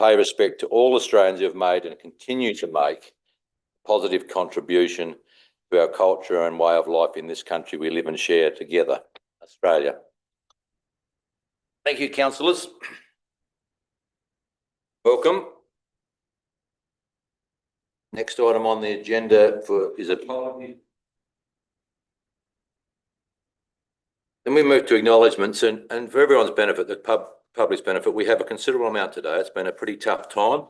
pay respect to all Australians who have made and continue to make a positive contribution to our culture and way of life in this country we live and share together, Australia. Thank you, councillors. Welcome. Next item on the agenda is apology. Then we move to acknowledgements, and for everyone's benefit, the public's benefit, we have a considerable amount today. It's been a pretty tough time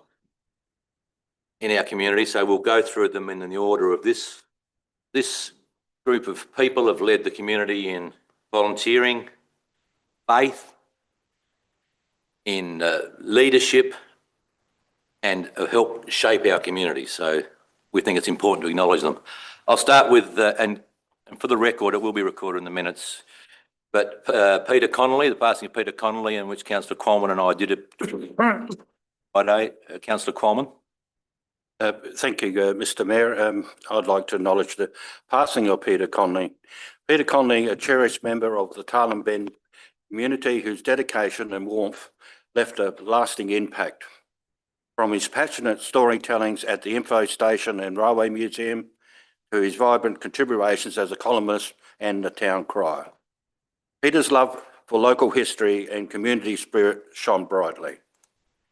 in our community, so we'll go through them in the order of this. This group of people have led the community in volunteering, faith, in leadership, and have helped shape our community. So we think it's important to acknowledge them. I'll start with, and for the record, it will be recorded in the minutes, but Peter Connolly, the passing of Peter Connolly, in which Councillor Qualman and I did it Friday. Councillor Qualman. Thank you, Mr Mayor. I'd like to acknowledge the passing of Peter Connolly. Peter Connolly, a cherished member of the Tarlin Bend community whose dedication and warmth left a lasting impact. From his passionate storytellings at the Info Station and Railway Museum to his vibrant contributions as a columnist and the town crier. Peter's love for local history and community spirit shone brightly.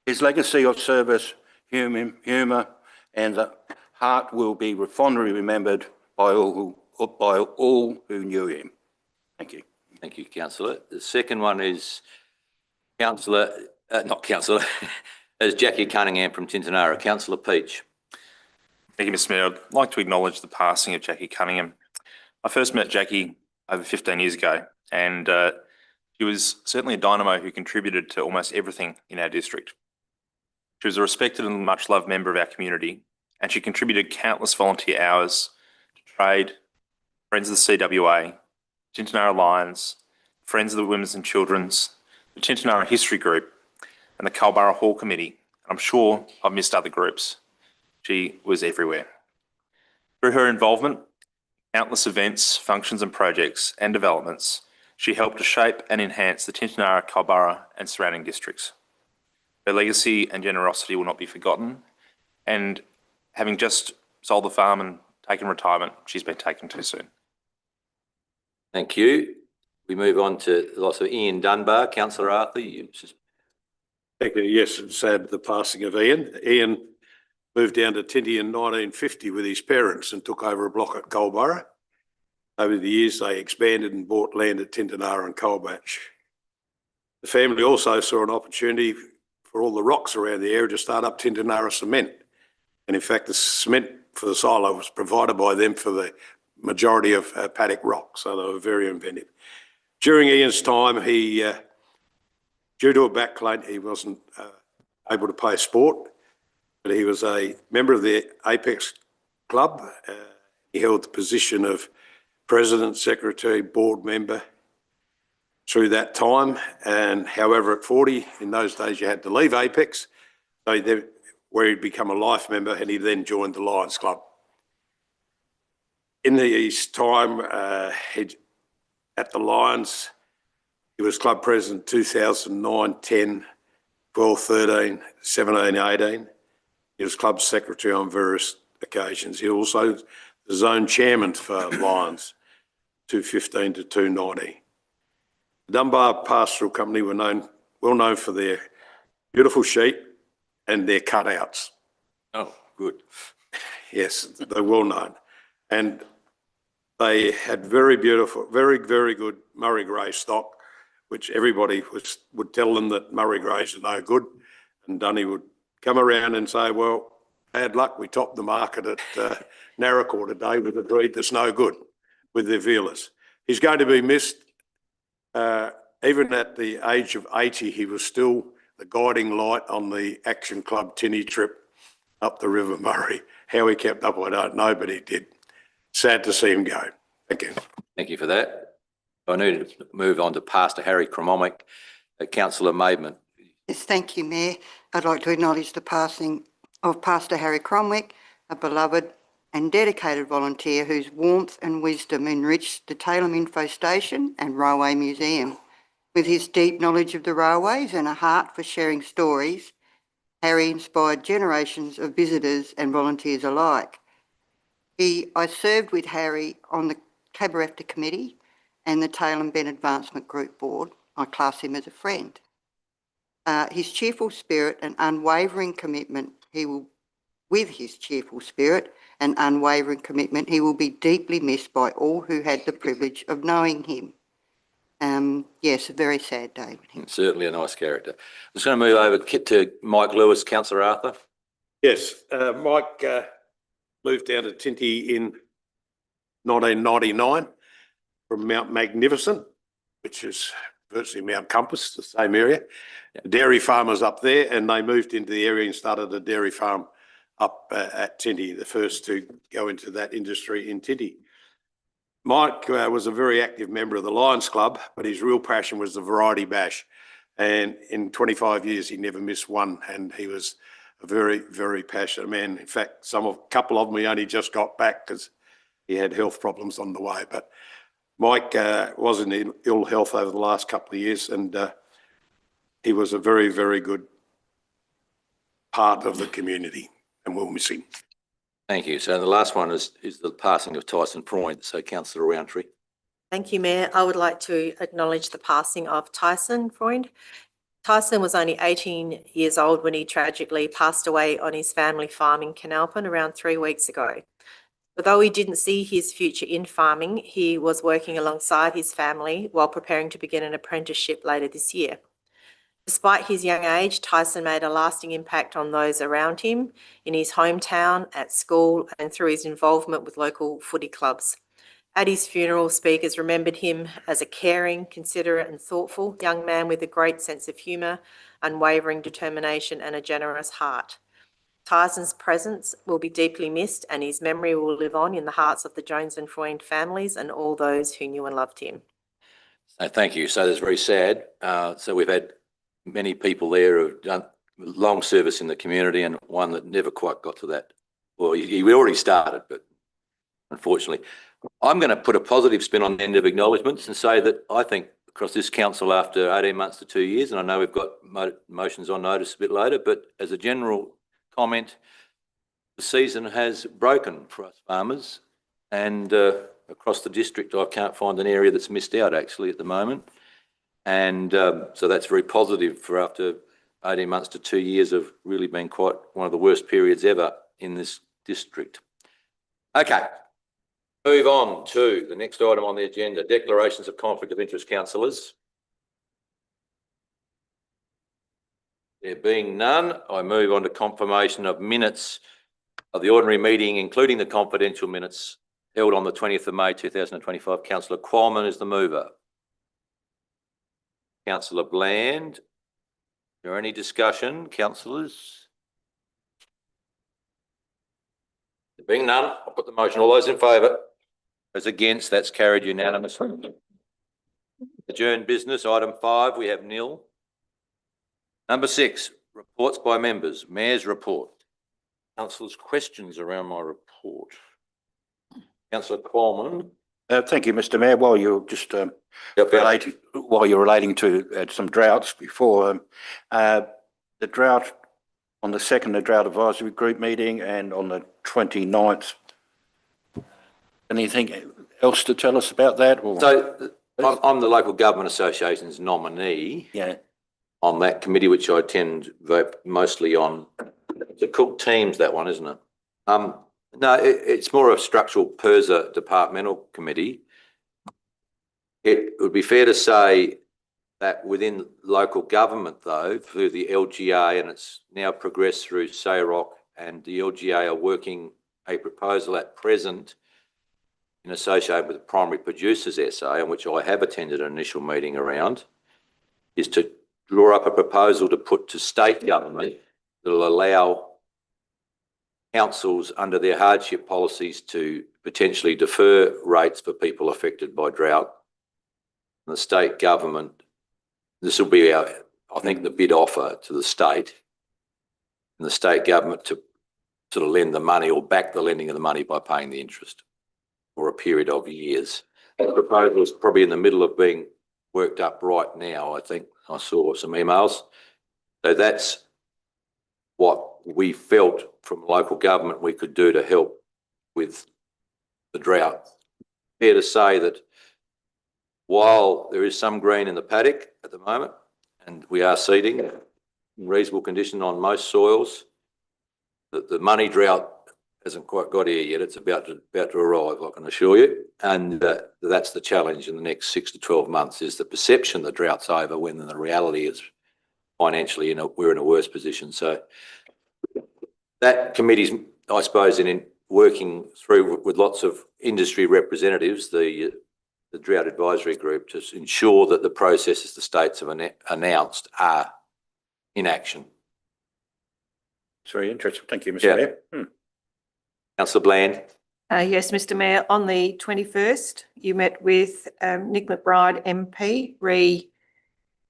His legacy of service, humour and the heart will be fondly remembered by all who knew him. Thank you. Thank you, Councillor. The second one is is Jackie Cunningham from Tintinara. Councillor Peach. Thank you, Mr Mayor. I'd like to acknowledge the passing of Jackie Cunningham. I first met Jackie over 15 years ago, and she was certainly a dynamo who contributed to almost everything in our district. She was a respected and much loved member of our community, and she contributed countless volunteer hours to trade, Friends of the CWA, Tintinara Lions, Friends of the Women's and Children's, the Tintinara History Group, and the Culburra Hall Committee. I'm sure I've missed other groups. She was everywhere. Through her involvement, countless events, functions and projects and developments, she helped to shape and enhance the Tintinara, Culburra and surrounding districts. Her legacy and generosity will not be forgotten, and having just sold the farm and taken retirement, she's been taken too soon. Thank you. We move on to the loss of Ian Dunbar. Councillor Arthur, Thank you. Yes, it's sad the passing of Ian. Ian moved down to Tinty in 1950 with his parents and took over a block at Culburra. Over the years, they expanded and bought land at Tintinara and Coalbatch. The family also saw an opportunity for all the rocks around the area to start up Tintinara Cement. And in fact, the cement for the silo was provided by them for the majority of paddock rock, so they were very inventive. During Ian's time, due to a back complaint, he wasn't able to play sport, but he was a member of the Apex Club. He held the position of president, secretary, board member through that time. And however, at 40, in those days, you had to leave Apex, where he'd become a life member, and he then joined the Lions Club. In his time at the Lions, he was club president 2009, 10, 12, 13, 17, 18. He was club secretary on various occasions. He also was the zone chairman for Lions 215 to 290. The Dunbar Pastoral Company were well known for their beautiful sheep and their cutouts. Oh, good. Yes, they're well known. And they had very beautiful, very, very good Murray Grey stock, which everybody would tell them that Murray Greys are no good. And Dunny would come around and say, well, bad luck, we topped the market at Narracoor today with a breed that's no good with their vealers. He's going to be missed. Even at the age of 80, he was still the guiding light on the Action Club tinny trip up the River Murray. How he kept up, I don't know, but he did. Sad to see him go. Thank you. Thank you for that. I need to move on to Pastor Harry Cromomick, Councillor Maidment. Yes, thank you, Mayor. I'd like to acknowledge the passing of Pastor Harry Cromwick, a beloved and dedicated volunteer whose warmth and wisdom enriched the Taylor Info Station and Railway Museum. With his deep knowledge of the railways and a heart for sharing stories, Harry inspired generations of visitors and volunteers alike. I served with Harry on the Cabarafta Committee and the Taylor Ben Advancement Group Board. I class him as a friend. His cheerful spirit and unwavering commitment, he will be deeply missed by all who had the privilege of knowing him. Yes, a very sad day with him. Certainly a nice character. I'm just going to move over to Mike Lewis, Councillor Arthur. Yes, Mike moved down to Tinty in 1999 from Mount Magnificent, which is virtually Mount Compass, the same area. The dairy farmers up there, and they moved into the area and started a dairy farm up at Tinty, the first to go into that industry in Tinty. Mike was a very active member of the Lions Club, but his real passion was the Variety Bash. And in 25 years, he never missed one, and he was a very, very passionate man. In fact, a couple of them he only just got back because he had health problems on the way. But Mike was in ill health over the last couple of years, and he was a very, very good part of the community, and we'll miss him. Thank you. So the last one is the passing of Tyson Freund. So Councillor Roundtree. Thank you, Mayor. I would like to acknowledge the passing of Tyson Freund. Tyson was only 18 years old when he tragically passed away on his family farm in Canalpin around 3 weeks ago. Although he didn't see his future in farming, he was working alongside his family while preparing to begin an apprenticeship later this year. Despite his young age, Tyson made a lasting impact on those around him, in his hometown, at school, and through his involvement with local footy clubs. At his funeral, speakers remembered him as a caring, considerate and thoughtful young man with a great sense of humour, unwavering determination and a generous heart. Tyson's presence will be deeply missed, and his memory will live on in the hearts of the Jones and Freund families and all those who knew and loved him. Thank you. So that's very sad. So we've had many people there who've done long service in the community, and one that never quite got to that. Well, he already started, but unfortunately. I'm going to put a positive spin on the end of acknowledgements and say that I think across this council after 18 months to 2 years, and I know we've got motions on notice a bit later, but as a general comment, the season has broken for us farmers, and across the district I can't find an area that's missed out actually at the moment. And so that's very positive for after 18 months to 2 years of really being quite one of the worst periods ever in this district. Okay, move on to the next item on the agenda, declarations of conflict of interest, councillors. There being none, I move on to confirmation of minutes of the ordinary meeting, including the confidential minutes held on the 20th of May 2025. Councillor Qualman is the mover. Councillor Bland, is there any discussion, councillors? There being none, I'll put the motion. All those in favour? Those against, that's carried unanimously. Adjourned business, item 5, we have nil. Number 6, reports by members. Mayor's report. Councillors, questions around my report? Councillor Coleman. Thank you, Mr. Mayor. While you're just relating to some droughts before, the drought on the second, the drought advisory group meeting, and on the 29th. Anything else to tell us about that? Or? So I'm the Local Government Association's nominee. Yeah. On that committee, which I tend to vote mostly on. It's a cool teams, that one, isn't it? No, it's more a structural PIRSA departmental committee. It would be fair to say that within local government, though, through the LGA, and it's now progressed through SAROC, and the LGA are working a proposal at present in association with the Primary Producers SA, in which I have attended an initial meeting around, is to draw up a proposal to put to state government that will allow councils under their hardship policies to potentially defer rates for people affected by drought. And the state government, this will be I think the bid offer to the state, and the state government to sort of lend the money or back the lending of the money by paying the interest for a period of years. The proposal is probably in the middle of being worked up right now. I think I saw some emails. So that's we felt from local government we could do to help with the drought. Fair to say that while there is some green in the paddock at the moment, and we are seeding in reasonable condition on most soils, the money drought hasn't quite got here yet. It's about to arrive, I can assure you. And that's the challenge in the next 6 to 12 months, is the perception the drought's over when the reality is financially we're in a worse position. So that committee's, I suppose, in working through with lots of industry representatives, the Drought Advisory Group, to ensure that the processes the states have announced are in action. It's very interesting. Thank you, Mr. Yeah. Mayor. Councillor Bland. Yes, Mr Mayor, on the 21st, you met with Nick McBride MP,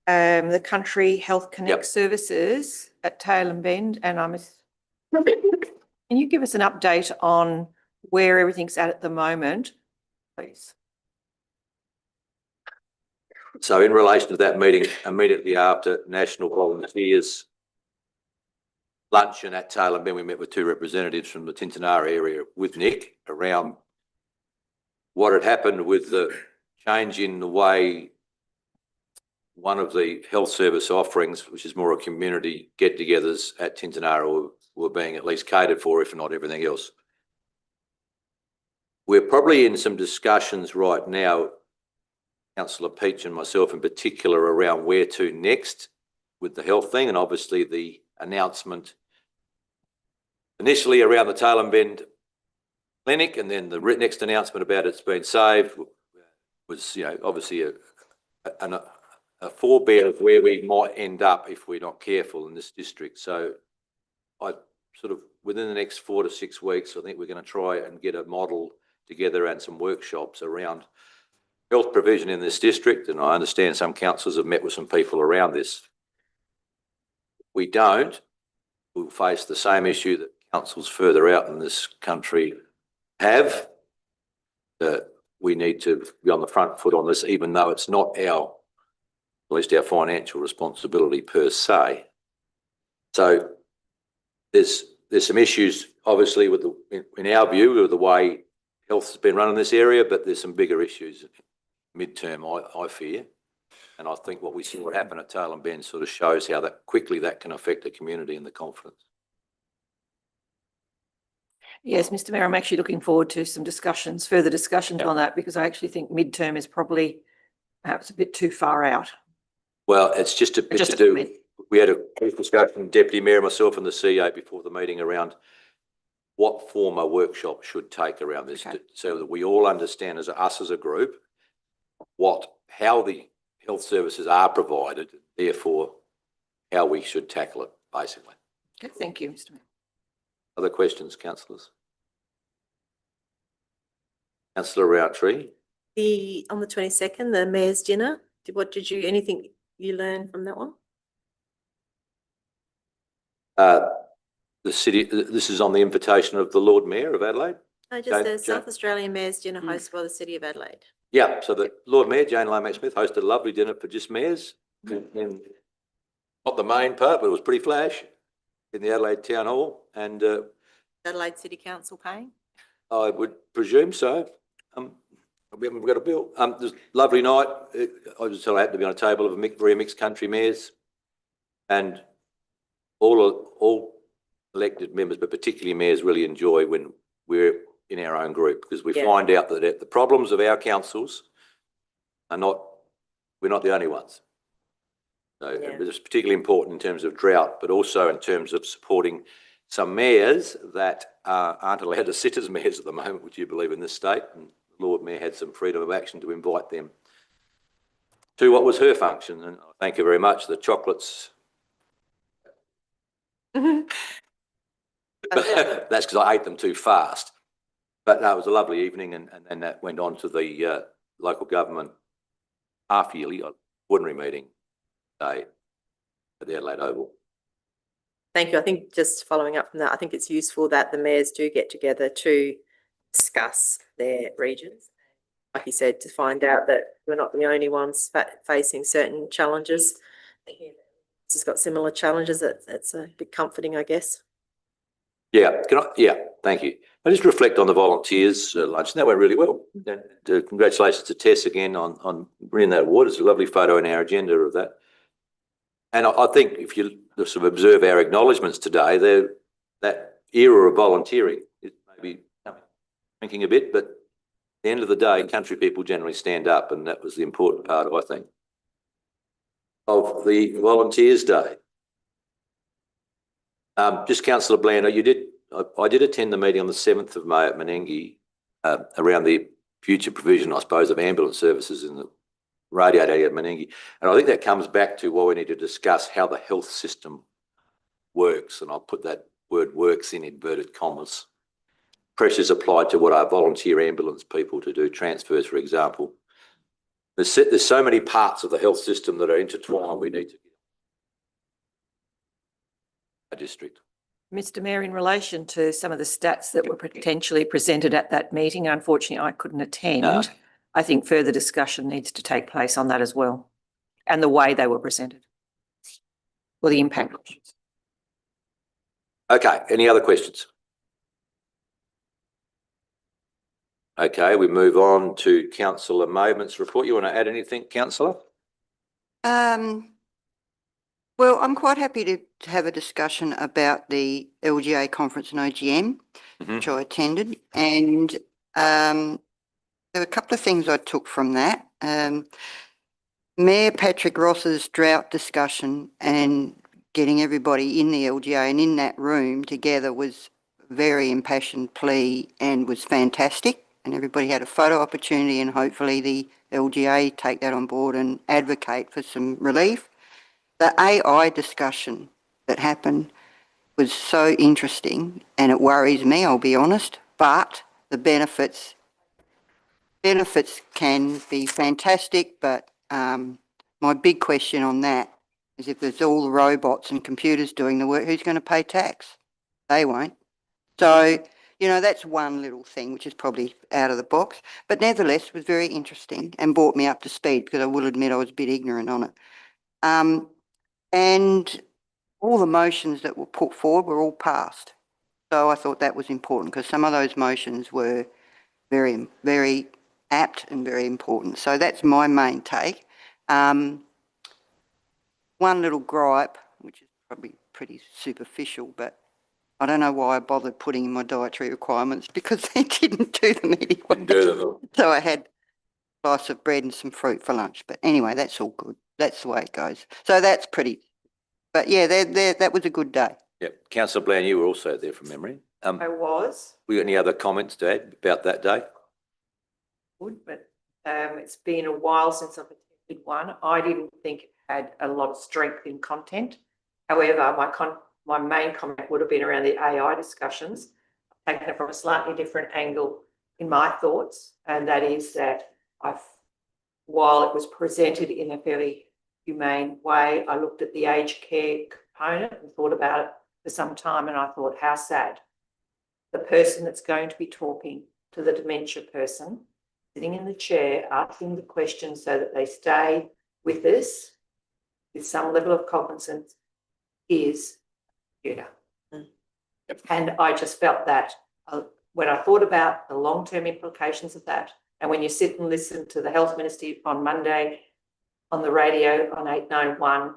the Country Health Connect Yep. services at Tailem Bend, and can you give us an update on where everything's at the moment, please? So in relation to that meeting, immediately after National Volunteers luncheon at Tailem Bend, we met with 2 representatives from the Tintinara area with Nick around what had happened with the change in the way one of the health service offerings, which is more a community get-togethers at Tintinara, were being at least catered for, if not everything else. We're probably in some discussions right now, Councillor Peach and myself in particular, around where to next with the health thing, and obviously the announcement initially around the Tailem Bend clinic, and then the next announcement about it's been saved was, obviously a forebear of where we might end up if we're not careful in this district. So I sort of, within the next 4 to 6 weeks, I think we're going to try and get a model together and some workshops around health provision in this district. And I understand some councillors have met with some people around this. We don't, we'll face the same issue that councils further out in this country have. We need to be on the front foot on this, even though it's not at least our financial responsibility per se. So there's some issues, obviously, with in our view, with the way health has been run in this area, but there's some bigger issues mid-term, I fear. And I think what we see what happened at Tailem Bend sort of shows how quickly that can affect the community and the confidence. Yes, Mr Mayor, I'm actually looking forward to some further discussions Yeah. on that, because I actually think mid-term is probably perhaps a bit too far out. Well, it's just a bit Just to a do. comment. We had a brief discussion, Deputy Mayor, myself and the CEO before the meeting, around what form a workshop should take around this, Okay. so that we all understand as a group how the health services are provided, therefore how we should tackle it, basically. Okay, thank you, Mr Mayor. Other questions, councillors? Councillor Rountree. On the 22nd, the mayor's dinner, anything you learned from that one? The city, this is on the invitation of the Lord Mayor of Adelaide. No, just Jane- the Jane- South Australian Mayor's dinner hosted by the City of Adelaide. Yeah, so the Lord Mayor, Jane Lomax-Smith, hosted a lovely dinner for just mayors. And not the main part, but it was pretty flash in the Adelaide Town Hall. And Adelaide City Council paying? I would presume so. We haven't got a bill. It was a lovely night. I was so happy to be on a table of very mixed country mayors, and all elected members, but particularly mayors, really enjoy when we're in our own group, because we Yeah. find out that the problems of our councils we're not the only ones. So Yeah. it's particularly important in terms of drought, but also in terms of supporting some mayors that aren't allowed to sit as mayors at the moment, would you believe, in this state. And the Lord Mayor had some freedom of action to invite them to what was her function. And I thank her very much. The chocolates, that's because I ate them too fast. But no, it was a lovely evening, and then that went on to the local government half-yearly ordinary meeting day at the Adelaide Oval. Thank you. I think just following up from that, I think it's useful that the mayors do get together to discuss their regions. Like you said, to find out that we're not the only ones facing certain challenges. It's got similar challenges. That's a bit comforting, I guess. Thank you. I just reflect on the volunteers lunch, and that went really well. And, congratulations to Tess again on bringing that award. It's a lovely photo in our agenda of that. And I think if you sort of observe our acknowledgements today, that era of volunteering is maybe thinking a bit, but at the end of the day, country people generally stand up, and that was the important part, I think, of the Volunteers Day. Just Councillor Bland, I did attend the meeting on the 7th of May at Menangi around the future provision, I suppose, of ambulance services in the radiator area at Menangi. And I think that comes back to why we need to discuss how the health system works. And I'll put that word works in inverted commas. Pressures applied to what our volunteer ambulance people to do transfers, for example. There's so many parts of the health system that are intertwined. We need to get a district. Mr Mayor, in relation to some of the stats that were potentially presented at that meeting, unfortunately I couldn't attend. No. I think further discussion needs to take place on that as well, and the way they were presented, or the impact. Okay, any other questions? Okay, we move on to Councillor Movement's report. You want to add anything, Councillor? Well, I'm quite happy to have a discussion about the LGA conference and OGM, which I attended, and there were a couple of things I took from that. Mayor Patrick Ross's drought discussion and getting everybody in the LGA and in that room together was a very impassioned plea and was fantastic, and everybody had a photo opportunity, and hopefully the LGA take that on board and advocate for some relief. The AI discussion that happened was so interesting, and it worries me, I'll be honest, but the benefits can be fantastic, but my big question on that is if there's all the robots and computers doing the work, who's going to pay tax? They won't. So, you know, that's one little thing which is probably out of the box, but nevertheless it was very interesting and brought me up to speed, because I will admit I was a bit ignorant on it. And all the motions that were put forward were all passed. So I thought that was important, because some of those motions were very, very apt and very important. So that's my main take. One little gripe, which is probably pretty superficial, but I don't know why I bothered putting in my dietary requirements, because they didn't do them anyway. So I had a slice of bread and some fruit for lunch. But anyway, that's all good. That's the way it goes. So that's pretty, but yeah, that was a good day. Yep. Councillor Bland, you were also there from memory. I was. We got any other comments to add about that day? Good, but it's been a while since I've attended one. I didn't think it had a lot of strength in content. However, my main comment would have been around the AI discussions. I've taken it from a slightly different angle in my thoughts, and that is that while it was presented in a fairly humane way, I looked at the aged care component and thought about it for some time, and I thought, how sad. The person that's going to be talking to the dementia person, sitting in the chair, asking the questions so that they stay with us with some level of cognizance, is computer. Yep. And I just felt that when I thought about the long-term implications of that, and when you sit and listen to the Health Minister on Monday on the radio on 891,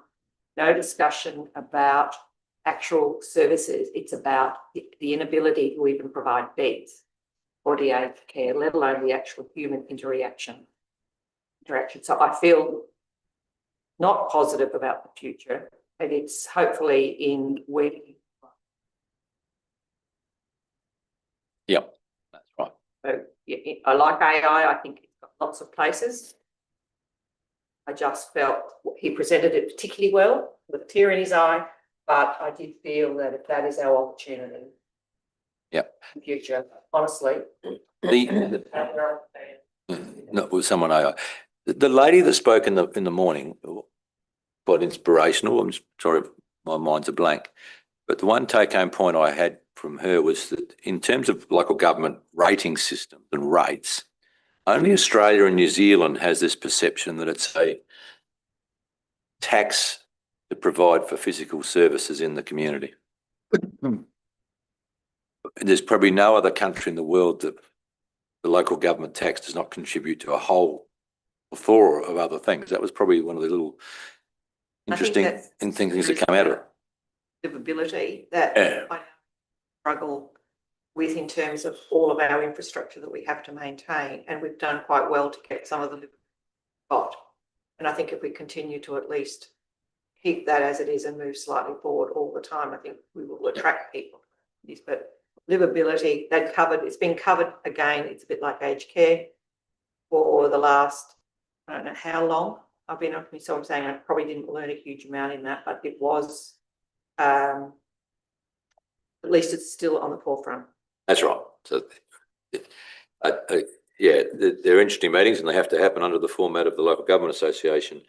no discussion about actual services. It's about the inability to even provide beds for the aged care, let alone the actual human interaction. So I feel not positive about the future, but it's hopefully in where. Yep, that's right. So I like AI. I think it's got lots of places. I just felt he presented it particularly well with a tear in his eye, but I did feel that if that is our opportunity, yep, in the future, honestly, no, with someone the lady that spoke in the morning, quite inspirational. I'm sorry, my mind's a blank, but the one take-home point I had from her was that in terms of local government rating systems and rates, only Australia and New Zealand has this perception that it's a tax to provide for physical services in the community. there's probably no other country in the world that the local government tax does not contribute to a whole plethora of other things. That was probably one of the little I think interesting that's things that come out of it. livability that Yeah. I struggle with in terms of all of our infrastructure that we have to maintain, and we've done quite well to get some of the got. And I think if we continue to at least keep that as it is and move slightly forward all the time, I think we will attract people. But livability, it's been covered again. It's a bit like aged care for the last, I don't know how long I've been on, so I'm saying I probably didn't learn a huge amount in that, but it was, at least it's still on the forefront. That's right. So, yeah, they're interesting meetings and they have to happen under the format of the Local Government Association.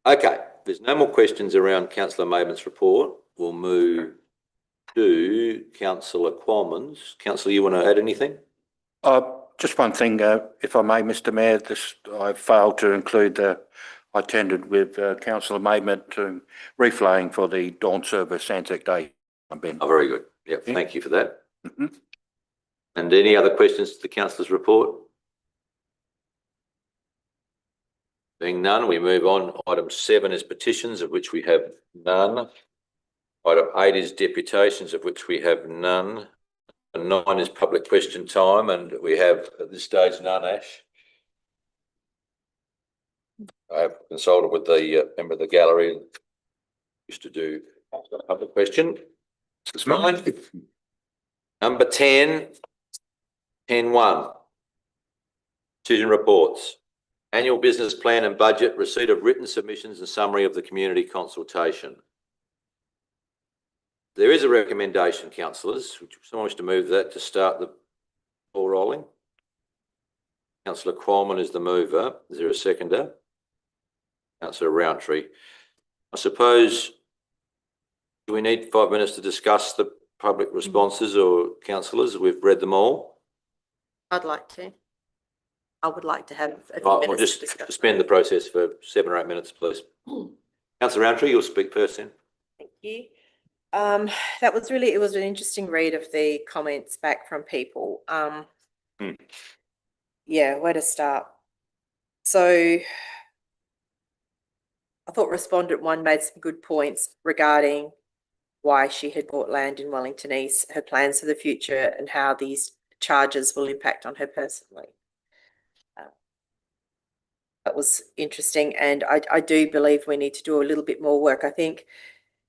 Okay, there's no more questions around Councillor Maidment's report. We'll move to Councillor Qualman's. Councillor, you want to add anything? Just one thing, if I may, Mr Mayor, I failed to include I attended with Councillor Maidment to reflaying for the dawn service Anzac Day. Oh, very good. Yep, Yeah. thank you for that. Mhm. And any other questions to the councillor's report? Being none, we move on. Item 7 is petitions, of which we have none. Item 8 is deputations, of which we have none. And 9 is public question time, and we have at this stage none, Ash. I have consulted with the member of the gallery, used to do a public question. It's mine. Number 10, 10.1. Decision reports. Annual business plan and budget, receipt of written submissions and summary of the community consultation. There is a recommendation, councillors. Would someone wish to move that to start the ball rolling? Councillor Qualman is the mover. Is there a seconder? Councillor Rountree. I suppose, do we need 5 minutes to discuss the public responses, or councillors? We've read them all. I'd like to. I would like to have a few Right, we'll minutes just to discuss suspend the process for 7 or 8 minutes, please. Councillor Rountree, you'll speak first then. Thank you. That was really, it was an interesting read of the comments back from people. Yeah, where to start? So I thought respondent 1 made some good points regarding why she had bought land in Wellington East, her plans for the future, and how these charges will impact on her personally. That was interesting, and I do believe we need to do a little bit more work. I think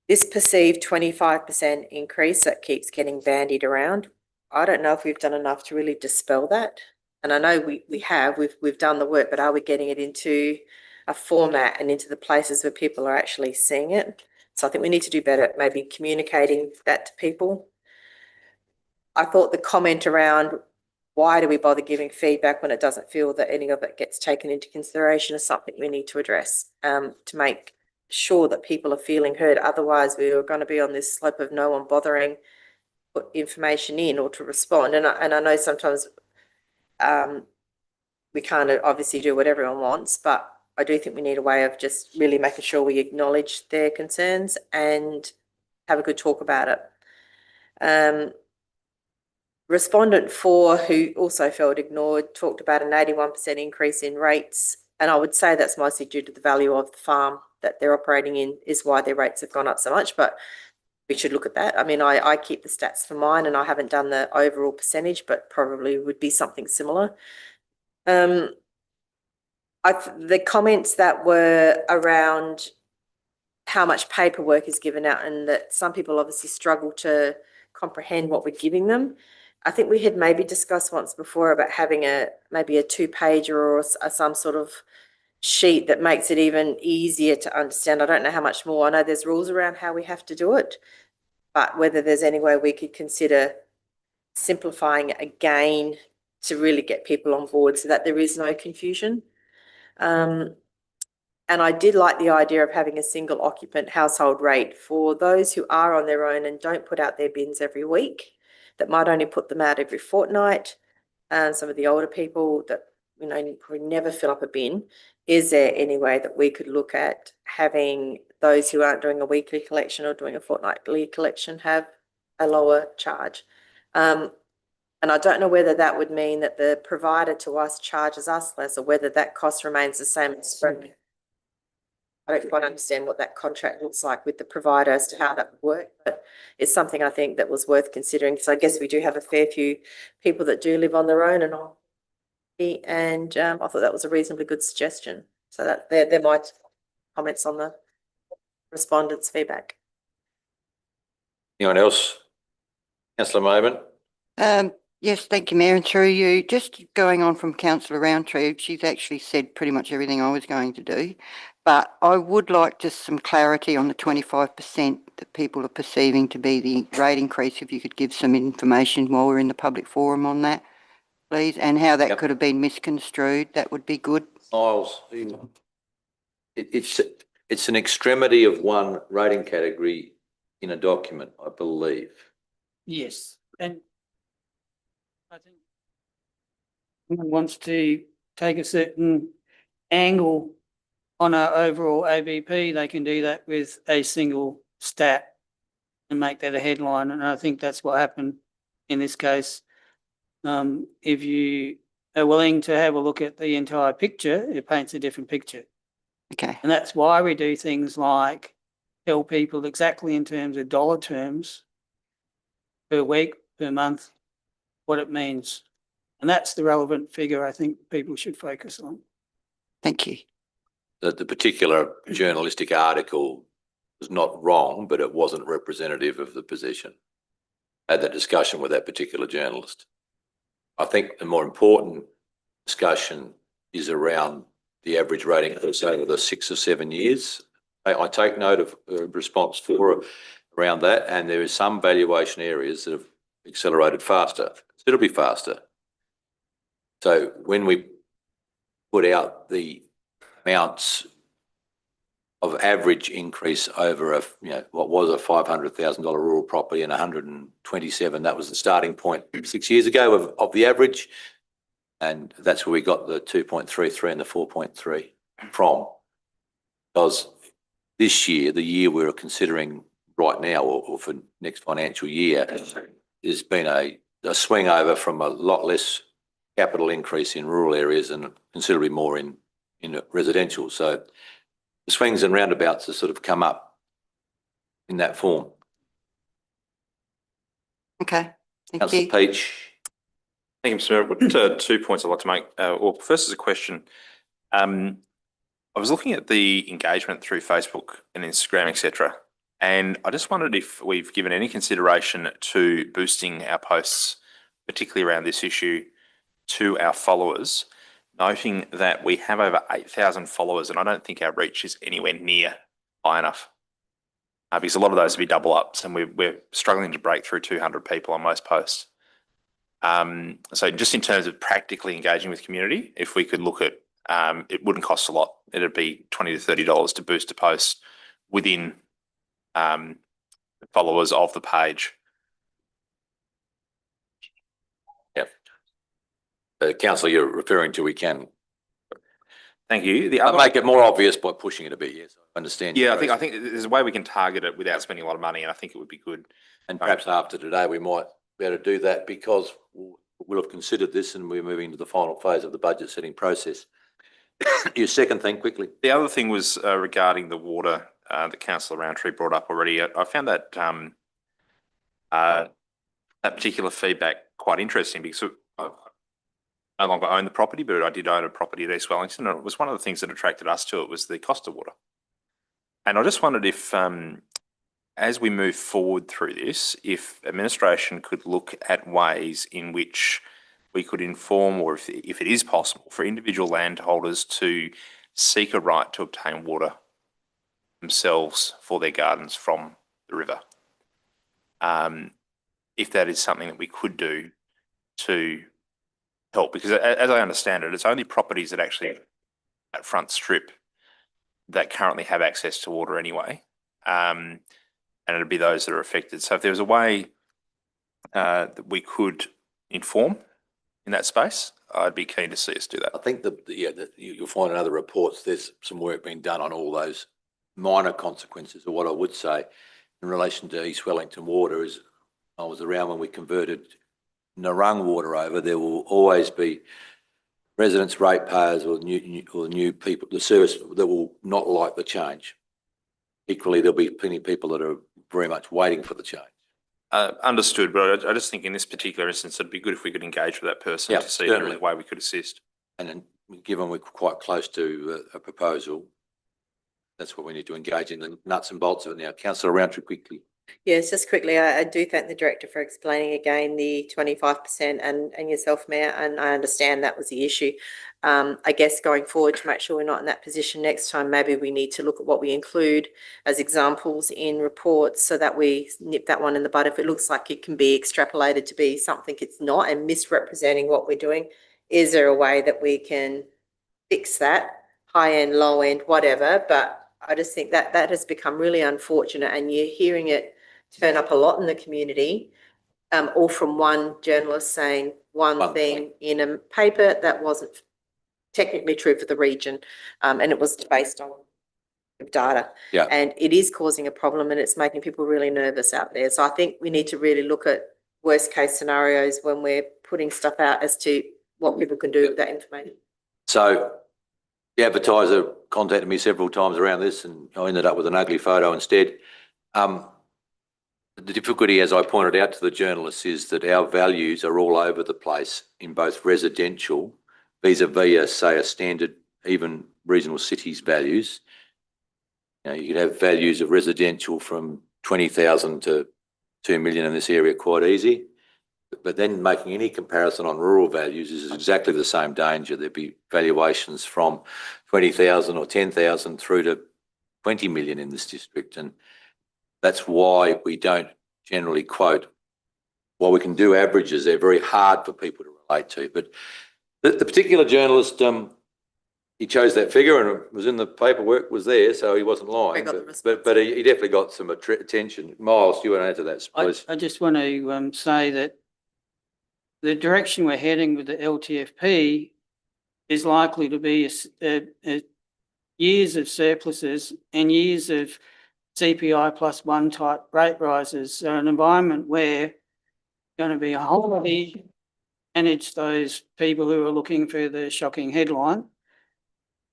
this perceived 25% increase that keeps getting bandied around, I don't know if we've done enough to really dispel that. And I know we've done the work, but are we getting it into a format and into the places where people are actually seeing it? So I think we need to do better at maybe communicating that to people. I thought the comment around why do we bother giving feedback when it doesn't feel that any of it gets taken into consideration is something we need to address, to make sure that people are feeling heard. Otherwise, we are going to be on this slope of no one bothering put information in or to respond. And I know sometimes we can't obviously do what everyone wants, but I do think we need a way of just really making sure we acknowledge their concerns and have a good talk about it. Respondent 4, who also felt ignored, talked about an 81% increase in rates. And I would say that's mostly due to the value of the farm that they're operating in is why their rates have gone up so much. But we should look at that. I mean, I keep the stats for mine and I haven't done the overall percentage, but probably would be something similar. The comments that were around how much paperwork is given out and that some people obviously struggle to comprehend what we're giving them. I think we had maybe discussed once before about having maybe a 2-pager or some sort of sheet that makes it even easier to understand. I don't know how much more. I know there's rules around how we have to do it, but whether there's any way we could consider simplifying it again to really get people on board so that there is no confusion. And I did like the idea of having a single occupant household rate for those who are on their own and don't put out their bins every week, that might only put them out every fortnight. And some of the older people that, you know, probably never fill up a bin. Is there any way that we could look at having those who aren't doing a weekly collection or doing a fortnightly collection have a lower charge? And I don't know whether that would mean that the provider to us charges us less or whether that cost remains the same as Spring. I don't quite understand what that contract looks like with the provider as to how that would work, but it's something I think that was worth considering. So I guess we do have a fair few people that do live on their own and on. And I thought that was a reasonably good suggestion. So that they're my comments on the respondents' feedback. Anyone else? Councillor Maben? Yes, thank you, Mayor, and through you. Just going on from Councillor Roundtree, she's actually said pretty much everything I was going to do. But I would like just some clarity on the 25% that people are perceiving to be the rate increase. If you could give some information while we're in the public forum on that, please, and how that Yep. could have been misconstrued, that would be good. Miles, it's an extremity of one rating category in a document, I believe. Yes, and I think someone wants to take a certain angle on our overall ABP, they can do that with a single stat and make that a headline, and I think that's what happened in this case. If you are willing to have a look at the entire picture, it paints a different picture. Okay, And that's why we do things like tell people exactly in terms of dollar terms per week, per month, what it means. And that's the relevant figure I think people should focus on. thank you. The particular journalistic article was not wrong, but it wasn't representative of the position. I had that discussion with that particular journalist. I think the more important discussion is around the average rating over the 6 or 7 years. I take note of response 4 around that, and there is some valuation areas that have accelerated faster, considerably faster. So when we put out the amounts of average increase over what was a $500,000 rural property and 127, that was the starting point 6 years ago of the average. And that's where we got the 2.33 and the 4.3 from. Because this year, the year we're considering right now or for next financial year, there's been a swing over from a lot less capital increase in rural areas and considerably more in residential. So the swings and roundabouts have sort of come up in that form. Okay, thank Councillor you. Peach. Thank you, Mr. Mayor. I've got 2 points I'd like to make. Well, first is a question. I was looking at the engagement through Facebook and Instagram, etc., and I just wondered if we've given any consideration to boosting our posts, particularly around this issue, to our followers, noting that we have over 8,000 followers, and I don't think our reach is anywhere near high enough. Because a lot of those would be double ups, and we're struggling to break through 200 people on most posts. So just in terms of practically engaging with community, if we could look at, it wouldn't cost a lot. It'd be $20 to $30 to boost a post within the followers of the page. Yep. Councillor, you're referring to we can Thank you. The other, make it more obvious by pushing it a bit. Yes, I understand. yeah, I think there's a way we can target it without spending a lot of money, and I think it would be good. And perhaps after today, we might be able to do that because we'll have considered this and we're moving to the final phase of the budget setting process. Your second thing, quickly. The other thing was regarding the water that Councillor Roundtree brought up already. I found that that particular feedback quite interesting because I no longer own the property, but I did own a property at East Wellington, and it was one of the things that attracted us to it was the cost of water. And I just wondered if, as we move forward through this, if administration could look at ways in which we could inform, or if it is possible for individual landholders to seek a right to obtain water themselves for their gardens from the river. If that is something that we could do to help, because as I understand it, it's only properties that actually at front strip that currently have access to water anyway. And it'd be those that are affected. So if there was a way that we could inform in that space, I'd be keen to see us do that. I think you'll find in other reports there's some work being done on all those minor consequences. Or what I would say in relation to East Wellington Water is I was around when we converted Narung water over, there will always be residents, ratepayers or new people, the service that will not like the change. Equally, there'll be plenty of people that are very much waiting for the change. Understood, but I just think in this particular instance, it'd be good if we could engage with that person Yeah, to see if there is certainly. a way we could assist. And then given we're quite close to a proposal, that's what we need to engage in the nuts and bolts of it now. Councillor Roundtree, quickly. Yes, just quickly, I do thank the director for explaining again the 25% and yourself, Mayor, and I understand that was the issue. I guess going forward to make sure we're not in that position next time, maybe we need to look at what we include as examples in reports so that we nip that one in the bud. If it looks like it can be extrapolated to be something it's not and misrepresenting what we're doing, is there a way that we can fix that, high end, low end, whatever? But I just think that that has become really unfortunate, and you're hearing it turn up a lot in the community, all from one journalist saying one thing in a paper that wasn't technically true for the region, and it was based on data. Yeah. And it is causing a problem, and it's making people really nervous out there. So I think we need to really look at worst case scenarios when we're putting stuff out as to what people can do with that information. So the advertiser contacted me several times around this and I ended up with an ugly photo instead. The difficulty, as I pointed out to the journalists, is that our values are all over the place in both residential vis-a-vis, say, a standard, even regional cities values. You know, you could have values of residential from 20,000 to 2 million in this area quite easy. But then making any comparison on rural values is exactly the same danger. There'd be valuations from 20,000 or 10,000 through to 20 million in this district. And that's why we don't generally quote. While we can do averages, they're very hard for people to relate to. But the particular journalist, he chose that figure and it was in the paperwork, was there, so he wasn't lying. But he definitely got some attention. Miles, do you want to add to that, please? I just want to say that the direction we're heading with the LTFP is likely to be years of surpluses and years of CPI +1 type rate rises. So an environment where going to be a whole lot easier to manage those people who are looking for the shocking headline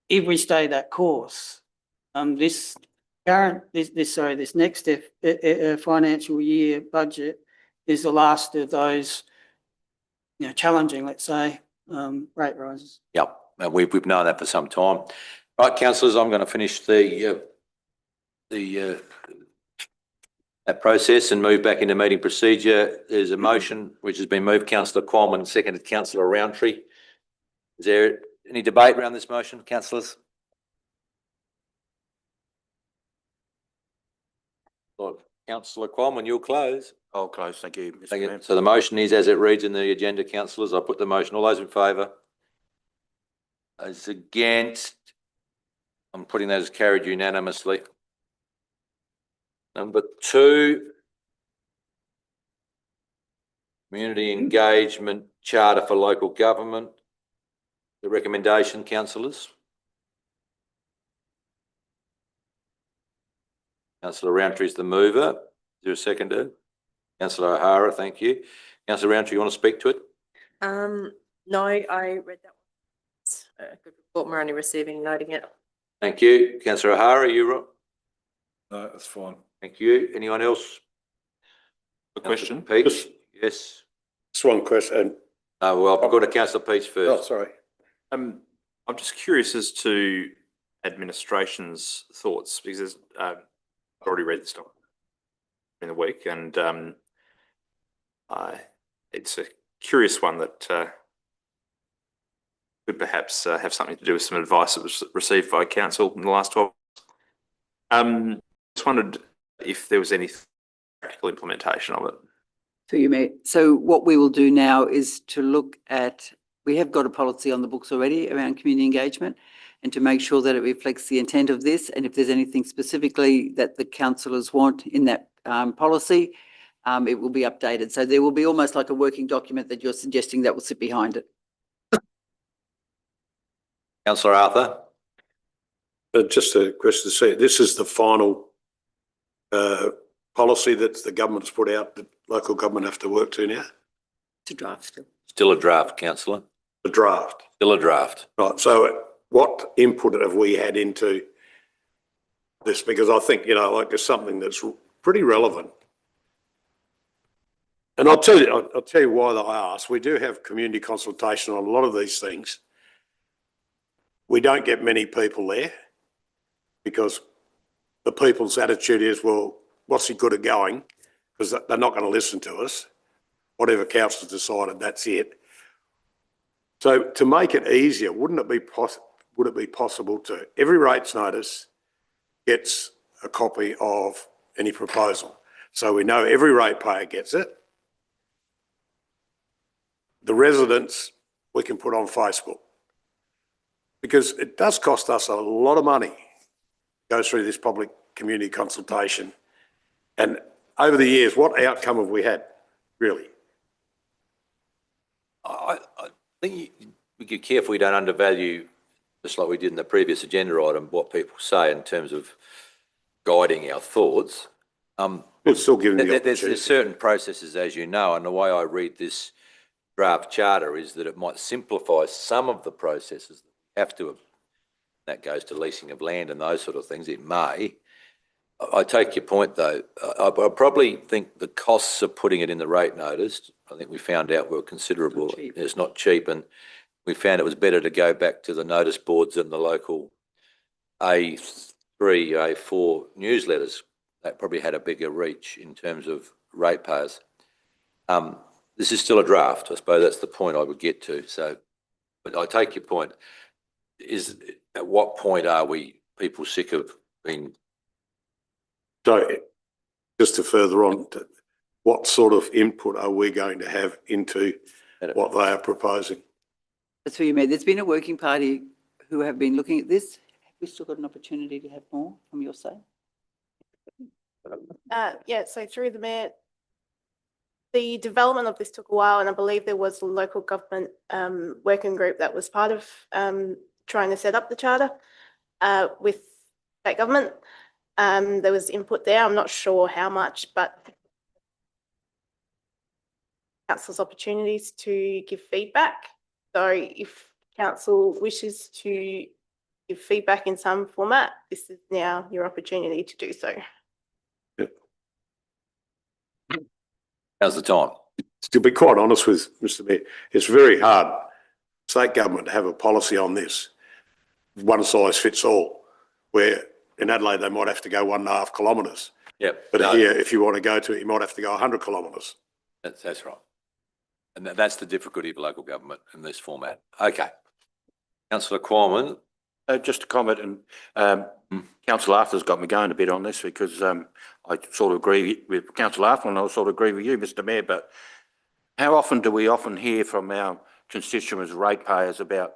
if we stay that course. This next financial year budget is the last of those, challenging, let's say, rate rises. Yep, and we've known that for some time. Right, councillors, I'm going to finish that process and move back into meeting procedure. There's a motion which has been moved, Councillor Qualman, seconded Councillor Roundtree. Is there any debate around this motion, councillors? Well, Councillor Qualman, you'll close. I'll close. Thank you, Mr. Thank you. Mayor. So the motion is as it reads in the agenda, councillors. I put the motion. All those in favour? Those against? I'm putting that as carried unanimously. Number 2, Community Engagement Charter for Local Government. The recommendation, councillors? Councillor Roundtree is the mover. Is there a seconder? Councillor O'Hara, thank you. Councillor Roundtree, you want to speak to it? No, I read that one. It's a good report. We're only receiving, noting it. Thank you. Councillor O'Hara, you right? No, that's fine. Thank you. Anyone else? A question? Peach? Yes. Just one question. No, well, I'll go to Councillor Peach Oh, first. sorry. I'm just curious as to administration's thoughts, because I've already read this document in the week, and it's a curious one that could perhaps have something to do with some advice that was received by council in the last 12 months. Just wondered if there was any practical implementation of it. So you may, so what we will do now is to look at, we have got a policy on the books already around community engagement, and to make sure that it reflects the intent of this, and if there's anything specifically that the councillors want in that policy, it will be updated. So there will be almost like a working document that you're suggesting that will sit behind it. Councillor Arthur? Just a question to see, this is the final policy that the government's put out that local government have to work to now? To draft still. Still a draft, councillor. The draft. Still a draft. Right, so what input have we had into this? Because I think, like there's something that's pretty relevant. And I'll tell you why I asked. We do have community consultation on a lot of these things. We don't get many people there because the people's attitude is, well, what's he good at going? Because they're not going to listen to us. Whatever council's decided, that's it. So to make it easier, would it be possible to, every rates notice gets a copy of any proposal. So we know every ratepayer gets it. The residents, we can put on Facebook. Because it does cost us a lot of money to go through this public community consultation. And over the years, what outcome have we had, really? I think we be careful we don't undervalue, just like we did in the previous agenda item, what people say in terms of guiding our thoughts. It's still giving the There's opportunity. certain processes, as you know, and the way I read this draft charter is that it might simplify some of the processes that we have to. That goes to leasing of land and those sort of things. It may. I take your point, though. I probably think the costs of putting it in the rate notice, I think we found out were considerable. It's not cheap, and we found it was better to go back to the notice boards and the local A3, A4 newsletters. That probably had a bigger reach in terms of ratepayers. This is still a draft. I suppose that's the point I would get to. So, but I take your point. At what point are we people sick of being? So just to further on, what sort of input are we going to have into what they are proposing? That's what you mean. There's been a working party who have been looking at this. Have we still got an opportunity to have more from your side? Yeah, so through the mayor, the development of this took a while, and I believe there was a local government working group that was part of trying to set up the charter with state government. There was input there. I'm not sure how much, but council's opportunities to give feedback. So if council wishes to give feedback in some format, this is now your opportunity to do so. How's the time? To be quite honest with Mr. Mayor, it's very hard, state government, to have a policy on this. One size fits all, where in Adelaide they might have to go 1.5 kilometres. Yep. But No, here, if you want to go to it, you might have to go 100 kilometres. that's right. And that's the difficulty of local government in this format. Okay. Councillor Qualman. Just a comment, and Councillor Arthur's got me going a bit on this because I sort of agree with Councillor Arthur and I sort of agree with you, Mr. Mayor, but how often do we often hear from our constituents, ratepayers, about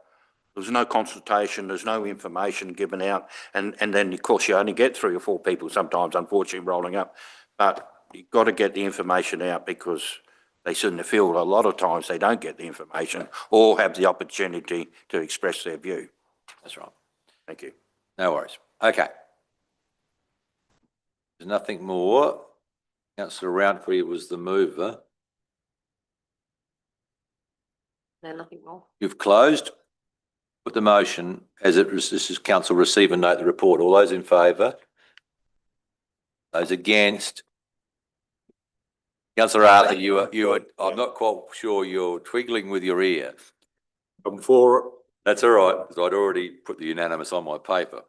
there's no consultation, there's no information given out, and then of course you only get 3 or 4 people sometimes, unfortunately, rolling up, but you've got to get the information out because they sit in the field a lot of times they don't get the information or have the opportunity to express their view. That's right. Thank you. No worries. Okay. There's nothing more. Councillor Roundtree was the mover. No, nothing more. You've closed. Put the motion as it was. This is council receive and note the report. All those in favour? Those against? Councillor Arthur, you are, I'm not quite sure you're twiggling with your ear. I'm for it. That's all right, because I'd already put the unanimous on my paper.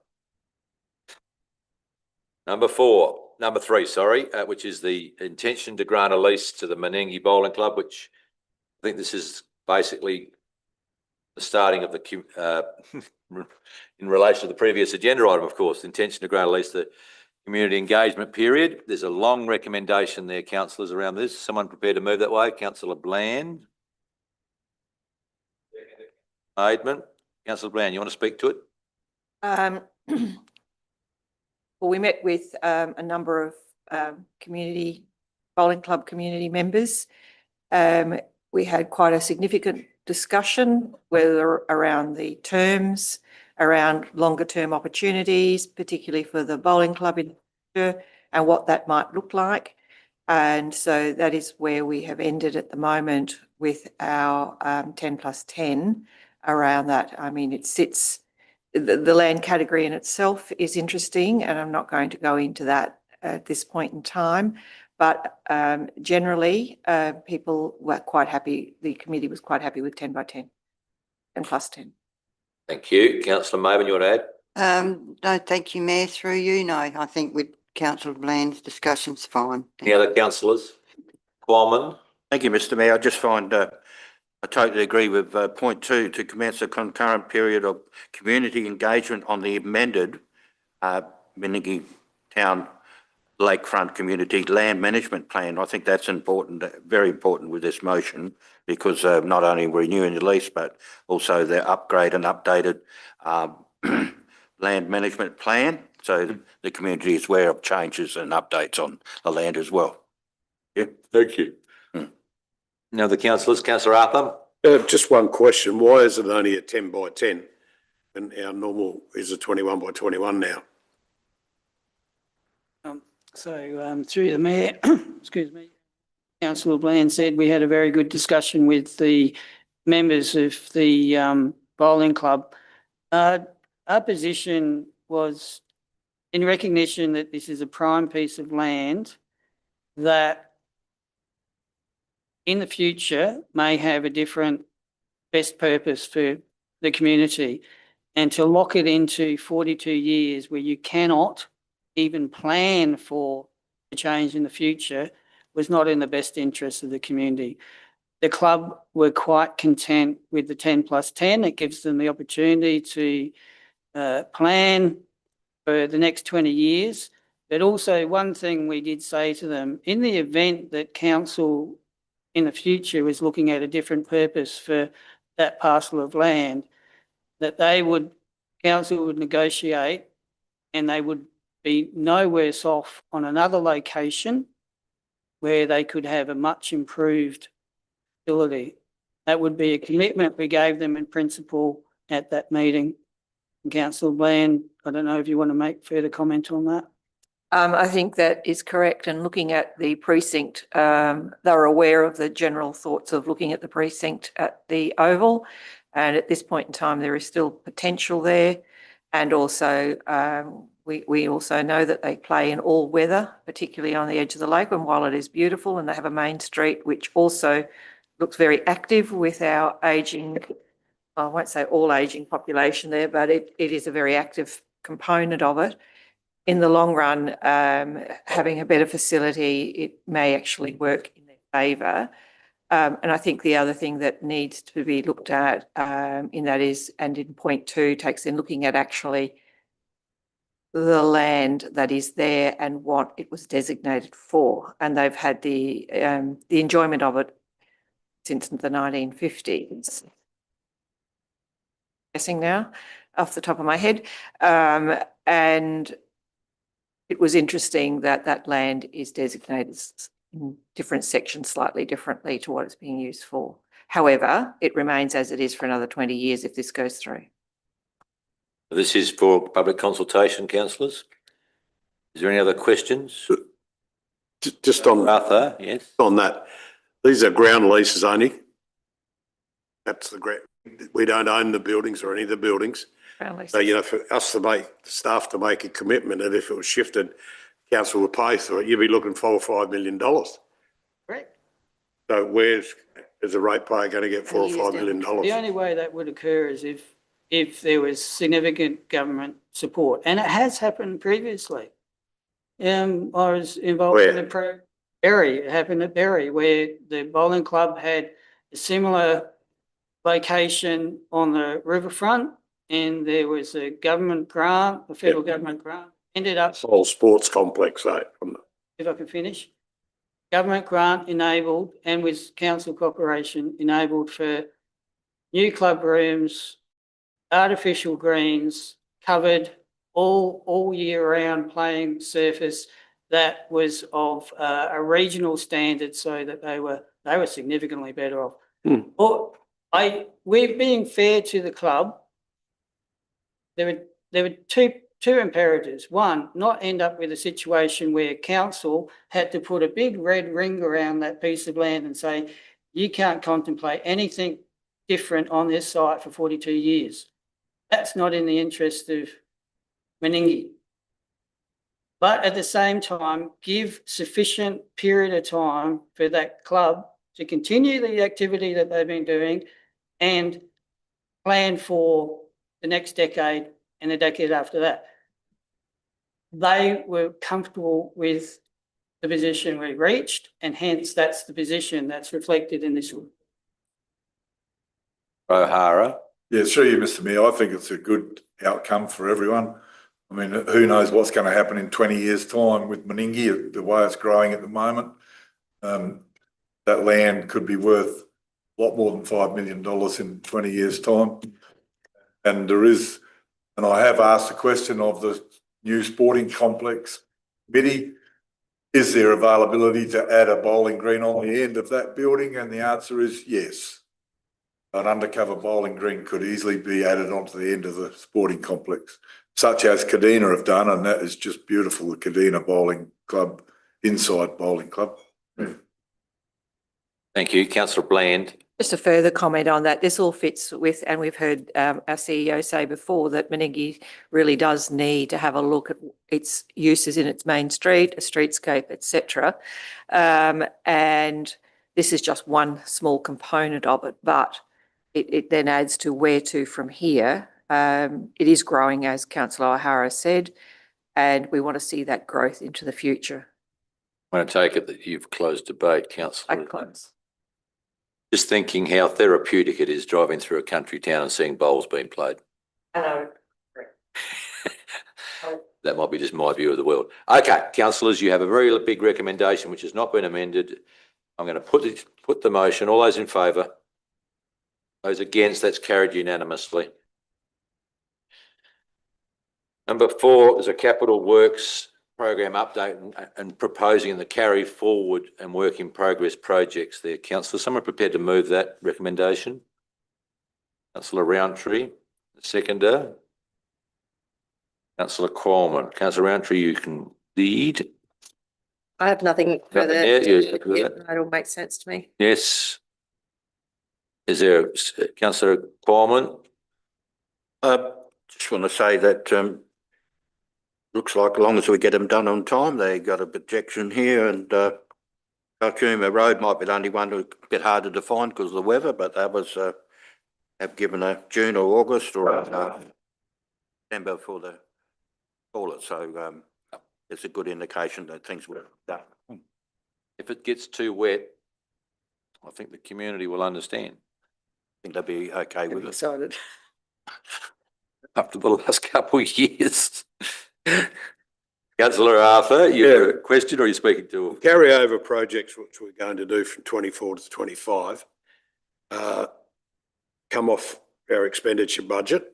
Number 3, sorry, which is the intention to grant a lease to the Menengi Bowling Club, which I think this is basically the starting of the, in relation to the previous agenda item, of course, the intention to grant a lease to the community engagement period. There's a long recommendation there, councillors, around this. Someone prepared to move that way? Councillor Bland? Aidman? Councillor Bland, you want to speak to it? Well, we met with a number of community bowling club community members. We had quite a significant discussion whether around the terms, around longer term opportunities, particularly for the bowling club in future, and what that might look like. And so that is where we have ended at the moment with our 10+10 around that. I mean, it sits, the land category in itself is interesting, and I'm not going to go into that at this point in time. But generally, people were quite happy, the committee was quite happy with 10+10, 10+10. Thank you. Councillor Maven, you want to add? No, thank you, Mayor, through you. No, I think with Councillor Bland's discussion's fine. Any other councillors? Qualman? Thank you, Mr Mayor. I just find, I totally agree with point 2, to commence a concurrent period of community engagement on the amended Minigi Town Lakefront Community Land Management Plan. I think that's important, very important with this motion, because not only renewing the lease, but also the upgrade and updated land management plan. So the community is aware of changes and updates on the land as well. Yeah, thank you. Now the councillors, Councillor Arthur? Just one question. Why is it only a 10x10? And our normal is a 21x21 now? Through the Mayor, excuse me, Councillor Bland said we had a very good discussion with the members of the bowling club. Our position was, in recognition that this is a prime piece of land that in the future may have a different best purpose for the community, and to lock it into 42 years where you cannot even plan for a change in the future was not in the best interest of the community. The club were quite content with the 10+10. It gives them the opportunity to plan for the next 20 years. But also one thing we did say to them, in the event that council in the future was looking at a different purpose for that parcel of land, that council would negotiate and they would be no worse off on another location where they could have a much improved facility. That would be a commitment we gave them in principle at that meeting. Councillor Bland, I don't know if you want to make further comment on that. I think that is correct. And looking at the precinct, they're aware of the general thoughts of looking at the precinct at the Oval. And at this point in time, there is still potential there. And also, we also know that they play in all weather, particularly on the edge of the lake. And while it is beautiful, and they have a main street, which also looks very active with our ageing, I won't say all ageing population there, but it is a very active component of it. In the long run, having a better facility, it may actually work in their favour. And I think the other thing that needs to be looked at in that is, and in point 2, takes in looking at actually the land that is there and what it was designated for. And they've had the enjoyment of it since the 1950s. Guessing now, off the top of my head. And it was interesting that that land is designated in different sections slightly differently to what it's being used for. However, it remains as it is for another 20 years if this goes through. This is for public consultation, councillors. Is there any other questions? Just on Arthur, yes. on that, these are ground leases only. That's the ground. We don't own the buildings or any of the buildings. So, you know, for us to make, staff to make a commitment that if it was shifted, council would pay for it, you'd be looking $4 or $5 million. Correct. So where's, is the ratepayer going to get $4 or $5 million? The only way that would occur is if there was significant government support, and it has happened previously. I was involved in Berry. It happened at Berry, where the bowling club had a similar location on the riverfront, and there was a government grant, a federal government grant, ended up. Whole sports complex, though. If I can finish. Government grant enabled, and with council cooperation, enabled for new club rooms, artificial greens, covered all year round playing surface that was of a regional standard, so that they were significantly better off. Or we're being fair to the club. There were two two imperatives. One, not end up with a situation where council had to put a big red ring around that piece of land and say, you can't contemplate anything different on this site for 42 years. That's not in the interest of Meningie. But at the same time, give sufficient period of time for that club to continue the activity that they've been doing and plan for the next decade and the decade after that. They were comfortable with the position we reached, and hence that's the position that's reflected in this one. O'Hara. Yeah, through you, Mr Mayor, I think it's a good outcome for everyone. I mean, who knows what's going to happen in 20 years' time with Meningie, the way it's growing at the moment. That land could be worth a lot more than $5 million in 20 years' time. And there is, and I have asked the question of the new sporting complex committee, is there availability to add a bowling green on the end of that building? And the answer is yes. An undercover bowling green could easily be added onto the end of the sporting complex, such as Kadina have done, and that is just beautiful, the Kadina Bowling Club, inside bowling club. Thank you. Councillor Bland. Just a further comment on that. This all fits with, and we've heard our CEO say before that Meningie really does need to have a look at its uses in its main street, a streetscape, etc. And this is just one small component of it, but it then adds to where to from here. It is growing, as Councillor O'Hara said, and we want to see that growth into the future. I want to take it that you've closed debate, Councillor. I close. Just thinking how therapeutic it is driving through a country town and seeing bowls being played. Hello. That might be just my view of the world. Okay, councillors, you have a very big recommendation which has not been amended. I'm going to put the motion. All those in favour? Those against? That's carried unanimously. Number 4 is a capital works program update and proposing the carry forward and work in progress projects there. Councillor, someone prepared to move that recommendation? Councillor Roundtree, the seconder. Councillor Coleman. Councillor Roundtree, you can lead. I have nothing further. Yeah, It all makes sense to me. Yes. Is there, Councillor Coleman? Just want to say that looks like as long as we get them done on time, they got a projection here, and Karkuma Road might be the only one a bit harder to find because of the weather, but that was have given a June or August or December for the call it. So it's a good indication that things were done. If it gets too wet, I think the community will understand. I think they'll be okay with it. Excited. After the last couple of years. Councillor Arthur, you have a question or are you speaking to? Carryover projects, which we're going to do from 24 to 25, come off our expenditure budget.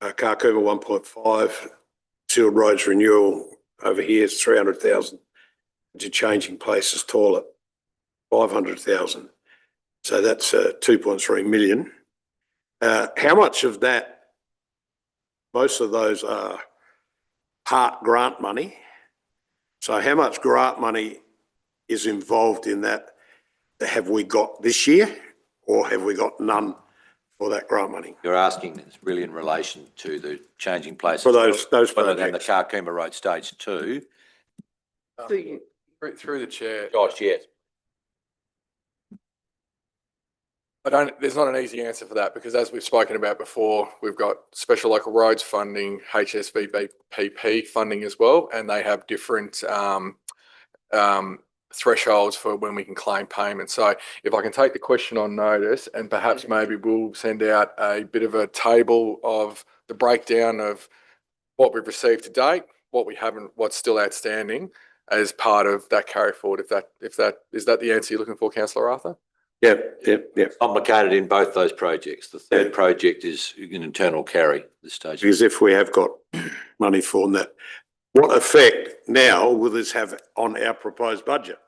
Karkuma 1.5, sealed roads renewal over here is 300,000. To changing places toilet, 500,000. So that's 2.3 million. How much of that? Most of those are part grant money. So how much grant money is involved in that? Have we got this year, or have we got none for that grant money? You're asking this really in relation to the changing places. For those Rather than the projects. Karkuma Road Stage 2. Through the chair, Josh, yes. there's not an easy answer for that, because as we've spoken about before, we've got special local roads funding, HSVPP funding as well, and they have different thresholds for when we can claim payment. So if I can take the question on notice, and perhaps maybe we'll send out a bit of a table of the breakdown of what we've received to date, what we haven't, what's still outstanding as part of that carry forward. If that is that the answer you're looking for, Councillor Arthur? Yeah. Complicated in both those projects. The third project is an internal carry at this stage. Because if we have got money for that, what effect now will this have on our proposed budget?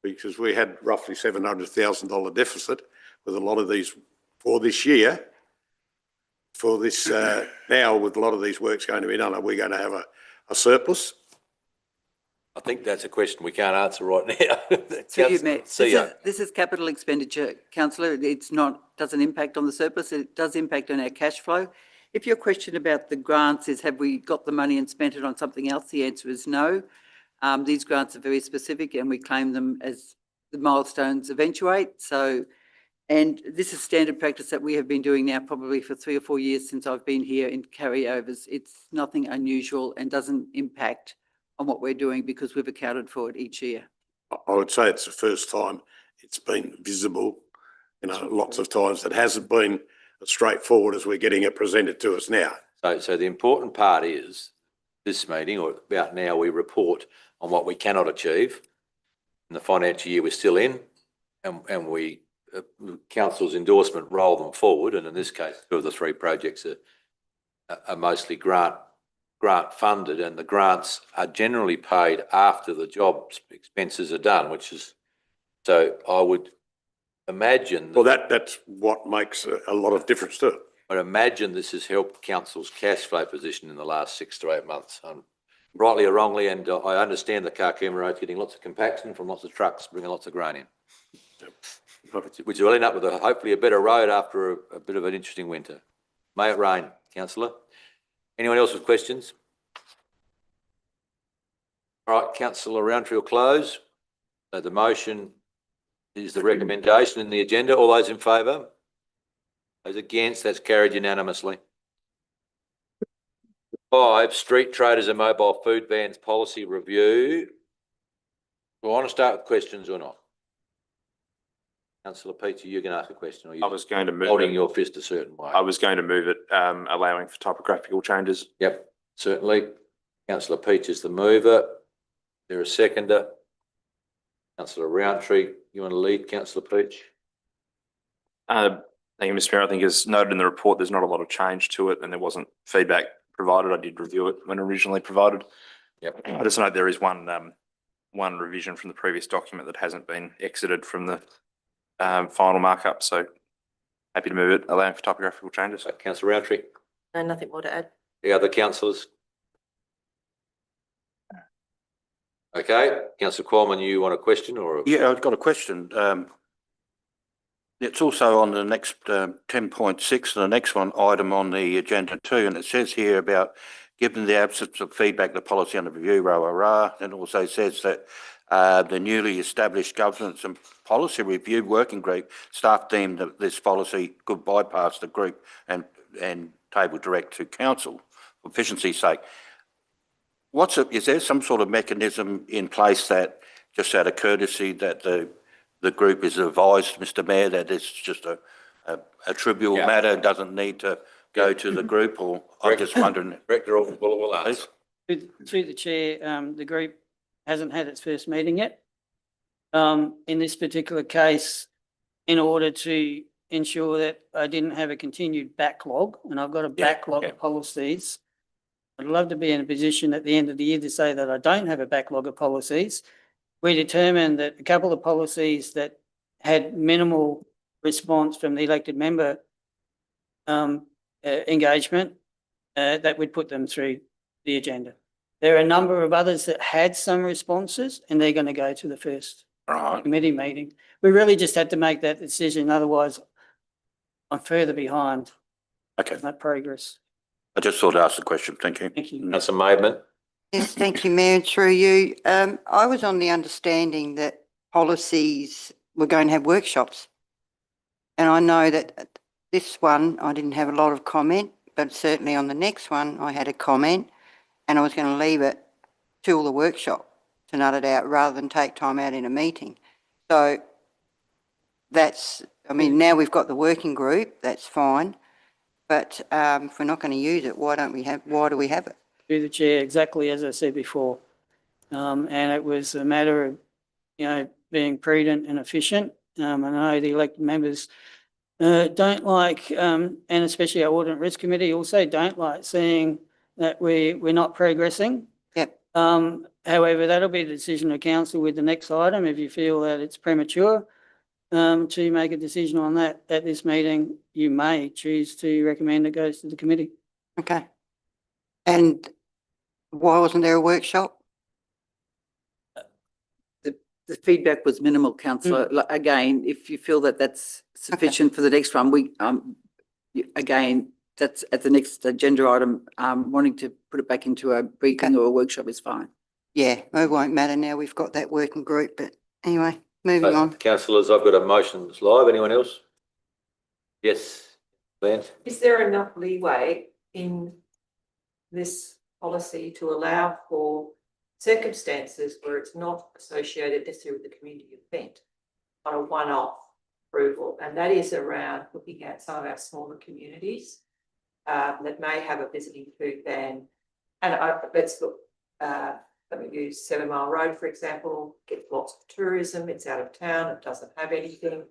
Because we had roughly $700,000 deficit with a lot of these for this year. for this, now with a lot of these works going to be done, are we going to have a surplus? I think that's a question we can't answer right now. Through you, Mayor. CEO. This is capital expenditure, councillor. It's not, doesn't impact on the surplus. It does impact on our cash flow. If your question about the grants is, have we got the money and spent it on something else? The answer is no. These grants are very specific and we claim them as the milestones eventuate. So, and this is standard practice that we have been doing now probably for 3 or 4 years since I've been here in carryovers. It's nothing unusual and doesn't impact on what we're doing because we've accounted for it each year. I would say it's the first time it's been visible. Lots of times it hasn't been as straightforward as we're getting it presented to us now. So the important part is this meeting, or about now, we report on what we cannot achieve in the financial year we're still in, and we, council's endorsement, roll them forward. And in this case, 2 of the 3 projects are mostly grant funded, and the grants are generally paid after the job expenses are done, which is, so I would imagine. Well, that's what makes a lot of difference to it. I'd imagine this has helped council's cash flow position in the last 6 to 8 months, rightly or wrongly. And I understand the Carcooma Road's getting lots of compaction from lots of trucks bringing lots of grain in, which will end up with hopefully a better road after a bit of an interesting winter. May it rain, councillor. Anyone else with questions? All right, councillor Roundtree will close. So the motion is the recommendation in the agenda. All those in favour? Those against? That's carried unanimously. 5, Street Traders and Mobile Food Vans Policy Review. Do I want to start with questions or not? Councillor Peter, you're going to ask a question, or you I was going to move holding it. your fist a certain way? I was going to move it, allowing for typographical changes. Yep, certainly. Councillor Peach is the mover. There a seconder? Councillor Roundtree, you want to lead, Councillor Peach? Thank you, Mr. Mayor. I think as noted in the report, there's not a lot of change to it and there wasn't feedback provided. I did review it when originally provided. Yep. I just note there is one revision from the previous document that hasn't been exited from the final markup. So happy to move it, allowing for typographical changes. Councillor Roundtree. No, nothing more to add. The other councillors? Okay, Councillor Qualman, you want a question or? Yeah, I've got a question. It's also on the next 10.6, the next one item on the agenda too, and it says here about given the absence of feedback, the policy under review, and also says that the newly established governance and policy review working group staff deemed that this policy could bypass the group and table direct to council for efficiency's sake. Is there some sort of mechanism in place that, just out of courtesy, that the group is advised, Mr. Mayor, that it's just a trivial matter, doesn't need to go to the group, or I'm just wondering. Director will ask. Through the chair, the group hasn't had its first meeting yet. In this particular case, in order to ensure that I didn't have a continued backlog, and I've got a backlog of policies, I'd love to be in a position at the end of the year to say that I don't have a backlog of policies. We determined that a couple of policies that had minimal response from the elected member engagement, that would put them through the agenda. There are a number of others that had some responses and they're going to go to the first committee meeting. We really just had to make that decision, otherwise I'm further behind that progress. I just thought I'd ask the question. Thank you. Thank you. Councillor Maidment. Yes, thank you, Mayor, and through you. I was on the understanding that policies were going to have workshops. And I know that this one, I didn't have a lot of comment, but certainly on the next one, I had a comment and I was going to leave it till the workshop to nut it out rather than take time out in a meeting. So that's, I mean, now we've got the working group, that's fine. But if we're not going to use it, why do we have it? Through the chair, exactly as I said before. And it was a matter of, being prudent and efficient. I know the elected members don't like, and especially our Audit and Risk Committee also don't like seeing that we're not progressing. Yep. However, that'll be the decision of council with the next item. If you feel that it's premature, to make a decision on that at this meeting, you may choose to recommend it goes to the committee. Okay. And why wasn't there a workshop? The feedback was minimal, councillor. Again, if you feel that that's sufficient for the next one, again, that's at the next agenda item, wanting to put it back into a briefing or a workshop is fine. Yeah, it won't matter now. We've got that working group, but anyway, moving on. Councillors, I've got a motion that's live. Anyone else? Yes, Leanne? Is there enough leeway in this policy to allow for circumstances where it's not associated necessarily with the community event on a one-off approval? And that is around looking at some of our smaller communities that may have a visiting food van. And let's look, let me use 7 Mile Road, for example, gets lots of tourism, it's out of town, it doesn't have anything.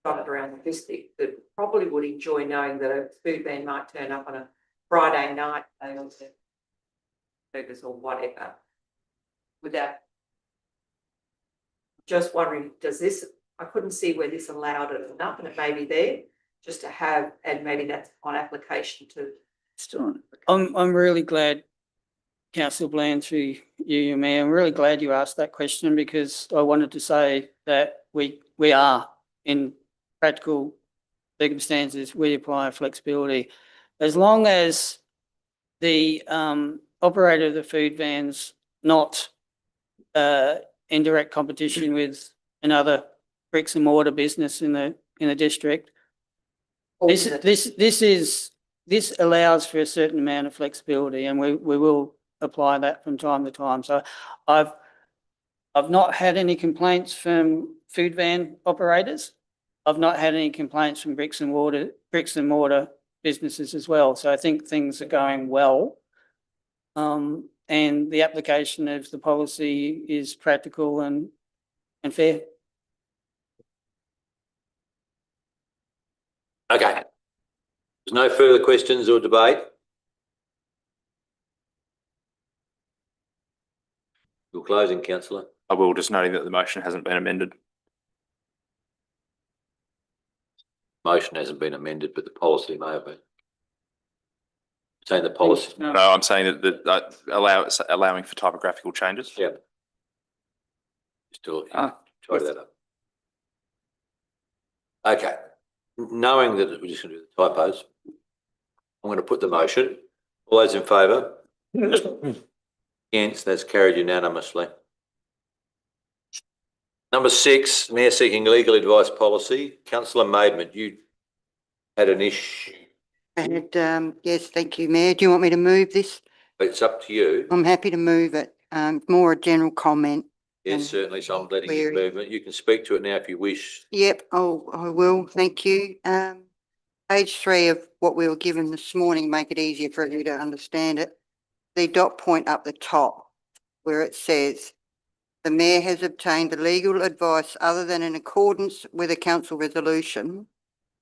Dotted around the district that probably would enjoy knowing that a food van might turn up on a Friday night, they also burgers or whatever. Without just wondering, does this, I couldn't see where this allowed it enough, and it may be there just to have, and maybe that's on application to. I'm really glad, Councillor Bland, through you, Mayor, I'm really glad you asked that question, because I wanted to say that we are in practical circumstances, we apply flexibility. As long as the operator of the food van's not in direct competition with another bricks and mortar business in the district, this allows for a certain amount of flexibility, and we will apply that from time to time. So I've not had any complaints from food van operators. I've not had any complaints from bricks and mortar businesses as well. So I think things are going well. And the application of the policy is practical and fair. Okay. There's no further questions or debate. You're closing, councillor. I will, just noting that the motion hasn't been amended. Motion hasn't been amended, but the policy may have been. Saying the policy. No, I'm saying that allowing for typographical changes. Yeah. Still try that up. Okay. Knowing that we're just going to do the typos, I'm going to put the motion. All those in favour? Against, that's carried unanimously. Number 6, Mayor seeking legal advice policy. Councillor Maidment, you had an issue. And yes, thank you, Mayor. Do you want me to move this? It's up to you. I'm happy to move it. More a general comment. Yes, certainly. So I'm letting you Query. move it. You can speak to it now if you wish. Yep, I will. Thank you. Page 3 of what we were given this morning, make it easier for you to understand it. The dot point up the top where it says, the Mayor has obtained the legal advice other than in accordance with a council resolution.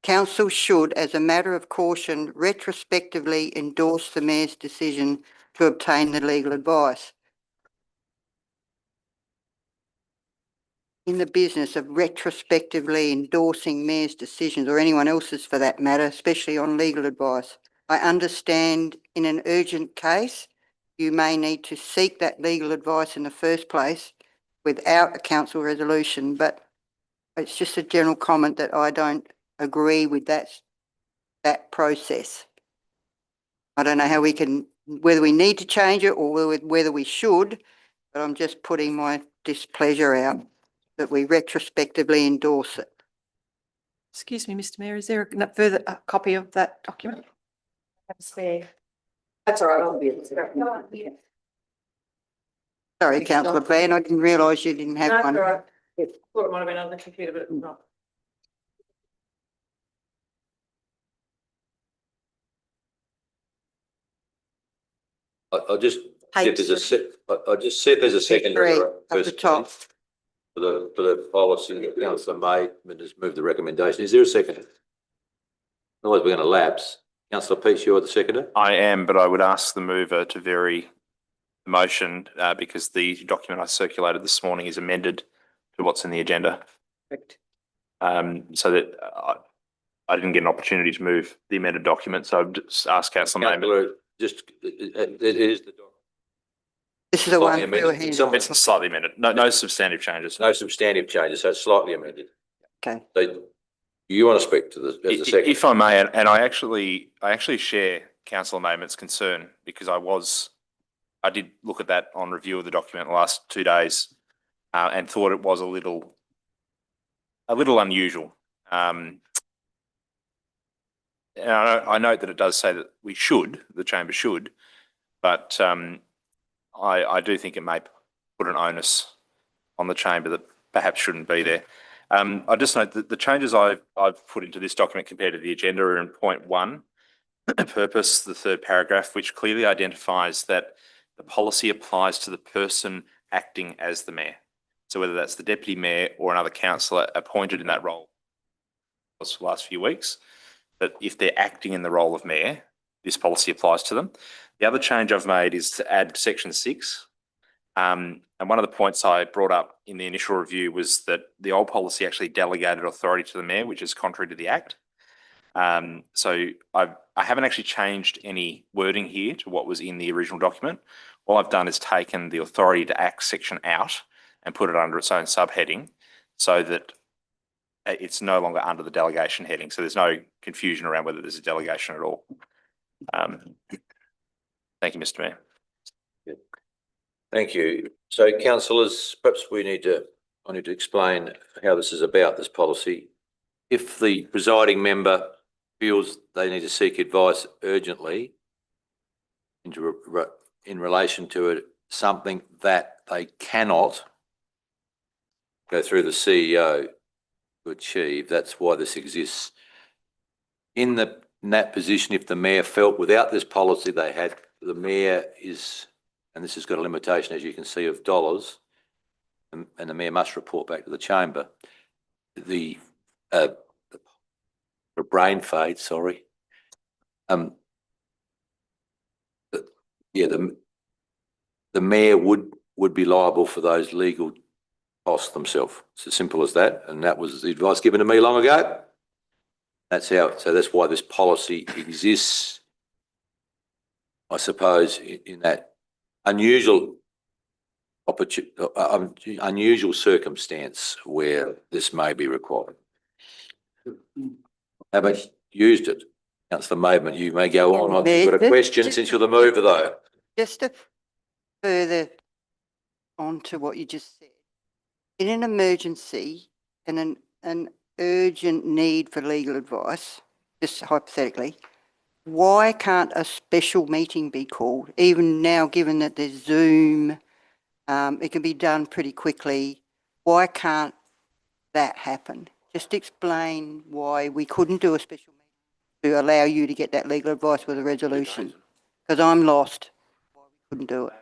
Council should, as a matter of caution, retrospectively endorse the Mayor's decision to obtain the legal advice. In the business of retrospectively endorsing Mayor's decisions, or anyone else's for that matter, especially on legal advice, I understand in an urgent case, you may need to seek that legal advice in the first place without a council resolution, but it's just a general comment that I don't agree with that process. I don't know how we can, whether we need to change it or whether we should, but I'm just putting my displeasure out that we retrospectively endorse it. Excuse me, Mr. Mayor, is there a further copy of that document? Spare. That's all right. I'll be Sorry, councillor Plan, I didn't realise you didn't have one. Thought it might have been on the computer, but it's not. I'll just see if there's I'll just see if there's a second. Three, up the top. For the policy that councillor Maidment has moved the recommendation. Is there a second? Otherwise we're going to lapse. Councillor Peach, you're the seconder? I am, but I would ask the mover to vary the motion because the document I circulated this morning is amended to what's in the agenda. Correct. So that I didn't get an opportunity to move the amended document, so I've just asked Councillor Mayman. Councillor, just, it is the. This is the Slightly one we amended. were handed. Someone- It's slightly amended. No substantive changes. No substantive changes, so it's slightly amended. Okay. So you want to speak to the, as a second? If I may, and I actually share Councillor Mayman's concern, because I did look at that on review of the document the last 2 days, and thought it was a little unusual. And I note that it does say that the chamber should, but I do think it may put an onus on the chamber that perhaps shouldn't be there. I just note that the changes I've put into this document compared to the agenda are in point 1, purpose, the 3rd paragraph, which clearly identifies that the policy applies to the person acting as the mayor. So whether that's the deputy mayor or another councillor appointed in that role for the last few weeks, but if they're acting in the role of mayor, this policy applies to them. The other change I've made is to add section 6. And one of the points I brought up in the initial review was that the old policy actually delegated authority to the mayor, which is contrary to the Act. So I haven't actually changed any wording here to what was in the original document. All I've done is taken the authority to act section out and put it under its own subheading so that it's no longer under the delegation heading. So there's no confusion around whether there's a delegation at all. Thank you, Mr. Mayor. Thank you. So councillors, perhaps I need to explain how this is about, this policy. If the presiding member feels they need to seek advice urgently in relation to something that they cannot go through the CEO to achieve, that's why this exists. In that position, if the mayor felt without this policy the mayor is, and this has got a limitation, as you can see, of dollars, and the mayor must report back to the chamber. The brain fade, sorry. The mayor would be liable for those legal costs themselves. It's as simple as that, and that was the advice given to me long ago. That's why this policy exists, I suppose, in that unusual circumstance where this may be required. Haven't used it. Councillor Mayman, you may go on. I've got a question since you're the mover, though. Just to further on to what you just said, in an emergency and an urgent need for legal advice, just hypothetically, why can't a special meeting be called? Even now, given that there's Zoom, it can be done pretty quickly. Why can't that happen? Just explain why we couldn't do a special meeting to allow you to get that legal advice with a resolution. Because I'm lost. Why we couldn't do it.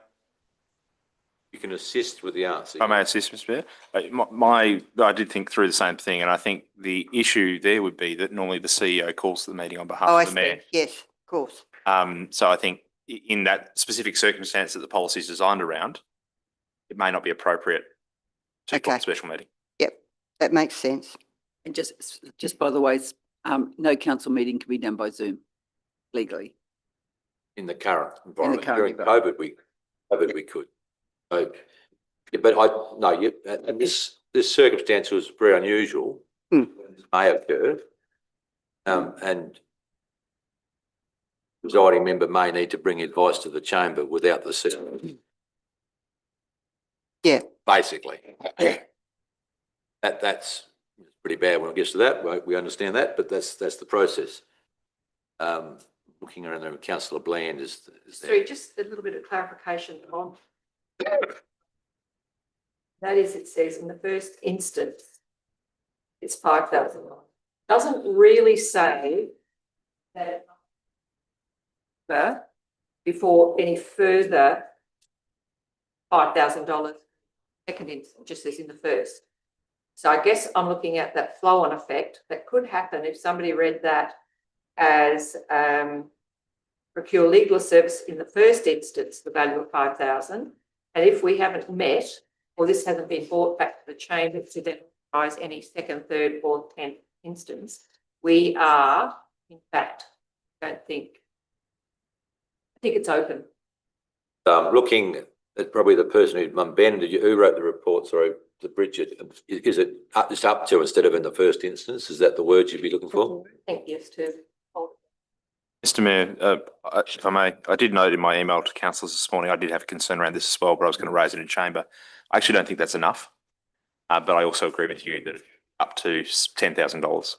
You can assist with the answer. If I may assist, Mr. Mayor. I did think through the same thing, and I think the issue there would be that normally the CEO calls the meeting on behalf of the mayor. Yes, of course. So I think in that specific circumstance that the policy is designed around, it may not be appropriate to call a special meeting. Yep, that makes sense. And just by the way, no council meeting can be done by Zoom legally. In the current environment. current During COVID, we could. So, yeah, but and this circumstance was very unusual. This may occur, and the presiding member may need to bring advice to the chamber without the CEO. Yeah. Basically. That's pretty bad when it gets to that. We understand that, but that's the process. Looking around there, Councillor Bland is there. Sorry, just a little bit of clarification on. That is, it says in the first instance, it's $5,000. Doesn't really say that before any further $5,000 second instance, just as in the first. So I guess I'm looking at that flow-on effect that could happen if somebody read that as procure legal service in the first instance, the value of $5,000. And if we haven't met or this hasn't been brought back to the chamber to then authorize any second, third, fourth, 10th instance, we are, in fact, I think it's open. Looking at probably the person who wrote the report, sorry, to Bridget, is it it's up to instead of in the first instance? Is that the word you'd be looking for? I think yes to. Mr Mayor, if I may, I did note in my email to councillors this morning, I did have a concern around this as well, but I was going to raise it in chamber. I actually don't think that's enough, but I also agree with you that up to $10,000.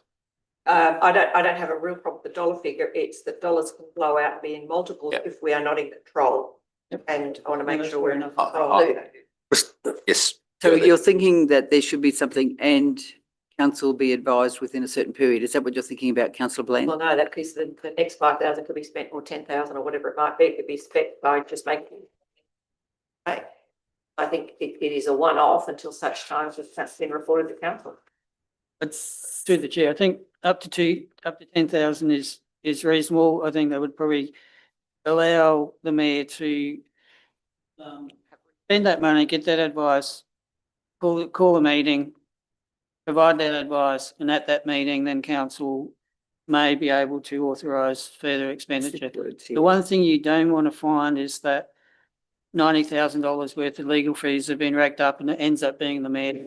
I don't have a real problem with the dollar figure. It's that dollars can blow out and be in multiples Yep. if we are not in control. Yep. And I want to make that's sure we're fair in enough. control. Yes. So you're thinking that there should be something and council be advised within a certain period. Is that what you're thinking about, councillor Bland? Well, no, that because the next 5,000 could be spent, or 10,000 or whatever it might be, could be spent by just making. Right. I think it is a one-off until such times as that's been reported to council. But through the chair, I think up to 10,000 is reasonable. I think that would probably allow the mayor to spend that money, get that advice, call a meeting, provide that advice, and at that meeting, then council may be able to authorise further expenditure. The one thing you don't want to find is that $90,000 worth of legal fees have been racked up and it ends up being the mayor.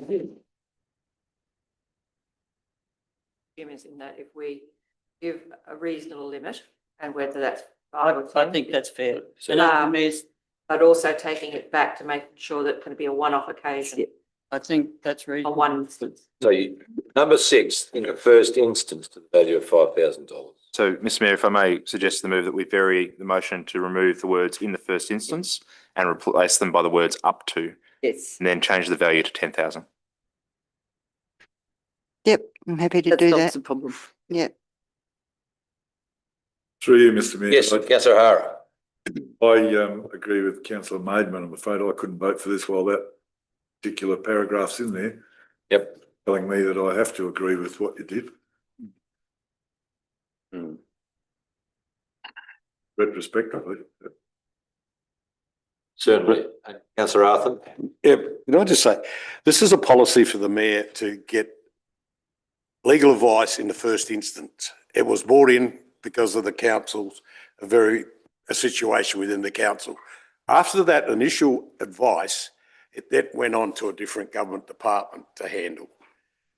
Is in that if we give a reasonable limit, and whether that's 5 or 10. I think that's fair. So- And the mayor's, But also taking it back to making sure that it's going to be a one-off occasion, I think that's a reasonable. one instance. So number 6, in the first instance, to the value of $5,000. So, Mr Mayor, if I may suggest the move that we vary the motion to remove the words in the first instance and replace them by the words up to, Yes. and then change the value to 10,000. Yep, I'm happy to That do solves that. the problem. Yep. Through you, Mr Mayor. Yes, councillor O'Hara. I agree with councillor Maidman. I'm afraid I couldn't vote for this while that particular paragraph's in there, Yep. telling me that I have to agree with what you did. Retrospectively. Certainly. Councillor Arthur. Yeah, can I just say, this is a policy for the mayor to get legal advice in the first instance. It was brought in because of the council's a situation within the council. After that initial advice, it then went on to a different government department to handle.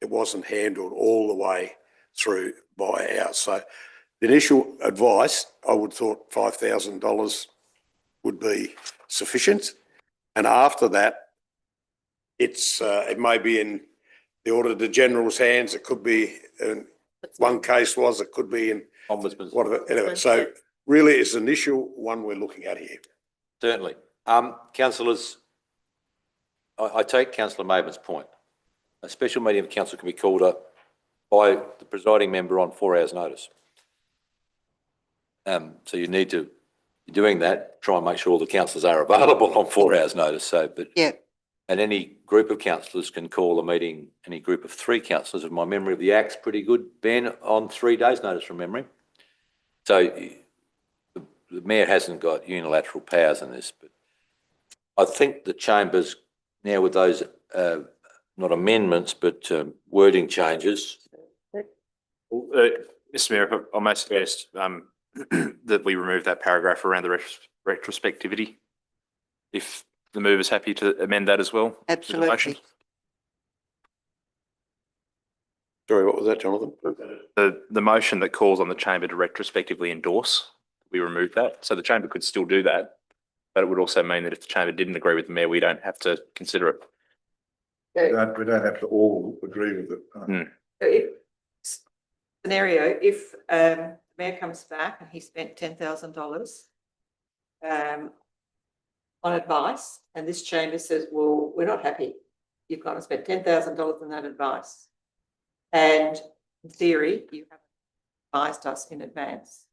It wasn't handled all the way through by ours. So the initial advice, I would thought $5,000 would be sufficient. And after that, it may be in the Auditor General's hands. It could be, one case was, it could be in Ombudsman. whatever. Anyway, so really it's an initial one we're looking at here. Certainly. Councillors, I take councillor Maidman's point. A special meeting of council can be called up by the presiding member on 4 hours' notice. So you need to, doing that, try and make sure all the councillors are available on 4 hours' notice. So, but Yeah. and any group of councillors can call a meeting, any group of 3 councillors, if my memory of the Act's pretty good, Ben, on 3 days' notice from memory. So the mayor hasn't got unilateral powers in this, but I think the chambers now with those, not amendments, but wording changes. Mr Mayor, if I may suggest that we remove that paragraph around the retrospectivity. If the mover is happy to amend that as well. to the motion. Absolutely. Sorry, what was that, Jonathan? The motion that calls on the chamber to retrospectively endorse, we remove that. So the chamber could still do that, but it would also mean that if the chamber didn't agree with the mayor, we don't have to consider it. We don't have to all agree with it. If scenario, if mayor comes back and he spent $10,000 on advice, and this chamber says, well, we're not happy. You've gone and spent $10,000 on that advice. And in theory, you haven't advised us in advance.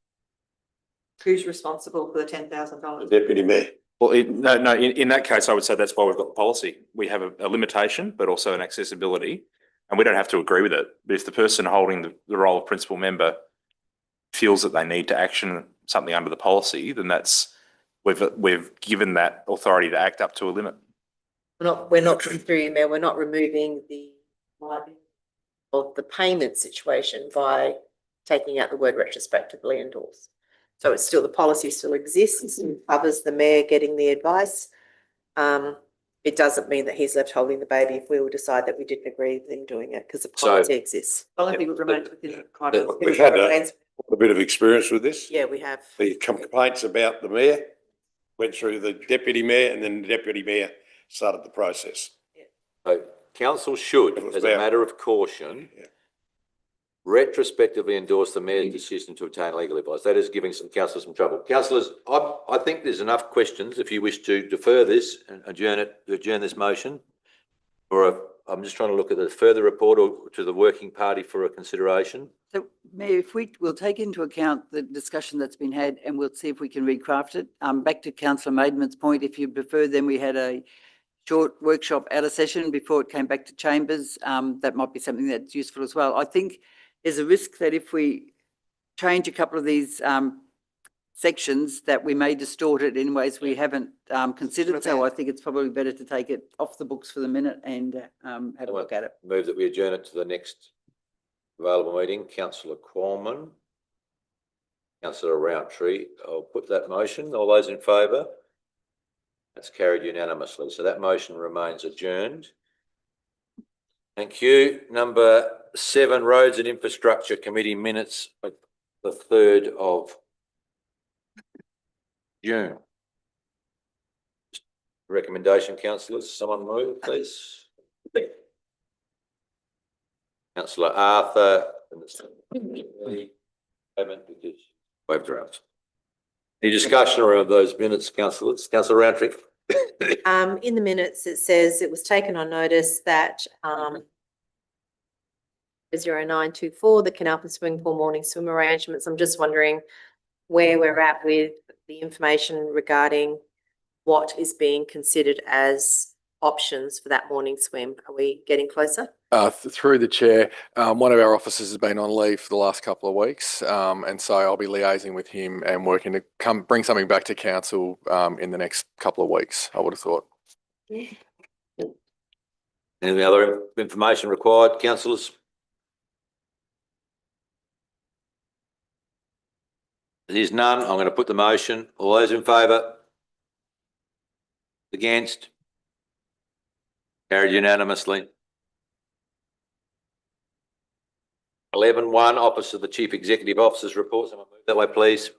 Who's responsible for the $10,000? Deputy Mayor. Well, no, in that case, I would say that's why we've got the policy. We have a limitation, but also an accessibility, and we don't have to agree with it. But if the person holding the role of principal member feels that they need to action something under the policy, then we've given that authority to act up to a limit. we're not through you, Mayor, we're not removing the liability of the payment situation by taking out the word retrospectively endorsed. So it's still, the policy still exists, covers the mayor getting the advice. It doesn't mean that he's left holding the baby if we will decide that we didn't agree with him doing it, because the So- policy exists. As long as it remains within the guidelines. We've had a bit of experience with this. Yeah, we have. The complaints about the mayor went through the deputy mayor, and then the deputy mayor started the process. So council should, It was as a about- matter of caution, Yeah. retrospectively endorse the mayor's decision to obtain legal advice. That is giving some councillors some trouble. Councillors, I think there's enough questions if you wish to defer this and adjourn this motion. I'm just trying to look at the further report or to the working party for a consideration. So Mayor, if we'll take into account the discussion that's been had and we'll see if we can recraft it. Back to councillor Maidment's point, if you prefer, then we had a short workshop out of session before it came back to chambers. That might be something that's useful as well. I think there's a risk that if we change a couple of these sections, that we may distort it in ways we haven't considered. So I think it's probably better to take it off the books for the minute and have a look at it. Move that we adjourn it to the next available meeting. Councillor Qualman, Councillor Roundtree, I'll put that motion. All those in favour? That's carried unanimously. So that motion remains adjourned. Thank you. Number 7, Roads and Infrastructure Committee minutes, the 3rd of June. Recommendation, councillors. Someone move, please. Councillor Arthur. Waved around. Any discussion around those minutes, councillors? Councillor Roundtree. In the minutes, it says it was taken on notice that 0924, the Canalpin Swimming Pool morning swim arrangements. I'm just wondering where we're at with the information regarding what is being considered as options for that morning swim. Are we getting closer? Through the chair, one of our officers has been on leave for the last couple of weeks, and so I'll be liaising with him and working to bring something back to council in the next couple of weeks, I would have thought. Any other information required, councillors? There is none. I'm going to put the motion. All those in favour? Against? Carried unanimously. 11.1, Office of the Chief Executive Officer's report. Someone move that way, please.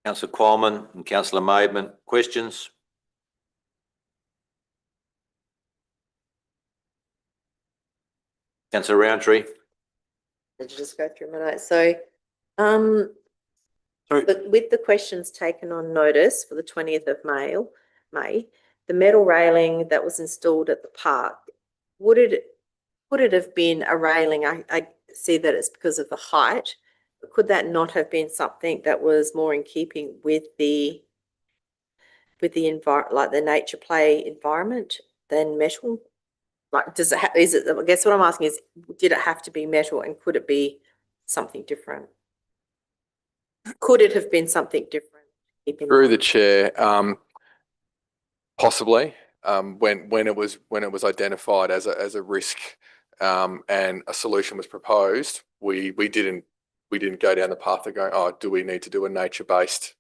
Councillor Qualman and Councillor Maidment. Questions? Councillor Roundtree. Did you just go through my notes? So, Sorry. but with the questions taken on notice for the 20th of May, the metal railing that was installed at the park, would it have been a railing? I see that it's because of the height, but could that not have been something that was more in keeping with the like the nature play environment than metal? Like, does it is it, I guess what I'm asking is, did it have to be metal and could it be something different? Could it have been something different? Through the chair, possibly, when it was identified as a risk, and a solution was proposed, we didn't go down the path of going, oh, do we need to do a nature-based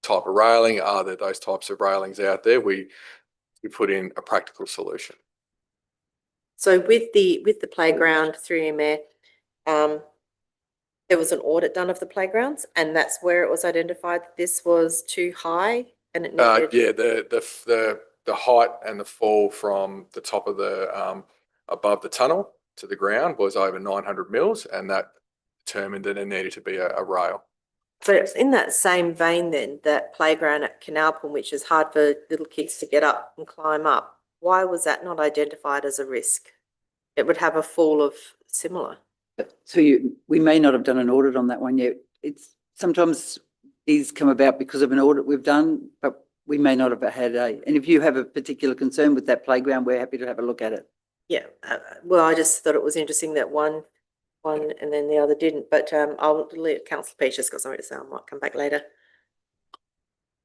type of railing? Are there those types of railings out there? We put in a practical solution. So with the playground, through you, Mayor, there was an audit done of the playgrounds, and that's where it was identified that this was too high and it needed. Yeah, the height and the fall from the top of the above the tunnel to the ground was over 900 mils, and that determined that there needed to be a rail. So it's in that same vein then, that playground at Canalpin, which is hard for little kids to get up and climb up. Why was that not identified as a risk? It would have a fall of similar. So we may not have done an audit on that one yet. It's sometimes these come about because of an audit we've done, but we may not have had and if you have a particular concern with that playground, we're happy to have a look at it. Yeah, well, I just thought it was interesting that one and then the other didn't, but I'll let Councillor Peach just got something to say. I might come back later.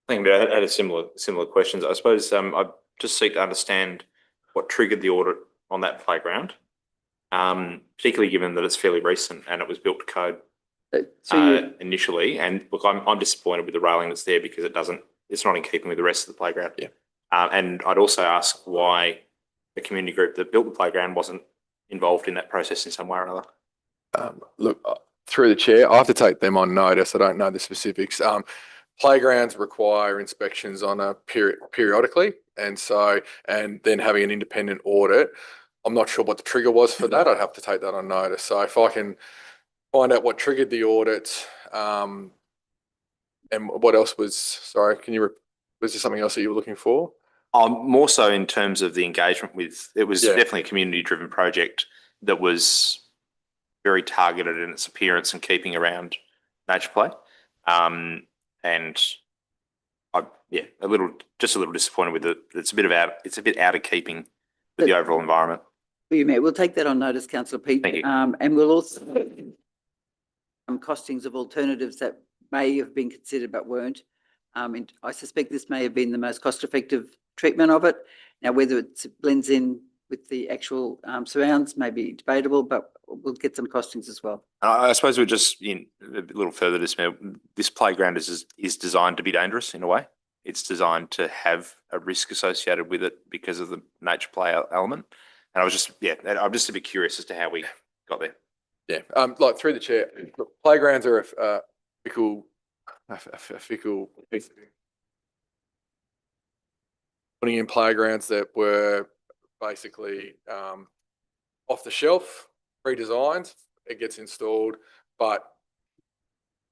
I think I had a similar questions. I suppose just seek to understand what triggered the audit on that playground, particularly given that it's fairly recent and it was built to code initially. And look, I'm disappointed with the railing that's there because it's not in keeping with the rest of the playground. Yeah. And I'd also ask why the community group that built the playground wasn't involved in that process in some way or another. Look, through the chair, I have to take them on notice. I don't know the specifics. Playgrounds require inspections on a periodically, and then having an independent audit. I'm not sure what the trigger was for that. I'd have to take that on notice. So if I can find out what triggered the audit, and what else was, sorry, was there something else that you were looking for? More so in terms of the engagement with, it was Yeah. definitely a community-driven project that was very targeted in its appearance and keeping around nature play. And just a little disappointed with it. It's a bit out of keeping with the overall environment. We'll take that on notice, Councillor Peake. Thank you. And we'll also costings of alternatives that may have been considered but weren't. And I suspect this may have been the most cost-effective treatment of it. Now, whether it blends in with the actual surrounds may be debatable, but we'll get some costings as well. I suppose we're just in a little further. This playground is designed to be dangerous in a way. It's designed to have a risk associated with it because of the nature play element. And I'm just a bit curious as to how we got there. Yeah, like through the chair, look, playgrounds are a fickle piece. Putting in playgrounds that were basically off the shelf, pre-designed, it gets installed, but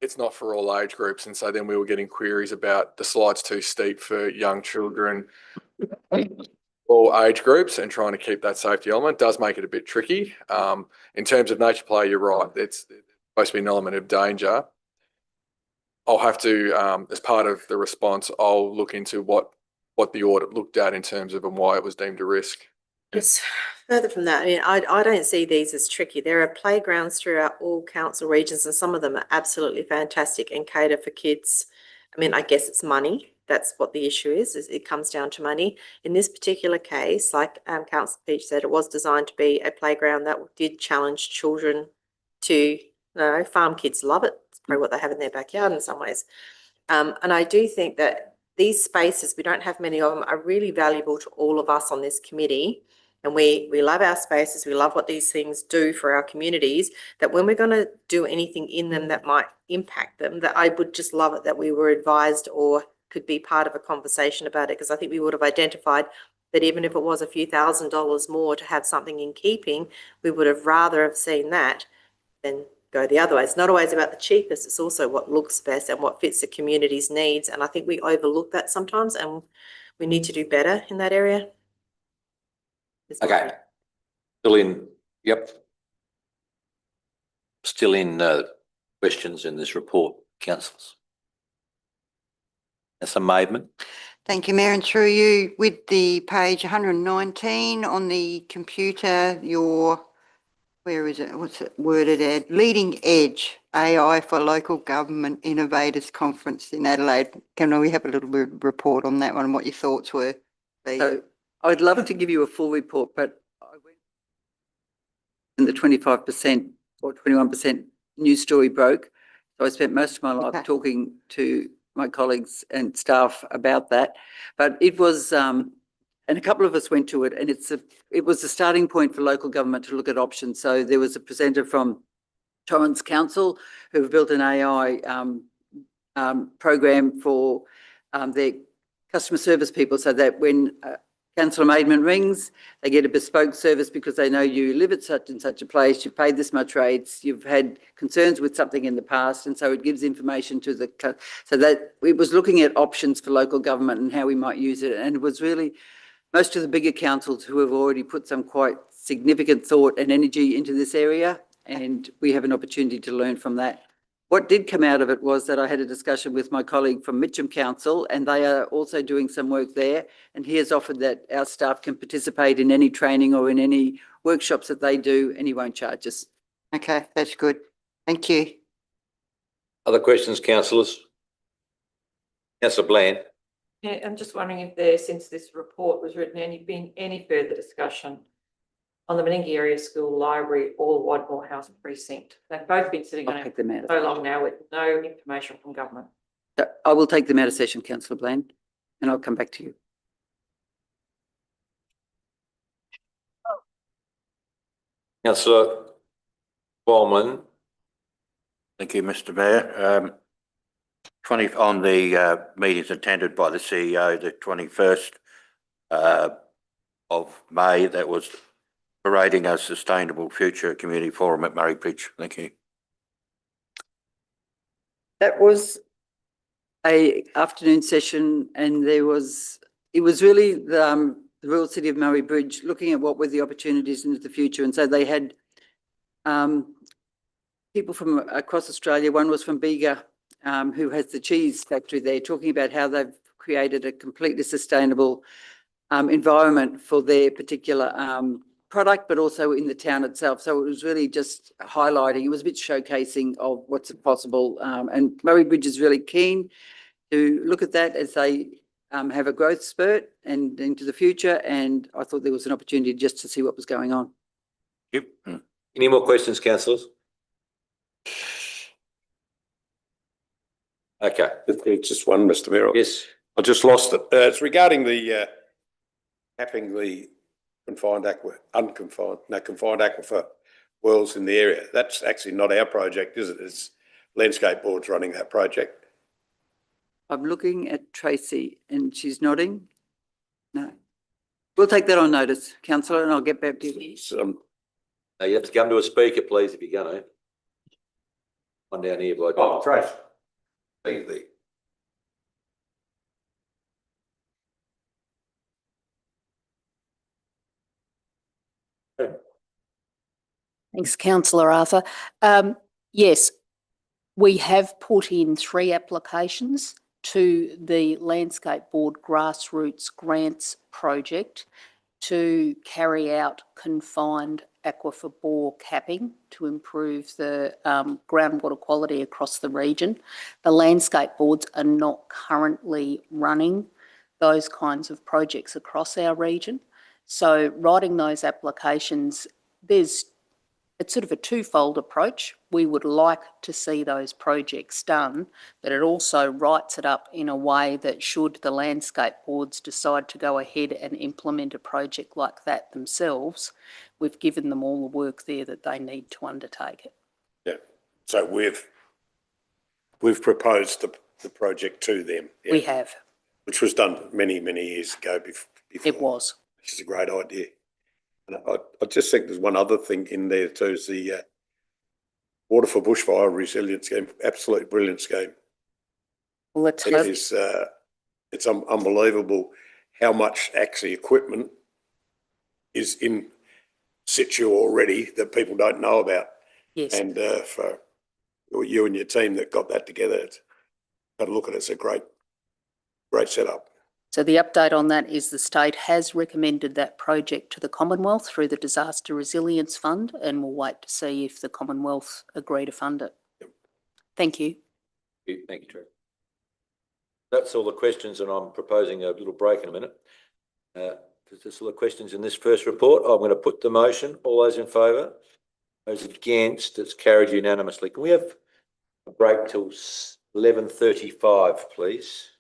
it's not for all age groups. And so then we were getting queries about the slide's too steep for young children, all age groups, and trying to keep that safety element does make it a bit tricky. In terms of nature play, you're right. It's supposed to be an element of danger. I'll have to, as part of the response, I'll look into what the audit looked at in terms of and why it was deemed a risk. Just further from that, I mean, I don't see these as tricky. There are playgrounds throughout all council regions, and some of them are absolutely fantastic and cater for kids. I mean, I guess it's money. That's what the issue is it comes down to money. In this particular case, like Councillor Peach said, it was designed to be a playground that did challenge children to, farm kids love it. It's probably what they have in their backyard in some ways. And I do think that these spaces, we don't have many of them, are really valuable to all of us on this committee. And we love our spaces, we love what these things do for our communities, that when we're going to do anything in them that might impact them, that I would just love it that we were advised or could be part of a conversation about it, because I think we would have identified that even if it was a few $1,000s more to have something in keeping, we would have rather have seen that than go the other way. It's not always about the cheapest, it's also what looks best and what fits the community's needs. And I think we overlook that sometimes, and we need to do better in that area. Okay. Still in, yep. Still in questions in this report, councillors. Councillor Maidman. Thank you, Mayor, and through you, with the page 119 on the computer, where is it? What's it worded at? Leading Edge AI for Local Government Innovators Conference in Adelaide. Can we have a little bit of report on that one and what your thoughts were, please? So I'd love to give you a full report, but I went in the 25% or 21% news story broke. So I spent most of my life talking to my colleagues and staff about that. But it was, and a couple of us went to it, and it was a starting point for local government to look at options. So there was a presenter from Torrens Council who have built an AI program for their customer service people, so that when Councillor Maidman rings, they get a bespoke service because they know you live at such and such a place, you've paid this much rates, you've had concerns with something in the past, and so it gives information to the, so that it was looking at options for local government and how we might use it. And it was really most of the bigger councils who have already put some quite significant thought and energy into this area, and we have an opportunity to learn from that. What did come out of it was that I had a discussion with my colleague from Mitcham Council, and they are also doing some work there. And he has offered that our staff can participate in any training or in any workshops that they do, and he won't charge us. Okay, that's good. Thank you. Other questions, councillors? Councillor Bland. Yeah, I'm just wondering if there, since this report was written, been any further discussion on the Meningie Area School Library or Wadmore House Precinct? They've both been sitting on I'll it take them out. so long now with no information from government. I will take them out of session, councillor Blaine, and I'll come back to you. Councillor Bowman, Thank you, Mr Mayor. 20 on the meetings attended by the CEO, the 21st of May, that was parading a sustainable future community forum at Murray Bridge. Thank you. That was a afternoon session, and it was really the Royal City of Murray Bridge looking at what were the opportunities into the future. And so they had people from across Australia. One was from Bega, who has the cheese factory there, talking about how they've created a completely sustainable environment for their particular product, but also in the town itself. So it was really just highlighting, it was a bit showcasing of what's possible. And Murray Bridge is really keen to look at that as they have a growth spurt and into the future. And I thought there was an opportunity just to see what was going on. Yep. any more questions, councillors? Okay, It's just one, Mr Mayor. yes, I just lost it. It's regarding the capping the confined aquifer wells in the area. That's actually not our project, is it? It's Landscape Board's running that project. I'm looking at Tracy and she's nodding. No. We'll take that on notice, councillor, and I'll get back to you. It's, you have to come to a speaker, please, if you're going to. One down here, bloke. oh, Trace. Thank you. Thanks, councillor Arthur. Yes, we have put in 3 applications to the Landscape Board Grassroots Grants project to carry out confined aquifer bore capping to improve the groundwater quality across the region. The Landscape Boards are not currently running those kinds of projects across our region. So writing those applications, it's sort of a twofold approach. We would like to see those projects done, but it also writes it up in a way that should the Landscape Boards decide to go ahead and implement a project like that themselves, we've given them all the work there that they need to undertake it. Yeah. So we've proposed the project to them. Yeah, We have. which was done many, many years ago before. It was. Which is a great idea. And I just think there's one other thing in there too, is the Water for Bushfire Resilience Scheme. Absolutely brilliant scheme. Well, let's It hope. is, it's unbelievable how much actually equipment is in situ already that people don't know about. Yes. And for you and your team that got that together, it's got to look at it. It's a great setup. So the update on that is the state has recommended that project to the Commonwealth through the Disaster Resilience Fund, and we'll wait to see if the Commonwealth agree to fund it. Thank you. Thank you, Trevor. That's all the questions, and I'm proposing a little break in a minute. There's all the questions in this first report. I'm going to put the motion. All those in favour? Those against? It's carried unanimously. Can we have a break till 11:35, please?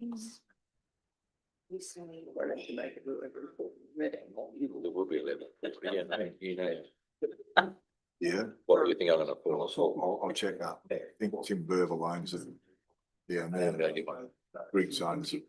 There will be 11. You know. Yeah, What do you think I'm going to pull? I'll check that. I think Tim Burville owns it. Yeah, man, Griggs owns it.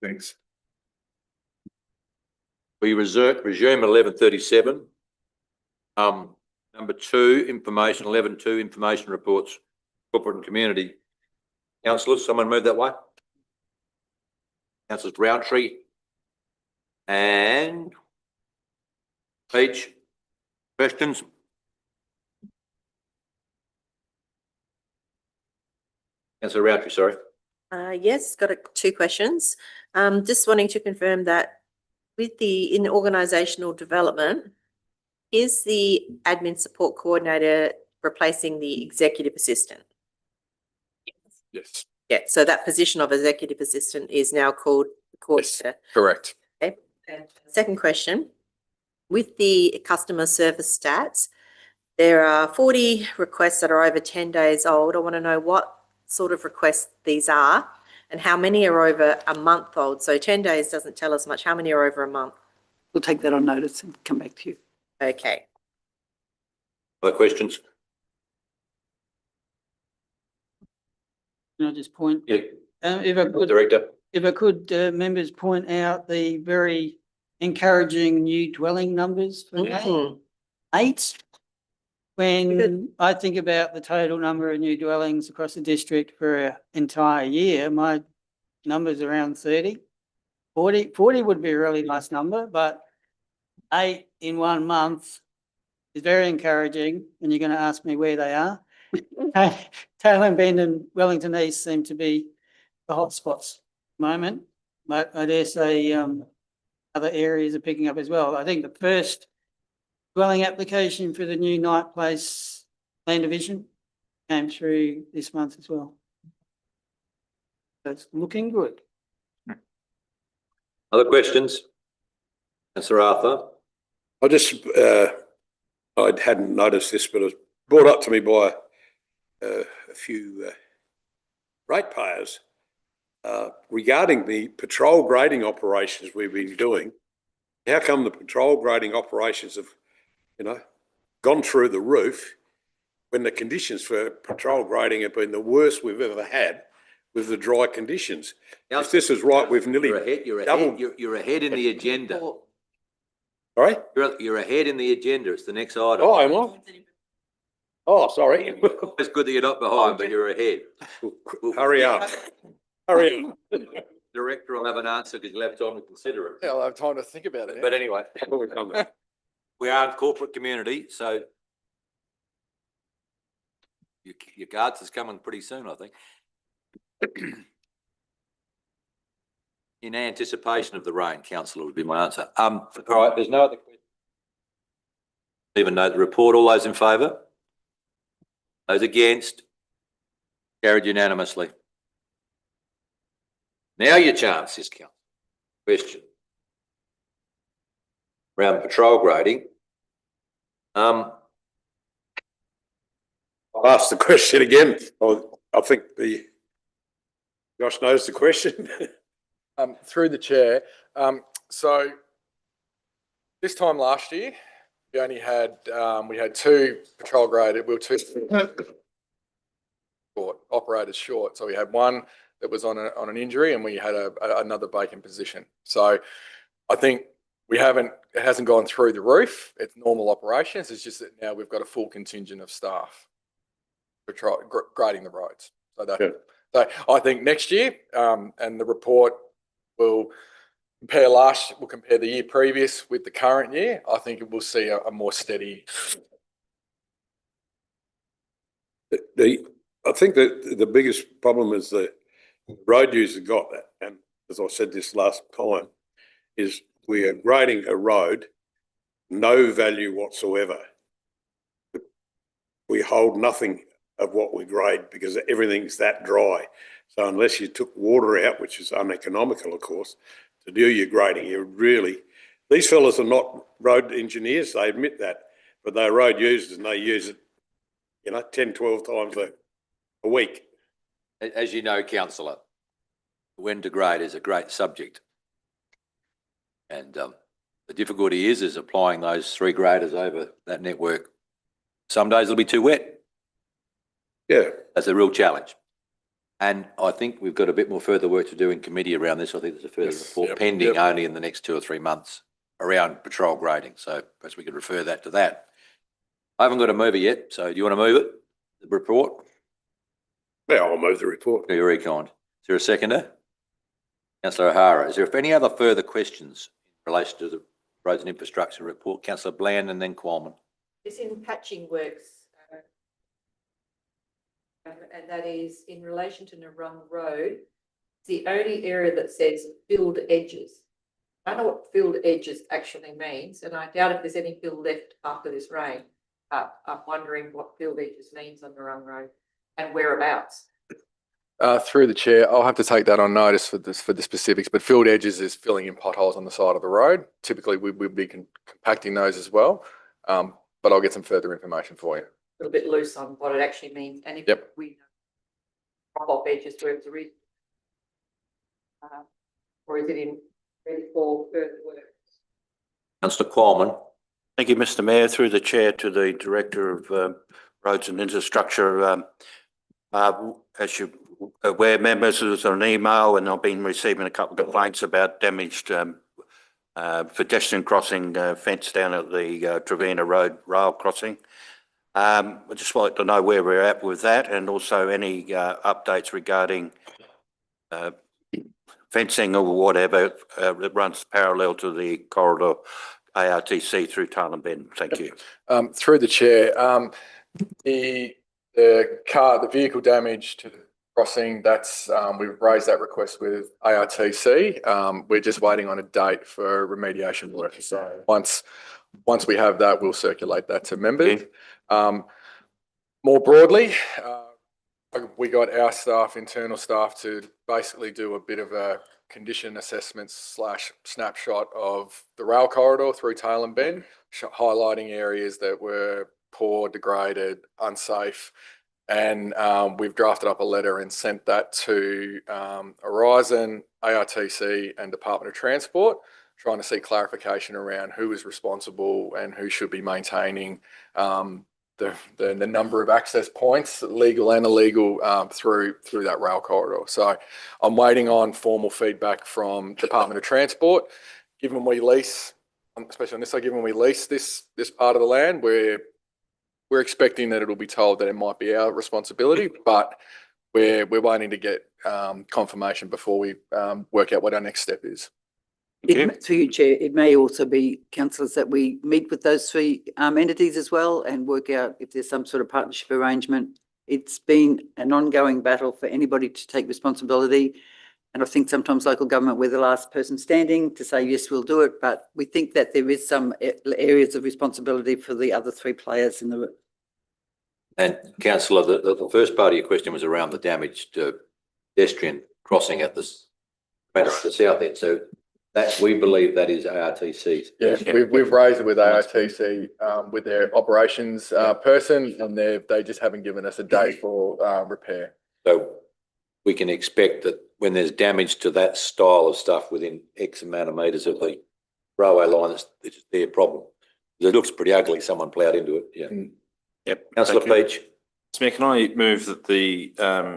Thanks. We resume 11:37. Number 2, information, 11:2, information reports, corporate and community. Councillors, someone move that way? Councillors Roundtree and Peach. Questions? Councillor Roundtree, sorry. Yes, got 2 questions. Just wanting to confirm that in organisational development, is the admin support coordinator replacing the executive assistant? Yes, Yeah, so that position of executive assistant is now called the coordinator. correct. Okay. And second question, with the customer service stats, there are 40 requests that are over 10 days old. I want to know what sort of requests these are and how many are over a month old. So 10 days doesn't tell us much. How many are over a month? We'll take that on notice and come back to you. Okay. Other questions? Can I just point, Yeah, Director. Director. If I could, members point out the very encouraging new dwelling numbers for May. Mhm. 8. When Good. I think about the total number of new dwellings across the district for an entire year, my number's around 30. 40 would be a really nice number, but 8 in 1 month is very encouraging, and you're going to ask me where they are. Tailem Bend and Wellington East seem to be the hotspots at the moment, but I dare say other areas are picking up as well. I think the first dwelling application for the new Knight Place land division came through this month as well. So it's looking good. Other questions? Councillor Arthur. I just, I hadn't noticed this, but it was brought up to me by a few ratepayers regarding the patrol grading operations we've been doing. How come the patrol grading operations have, gone through the roof when the conditions for patrol grading have been the worst we've ever had with the dry conditions? If this is right, we've nearly doubled. You're ahead in the agenda. Sorry? You're ahead in the agenda. It's the next item. Oh, am I? Oh, sorry. It's good that you're not behind, but you're ahead. Hurry up. Hurry up. Director will have an answer because you'll have time to consider it. Yeah, I'll have time to think about it. But anyway, we are in corporate community, so your cards is coming pretty soon, I think. In anticipation of the rain, councillor, would be my answer. All right, there's no other question. Even note the report. All those in favour? Those against? Carried unanimously. Now your chance is council. Question. Around patrol grading. I'll ask the question again. I think Josh knows the question. Through the chair. So this time last year, we only had, we had 2 patrol graded, we were 2 operators short. So we had one that was on an injury and we had another vacant position. So I think it hasn't gone through the roof. It's normal operations. It's just that now we've got a full contingent of staff grading the roads. So I think next year, and the report will compare the year previous with the current year. I think it will see a more steady. I think that the biggest problem is the road users got that, and as I said this last time, is we are grading a road, no value whatsoever. We hold nothing of what we grade because everything's that dry. So unless you took water out, which is uneconomical, of course, to do your grading, these fellas are not road engineers, they admit that, but they're road users and they use it, 10, 12 times a week. As you know, councillor, when to grade is a great subject. And the difficulty is applying those 3 graders over that network. Some days it'll be too wet. Yeah. That's a real challenge. And I think we've got a bit more further work to do in committee around this. I think there's a further Yes, report yep, pending yep. only in the next 2 or 3 months around patrol grading. So perhaps we could refer that to that. I haven't got a mover yet, so do you want to move it, the report? Yeah, I'll move the report. You're very kind. Is there a seconder? Councillor O'Hara, is there any other further questions in relation to the roads and infrastructure report? Councillor Bland and then Qualman. It's in patching works. And that is in relation to Narung Road. It's the only area that says filled edges. I don't know what filled edges actually means, and I doubt if there's any fill left after this rain. But I'm wondering what filled edges means on Narung Road and whereabouts. Through the chair, I'll have to take that on notice for the specifics, but filled edges is filling in potholes on the side of the road. Typically, we'd be compacting those as well, but I'll get some further information for you. A little bit loose on what it actually means, and if Yep. we drop off edges where it's a reason. Or is it in ready for further work? Councillor Qualman. Thank you, Mr Mayor. Through the chair to the Director of Roads and Infrastructure. As you aware, members, there was an email and I've been receiving a couple of complaints about damaged pedestrian crossing fence down at the Trevena Road rail crossing. I'd just like to know where we're at with that and also any updates regarding fencing or whatever that runs parallel to the corridor ARTC through Tarlan Bend. Thank you. Through the chair, the vehicle damage to the crossing, that's we've raised that request with ARTC. We're just waiting on a date for remediation work. So once we have that, we'll circulate that to members. More broadly, we got our staff, internal staff, to basically do a bit of a condition assessment / snapshot of the rail corridor through Tarlan Bend, highlighting areas that were poor, degraded, unsafe. And we've drafted up a letter and sent that to Horizon, ARTC and Department of Transport, trying to seek clarification around who is responsible and who should be maintaining the number of access points, legal and illegal, through that rail corridor. So I'm waiting on formal feedback from Department of Transport. Given we lease, especially on this side, given we lease this part of the land, we're expecting that it'll be told that it might be our responsibility, but we're waiting to get confirmation before we work out what our next step is. Through you, Chair, it may also be, councillors, that we meet with those three entities as well and work out if there's some sort of partnership arrangement. It's been an ongoing battle for anybody to take responsibility. And I think sometimes local government, we're the last person standing to say, yes, we'll do it. But we think that there is some areas of responsibility for the other three players in the. And councillor, the first part of your question was around the damage to pedestrian crossing at the south end. So that, we believe that is ARTC. Yes, we've raised it with ARTC, with their operations person, and they just haven't given us a date for repair. So we can expect that when there's damage to that style of stuff within X amount of metres of the railway line, it's their problem. It looks pretty ugly. Someone ploughed into it. Yeah. Yep. Councillor Peach. Mr Mayor, can I move that the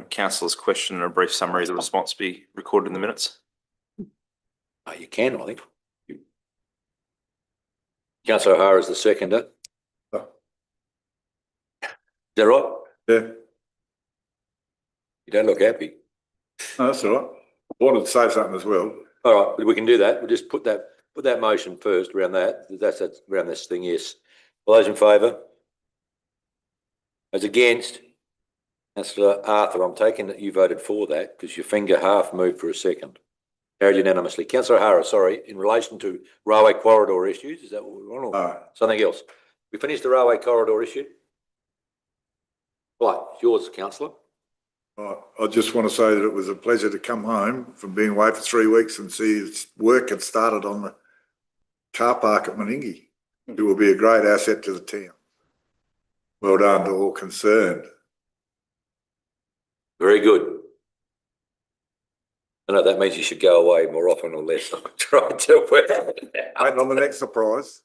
councillor's question and a brief summary of the response be recorded in the minutes? Oh, you can, I think. Councillor O'Hara is the seconder. Oh. Is that right? Yeah, You don't look happy. no, that's all right. I wanted to say something as well. All right, we can do that. We'll just put that motion first around that. That's around this thing, yes. All those in favour? Those against? Councillor Arthur, I'm taking that you voted for that because your finger half moved for a second. Carried unanimously. Councillor O'Hara, sorry, in relation to railway corridor issues, is that what we want, or something else? We finished the railway corridor issue? Right, it's yours, councillor. I just want to say that it was a pleasure to come home from being away for 3 weeks and see work had started on the car park at Meningie. It will be a great asset to the town. Well done to all concerned. Very good. I know that means you should go away more often or less. I'm trying to work it out. Waiting on the next surprise.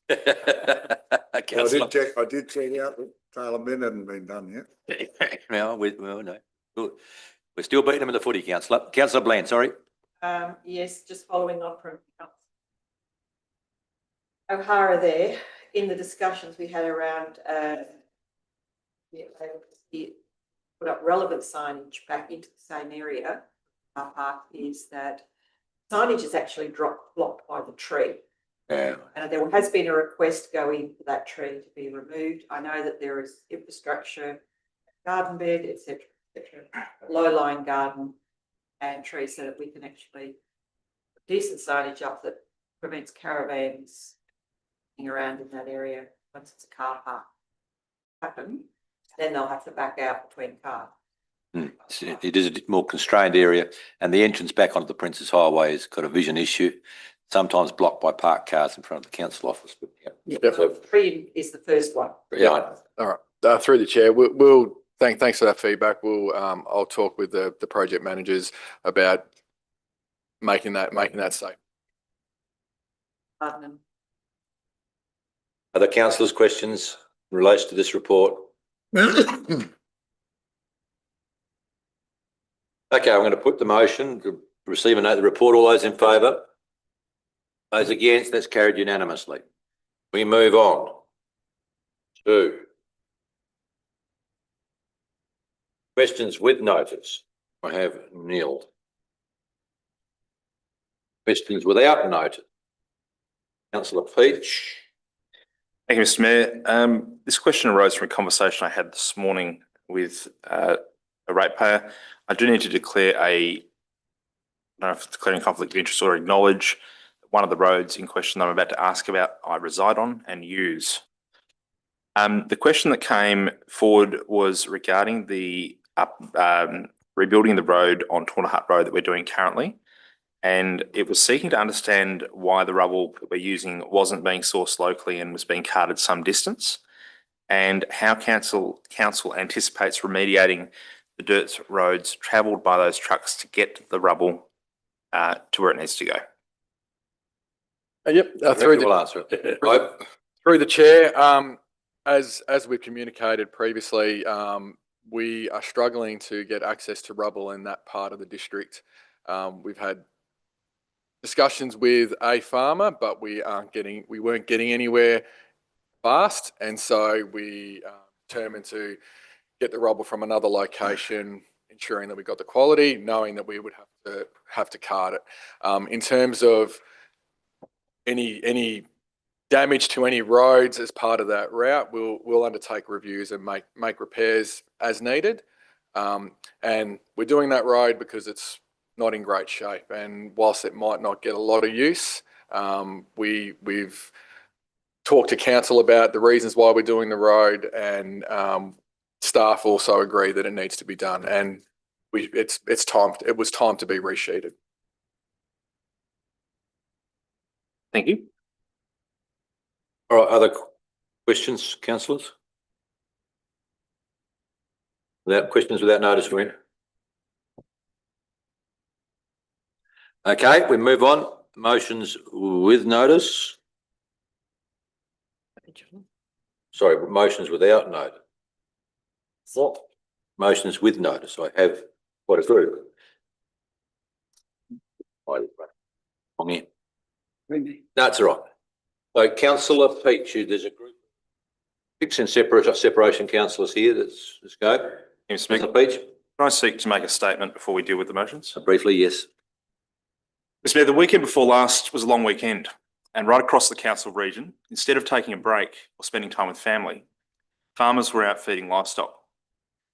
Councillor. I did check out that Tarlan Bend hadn't been done yet. No, no. We're still beating them in the footy, councillor. Councillor Bland, sorry. Yes, just following on from O'Hara there, in the discussions we had around, put up relevant signage back into the same area, car park, is that signage is actually blocked by the tree. Yeah. And there has been a request going for that tree to be removed. I know that there is infrastructure, garden bed, etc., low-lying garden and trees so that we can actually put decent signage up that prevents caravans being around in that area once it's a car park. Happen, then they'll have to back out between cars. It is a more constrained area, and the entrance back onto the Princess Highway has got a vision issue, sometimes blocked by parked cars in front of the council office. But Yep. So, Tree is the first one. yeah. All right. Through the chair, thanks for that feedback. I'll talk with the project managers about making that safe. Other councillors' questions in relation to this report? Okay, I'm going to put the motion to receive and note the report. All those in favour? Those against? That's carried unanimously. We move on to questions with notice. I have nil. Questions without notice. Councillor Peach. Thank you, Mr. Mayor. This question arose from a conversation I had this morning with a ratepayer. I do need to declare I don't know if it's declaring conflict of interest or acknowledge one of the roads in question that I'm about to ask about I reside on and use. The question that came forward was regarding the rebuilding the road on Torna Hut Road that we're doing currently. And it was seeking to understand why the rubble that we're using wasn't being sourced locally and was being carted some distance, and how council anticipates remediating the dirt roads travelled by those trucks to get the rubble to where it needs to go. Yep. We'll answer it. Through the chair, as we've communicated previously, we are struggling to get access to rubble in that part of the district. We've had discussions with a farmer, but we weren't getting anywhere fast, and so we determined to get the rubble from another location, ensuring that we got the quality, knowing that we would have to cart it. In terms of any damage to any roads as part of that route, we'll undertake reviews and make repairs as needed. And we're doing that road because it's not in great shape, and whilst it might not get a lot of use, we've talked to council about the reasons why we're doing the road, and staff also agree that it needs to be done, and it was time to be resheeted. Thank you. All right, other questions, councillors? Questions without notice, Wayne? Okay, we move on. Motions with notice. Sorry, motions without notice. What? Motions with notice. I have quite a group. On here. That's all right. So, Councillor Peach, there's a group. 6 in separation councillors here. Let's go. Mr. Peach. Can I seek to make a statement before we deal with the motions? Briefly, yes. Mr. Mayor, the weekend before last was a long weekend, and right across the council region, instead of taking a break or spending time with family, farmers were out feeding livestock,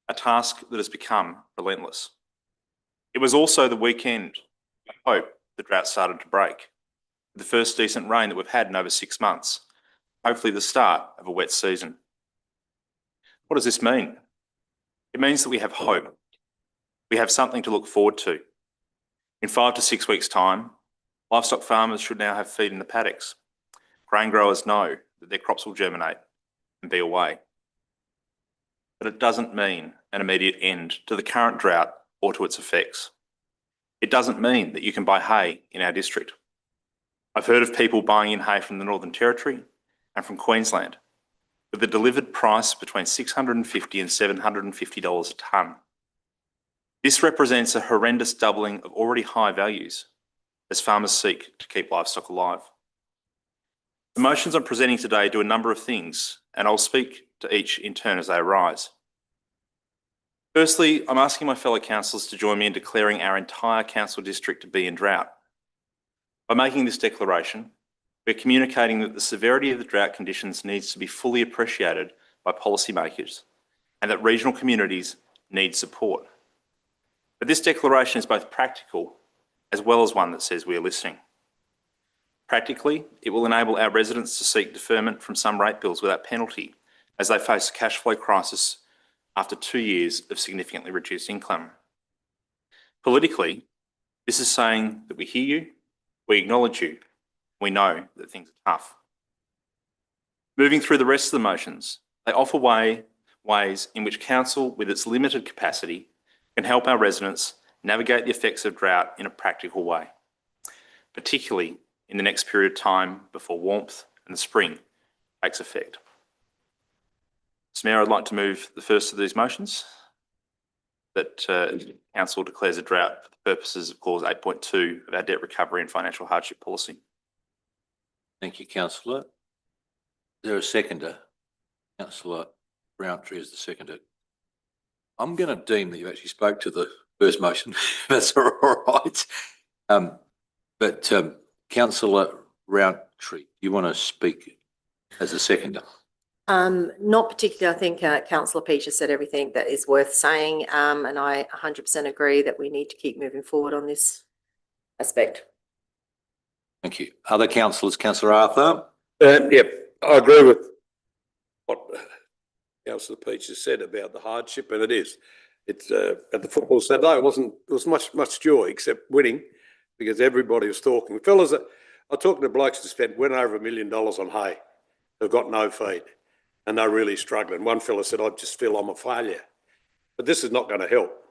a task that has become relentless. It was also the weekend, I hope, the drought started to break. The first decent rain that we've had in over 6 months, hopefully the start of a wet season. What does this mean? It means that we have hope. We have something to look forward to. In 5 to 6 weeks' time, livestock farmers should now have feed in the paddocks. Grain growers know that their crops will germinate and be away. But it doesn't mean an immediate end to the current drought or to its effects. It doesn't mean that you can buy hay in our district. I've heard of people buying in hay from the Northern Territory and from Queensland, with the delivered price between $650 and $750 a tonne. This represents a horrendous doubling of already high values as farmers seek to keep livestock alive. The motions I'm presenting today do a number of things, and I'll speak to each in turn as they arise. Firstly, I'm asking my fellow councillors to join me in declaring our entire council district to be in drought. By making this declaration, we're communicating that the severity of the drought conditions needs to be fully appreciated by policymakers and that regional communities need support. But this declaration is both practical as well as one that says we are listening. Practically, it will enable our residents to seek deferment from some rate bills without penalty as they face a cash flow crisis after 2 years of significantly reduced income. Politically, this is saying that we hear you, we acknowledge you, we know that things are tough. Moving through the rest of the motions, they offer ways in which council, with its limited capacity, can help our residents navigate the effects of drought in a practical way, particularly in the next period of time before warmth and the spring takes effect. Mr. Mayor, I'd like to move the first of these motions, that council declares a drought for the purposes of clause 8.2 of our debt recovery and financial hardship policy. Thank you, councillor. Is there a seconder? Councillor Roundtree is the seconder. I'm going to deem that you actually spoke to the first motion. That's all right. Councillor Roundtree, you want to speak as a seconder? Not particularly. I think Councillor Peach has said everything that is worth saying, and I 100% agree that we need to keep moving forward on this aspect. Thank you. Other councillors? Councillor Arthur? Yep, I agree with what Councillor Peach has said about the hardship, and it is. It's at the football Saturday. It was much joy except winning, because everybody was talking. Fellas, I talking to blokes that went over $1 million on hay. They've got no feed, and they're really struggling. One fella said, "I just feel I'm a failure," but this is not going to help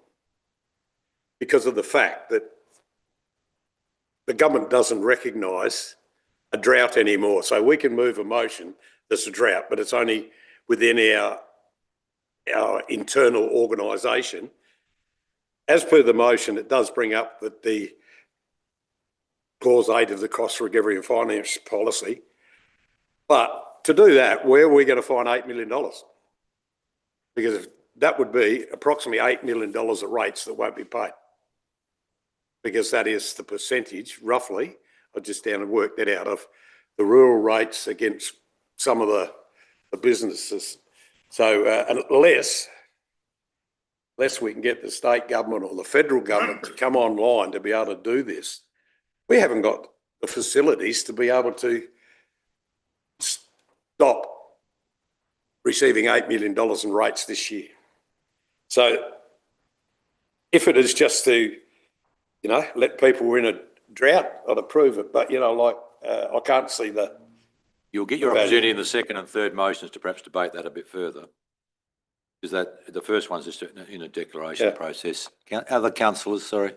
because of the fact that the government doesn't recognise a drought anymore. So we can move a motion that's a drought, but it's only within our internal organisation. As per the motion, it does bring up that the clause 8 of the cost recovery and finance policy. But to do that, where are we going to find $8 million? Because that would be approximately $8 million of rates that won't be paid. Because that is the percentage, roughly, I just down and worked that out, of the rural rates against some of the businesses. So unless we can get the state government or the federal government to come online to be able to do this, we haven't got the facilities to be able to stop receiving $8 million in rates this year. So if it is just to, let people who are in a drought, I'd approve it. But, I can't see the... You'll get your opportunity in the second and third motions to perhaps debate that a bit further. Because the first one's just in a declaration process. Other councillors, sorry.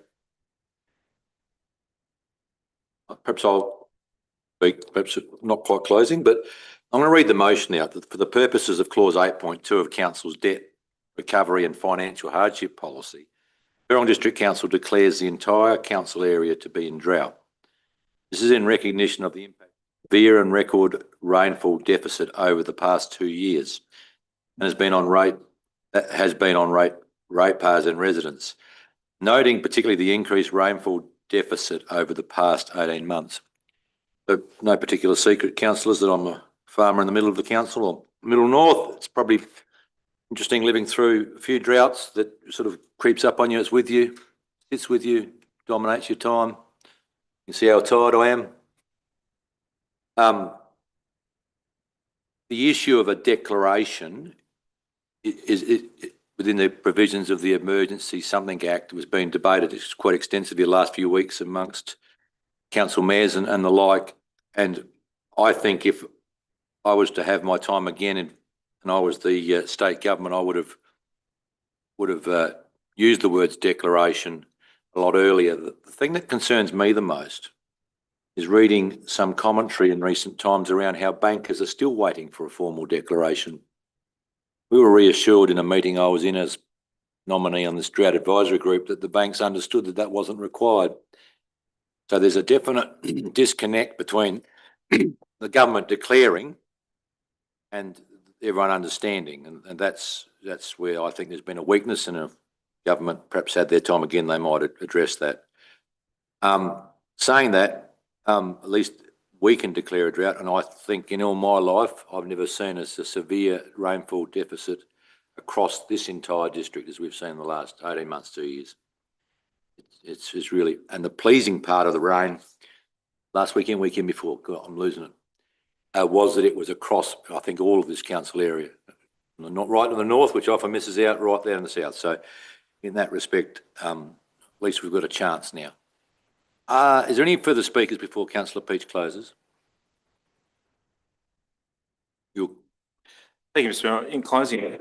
Perhaps I'll speak, perhaps not quite closing, but I'm going to read the motion out. For the purposes of clause 8.2 of council's debt recovery and financial hardship policy, Tauranga District Council declares the entire council area to be in drought. This is in recognition of the impact of severe and record rainfall deficit over the past 2 years and has been on ratepayers and residents, noting particularly the increased rainfall deficit over the past 18 months. So no particular secret, councillors, that I'm a farmer in the middle of the council or middle north. It's probably interesting living through a few droughts that sort of creeps up on you. It's with you, sits with you, dominates your time. You see how tired I am. The issue of a declaration is within the provisions of the Emergency Something Act was being debated quite extensively the last few weeks amongst council mayors and the like. And I think if I was to have my time again and I was the state government, I would have used the words declaration a lot earlier. The thing that concerns me the most is reading some commentary in recent times around how bankers are still waiting for a formal declaration. We were reassured in a meeting I was in as nominee on this drought advisory group, that the banks understood that that wasn't required. So there's a definite disconnect between the government declaring and everyone understanding, and that's where I think there's been a weakness, and if government perhaps had their time again, they might address that. Saying that, at least we can declare a drought, and I think in all my life, I've never seen a severe rainfall deficit across this entire district as we've seen in the last 18 months, 2 years. It's really, and the pleasing part of the rain last weekend before, God, I'm losing it, was that it was across, I think, all of this council area, not right in the north, which often misses out, right there in the south. So in that respect, at least we've got a chance now. Is there any further speakers before Councillor Peach closes? Thank you, Mr. Mayor. In closing,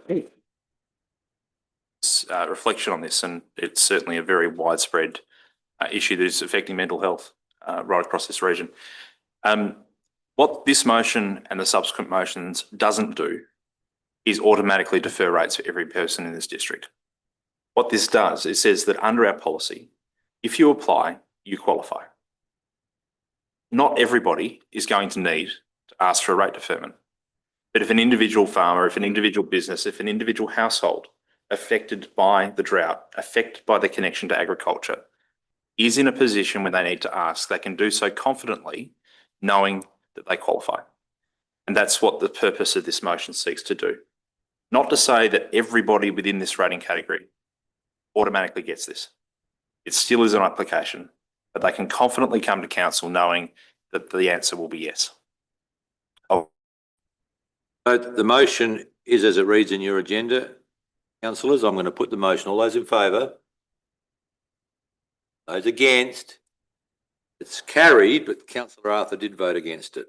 reflection on this, and it's certainly a very widespread issue that is affecting mental health right across this region. What this motion and the subsequent motions doesn't do is automatically defer rates for every person in this district. What this does, it says that under our policy, if you apply, you qualify. Not everybody is going to need to ask for a rate deferment. But if an individual farmer, if an individual business, if an individual household affected by the drought, affected by the connection to agriculture, is in a position where they need to ask, they can do so confidently, knowing that they qualify. And that's what the purpose of this motion seeks to do. Not to say that everybody within this rating category automatically gets this. It still is an application, but they can confidently come to council knowing that the answer will be yes. The motion is as it reads in your agenda. Councillors, I'm going to put the motion. All those in favour? Those against? It's carried, but Councillor Arthur did vote against it.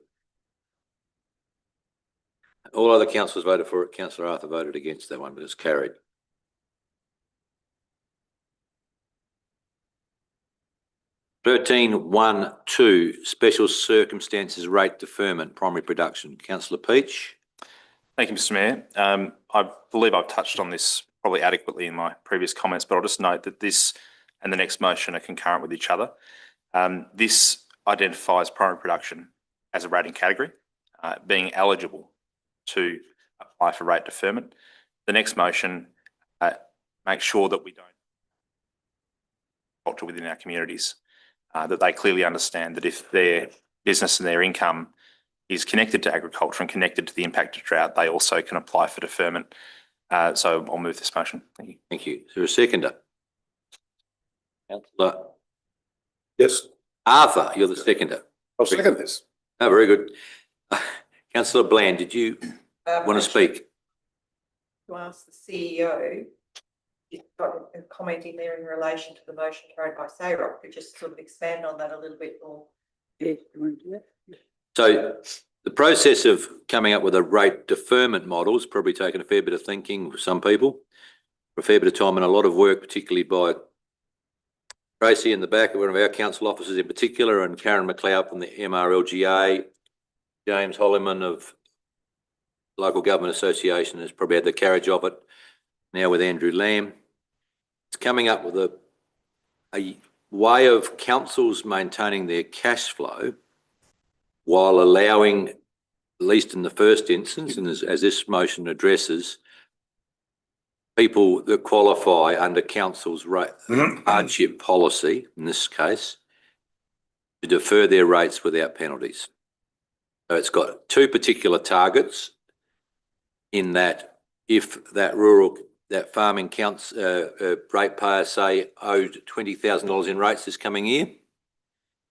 All other councillors voted for it. Councillor Arthur voted against that one, but it's carried. Thirteen 1-2, special circumstances rate deferment, primary production. Councillor Peach. Thank you, Mr. Mayor. I believe I've touched on this probably adequately in my previous comments, but I'll just note that this and the next motion are concurrent with each other. This identifies primary production as a rating category, being eligible to apply for rate deferment. The next motion makes sure that we don't culture within our communities, that they clearly understand that if their business and their income is connected to agriculture and connected to the impact of drought, they also can apply for deferment. So I'll move this motion. Thank you. Thank you. Is there a seconder? Councillor Yes, Arthur, you're the seconder. I'll second this. Oh, very good. Councillor Bland, did you want to speak? To ask the CEO, you've got a comment in there in relation to the motion carried by SAROC, but just sort of expand on that a little bit more. Yeah, you want to do that? So the process of coming up with a rate deferment model has probably taken a fair bit of thinking for some people, a fair bit of time and a lot of work, particularly by Tracy in the back, one of our council officers in particular, and Karen McLeod from the MRLGA, James Holliman of Local Government Association has probably had the carriage of it, now with Andrew Lamb. It's coming up with a way of councils maintaining their cash flow while allowing, at least in the first instance, and as this motion addresses, people that qualify under council's hardship policy, in this case, to defer their rates without penalties. So it's got two particular targets in that if that farming ratepayer, say, owed $20,000 in rates this coming year,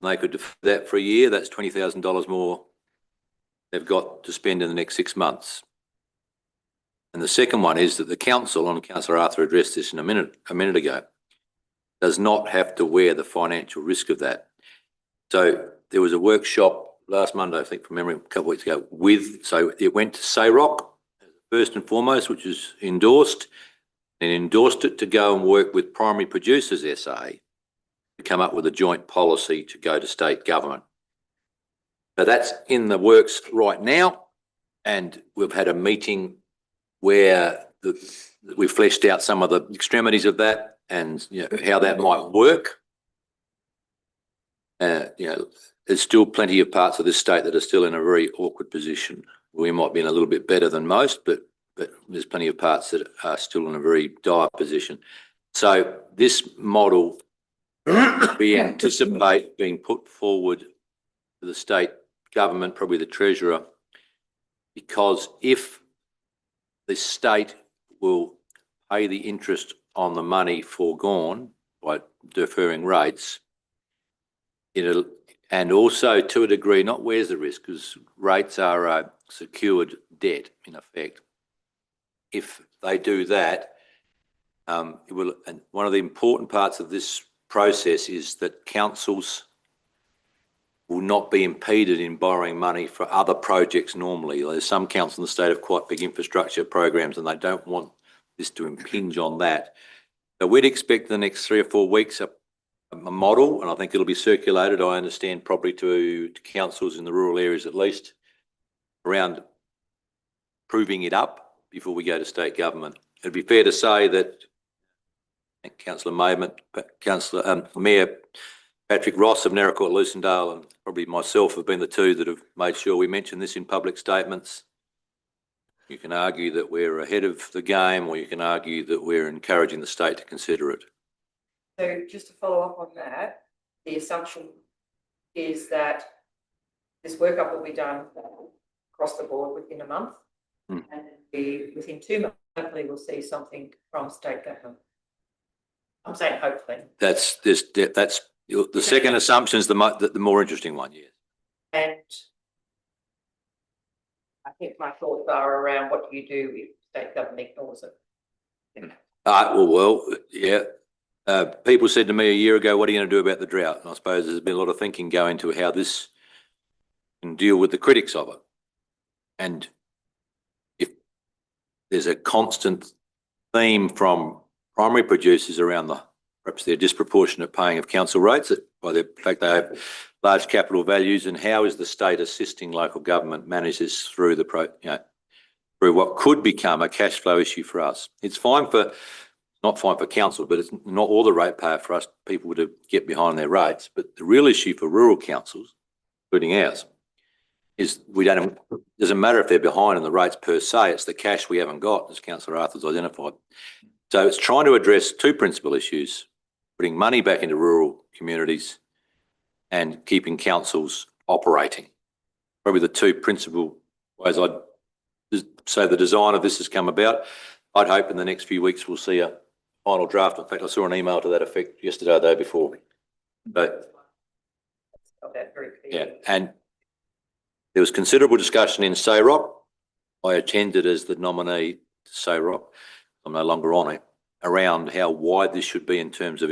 they could defer that for a year, that's $20,000 more they've got to spend in the next 6 months. And the second one is that the council, and Councillor Arthur addressed this in a minute ago, does not have to wear the financial risk of that. So there was a workshop last Monday, I think from memory, a couple of weeks ago, so it went to SAROC first and foremost, which is endorsed, and endorsed it to go and work with Primary Producers SA to come up with a joint policy to go to state government. So that's in the works right now, and we've had a meeting where the we fleshed out some of the extremities of that and, you know, how that might work. You know, there's still plenty of parts of this state that are still in a very awkward position. We might be in a little bit better than most, but there's plenty of parts that are still in a very dire position. So this model, we anticipate being put forward to the state government, probably the treasurer, because if the state will pay the interest on the money foregone by deferring rates, and also to a degree, not where's the risk, because rates are a secured debt in effect. If they do that, it will, and one of the important parts of this process is that councils will not be impeded in borrowing money for other projects normally. There's some councils in the state have quite big infrastructure programs and they don't want this to impinge on that. So we'd expect the next 3 or 4 weeks a model, and I think it'll be circulated, I understand, probably to councils in the rural areas at least, around proving it up before we go to state government. It'd be fair to say that Councillor Mayor Patrick Ross of Naracoorte Lucendale and probably myself have been the two that have made sure we mention this in public statements. You can argue that we're ahead of the game, or you can argue that we're encouraging the state to consider it. So just to follow up on that, the assumption is that this workup will be done across the board within a month, and within 2 months, hopefully we'll see something from state government. I'm saying hopefully. That's the second assumption is the more interesting one, yes. And I think my thoughts are around what do you do if state government ignores it? Yeah. People said to me a year ago, what are you going to do about the drought? And I suppose there's been a lot of thinking go into how this can deal with the critics of it. And if there's a constant theme from primary producers around perhaps their disproportionate paying of council rates by the fact they have large capital values, and how is the state assisting local government manage this through through what could become a cash flow issue for us? It's not fine for council, but it's not all the ratepayer for us people to get behind their rates. But the real issue for rural councils, including ours, is doesn't matter if they're behind in the rates per se, it's the cash we haven't got, as Councillor Arthur's identified. So it's trying to address two principal issues: putting money back into rural communities and keeping councils operating. Probably the two principal ways I'd say the design of this has come about. I'd hope in the next few weeks we'll see a final draft. In fact, I saw an email to that effect yesterday or the day before. But yeah, and there was considerable discussion in SAROC. I attended as the nominee to SAROC. I'm no longer on it, around how wide this should be in terms of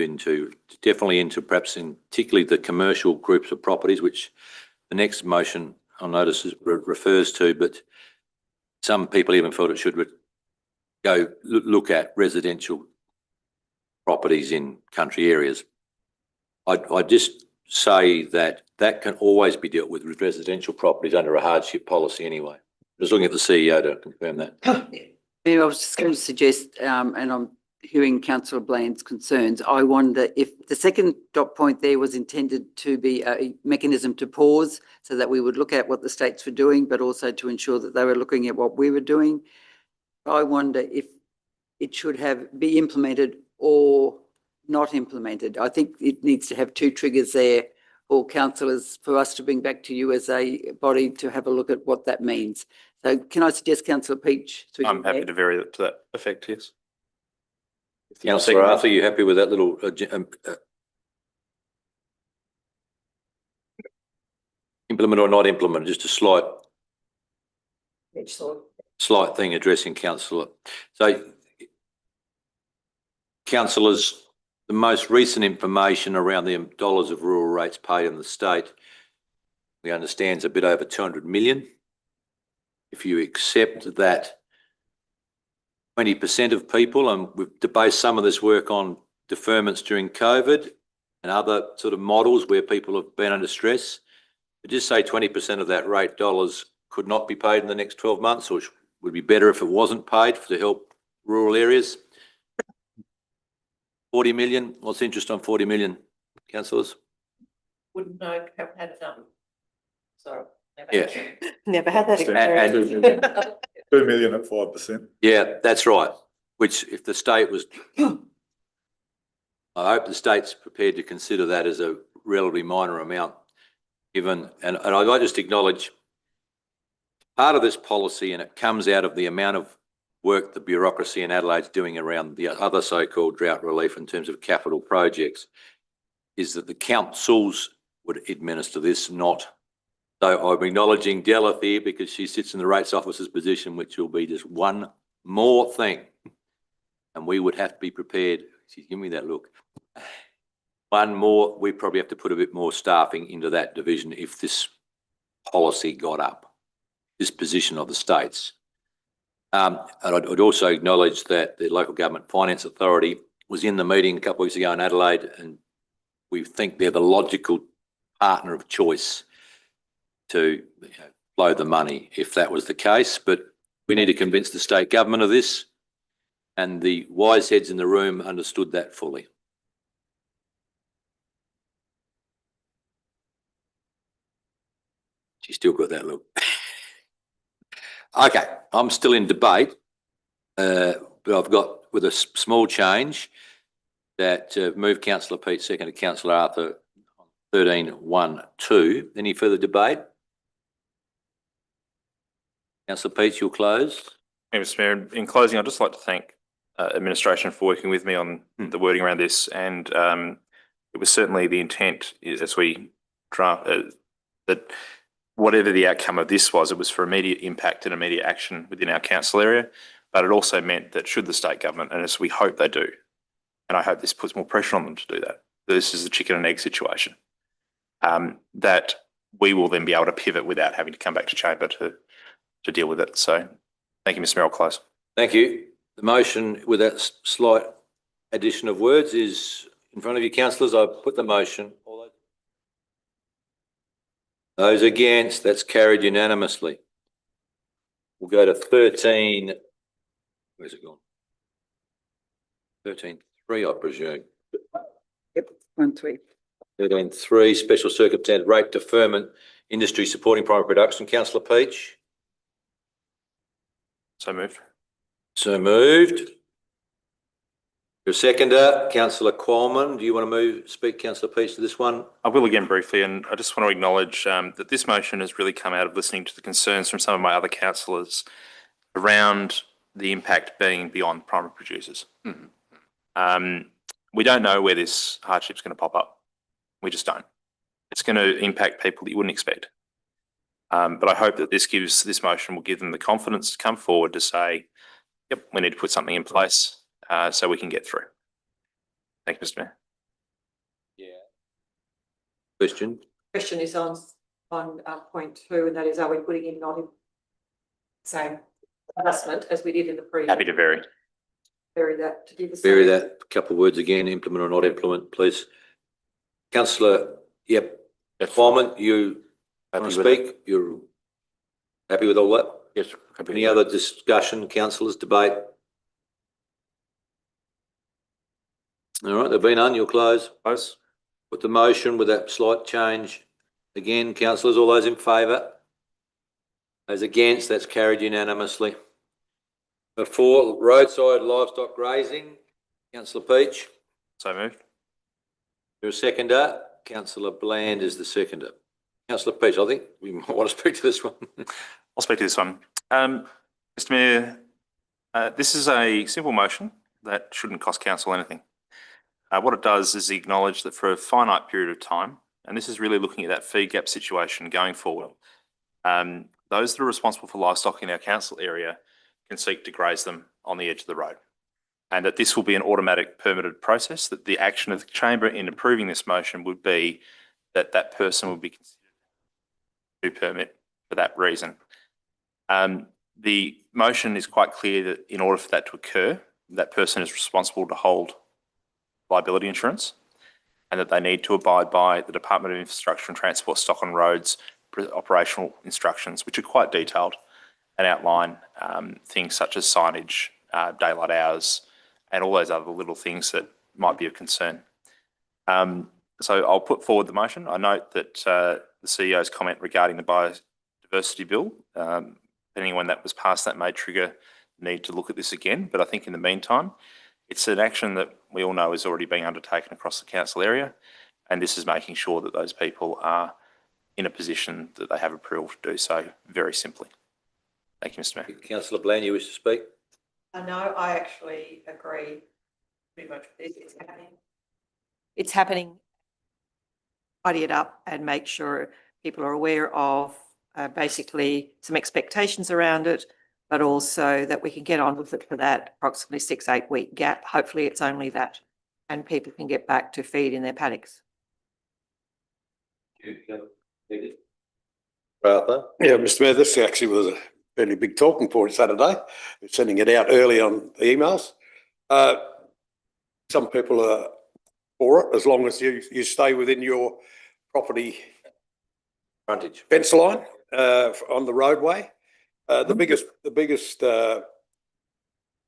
definitely into perhaps in particularly the commercial groups of properties, which the next motion I notice refers to, but some people even felt it should go look at residential properties in country areas. I just say that can always be dealt with residential properties under a hardship policy anyway. Just looking at the CEO to confirm that. I was just going to suggest, and I'm hearing Councillor Bland's concerns, I wonder if the second dot point there was intended to be a mechanism to pause so that we would look at what the states were doing, but also to ensure that they were looking at what we were doing. I wonder if it should be implemented or not implemented. I think it needs to have two triggers there for councillors, for us to bring back to you as a body to have a look at what that means. So can I suggest Councillor Peach? I'm happy to vary that to that effect, yes. Councillor Arthur, are you happy with that little implement or not implement? Just a slight thing addressing councillor. So, councillors, the most recent information around the dollars of rural rates paid in the state, we understand is a bit over 200 million. If you accept that 20% of people, and we've debated some of this work on deferments during COVID and other sort of models where people have been under stress, but just say 20% of that rate dollars could not be paid in the next 12 months, or would be better if it wasn't paid to help rural areas. 40 million, what's the interest on 40 million, councillors? Wouldn't know, haven't had it done. Sorry. Yeah. Never had that And- experience. 2 million at 5%. Yeah, that's right, which if the state was, I hope the state's prepared to consider that as a relatively minor amount, given, and I just acknowledge part of this policy, and it comes out of the amount of work the bureaucracy in Adelaide's doing around the other so-called drought relief in terms of capital projects, is that the councils would administer this, not. So I'm acknowledging Della here because she sits in the rates officer's position, which will be just one more thing. And we would have to be prepared. She's giving me that look. One more, we probably have to put a bit more staffing into that division if this policy got up, this position of the states. And I'd also acknowledge that the Local Government Finance Authority was in the meeting a couple of weeks ago in Adelaide, and we think they're the logical partner of choice to flow the money if that was the case. But we need to convince the state government of this, and the wise heads in the room understood that fully. She's still got that look. Okay, I'm still in debate, but I've got, with a small change, that moved Councillor Peach, seconded Councillor Arthur, 13-1-2. Any further debate? Councillor Peach, you'll close. Mr Mayor, in closing, I'd just like to thank administration for working with me on the wording around this, and it was certainly the intent as we draft that whatever the outcome of this was, it was for immediate impact and immediate action within our council area, but it also meant that should the state government, and as we hope they do, and I hope this puts more pressure on them to do that, this is a chicken and egg situation, that we will then be able to pivot without having to come back to chamber to deal with it. So thank you, Mr Mayor. I'll close. Thank you. The motion with that slight addition of words is in front of you, councillors. I put the motion. All those against, that's carried unanimously. We'll go to 13. Where's it gone? 13-3, I presume. Yep, 1-3. 13-3, special circumstance rate deferment, industry supporting primary production. Councillor Peach. So moved. So moved. Your seconder, Councillor Qualman. Do you want to speak, Councillor Peach, to this one? I will again briefly, and I just want to acknowledge that this motion has really come out of listening to the concerns from some of my other councillors around the impact being beyond primary producers. We don't know where this hardship's going to pop up. We just don't. It's going to impact people that you wouldn't expect. But I hope that this motion will give them the confidence to come forward to say, yep, we need to put something in place so we can get through. Thank you, Mr Mayor. Yeah. Question? Question is on point 2, and that is, are we putting in not in same adjustment as we did in the previous? Happy to vary. Vary that to do the same. Vary that, a couple of words again, implement or not implement, please. Councillor, yep. Qualman, you want to speak? You're happy with all that? Yes. Any other discussion, councillors, debate? All right, there be none, you'll close. Close. Put the motion with that slight change. Again, councillors, all those in favour? Those against, that's carried unanimously. Before roadside livestock grazing, Councillor Peach. So moved. You're a seconder. Councillor Bland is the seconder. Councillor Peach, I think we might want to speak to this one. I'll speak to this one. Mr Mayor, this is a simple motion that shouldn't cost council anything. What it does is acknowledge that for a finite period of time, and this is really looking at that feed gap situation going forward, those that are responsible for livestock in our council area can seek to graze them on the edge of the road. And that this will be an automatic permitted process, that the action of the chamber in approving this motion would be that that person would be considered to permit for that reason. The motion is quite clear that in order for that to occur, that person is responsible to hold liability insurance, and that they need to abide by the Department of Infrastructure and Transport Stock on Roads operational instructions, which are quite detailed and outline things such as signage, daylight hours, and all those other little things that might be of concern. So I'll put forward the motion. I note that the CEO's comment regarding the biodiversity bill, depending on when that was passed, that may trigger the need to look at this again. But I think in the meantime, it's an action that we all know is already being undertaken across the council area, and this is making sure that those people are in a position that they have approval to do so, very simply. Thank you, Mr Mayor. Councillor Bland, you wish to speak? No, I actually agree pretty much with this. It's happening. Tidy it up and make sure people are aware of basically some expectations around it, but also that we can get on with it for that approximately 6-8 week gap. Hopefully it's only that, and people can get back to feed in their paddocks. Arthur? Yeah, Mr Mayor, this actually was a fairly big talking point Saturday. We're sending it out early on the emails. Some people are for it, as long as you stay within your property Frontage. fence line on the roadway. The biggest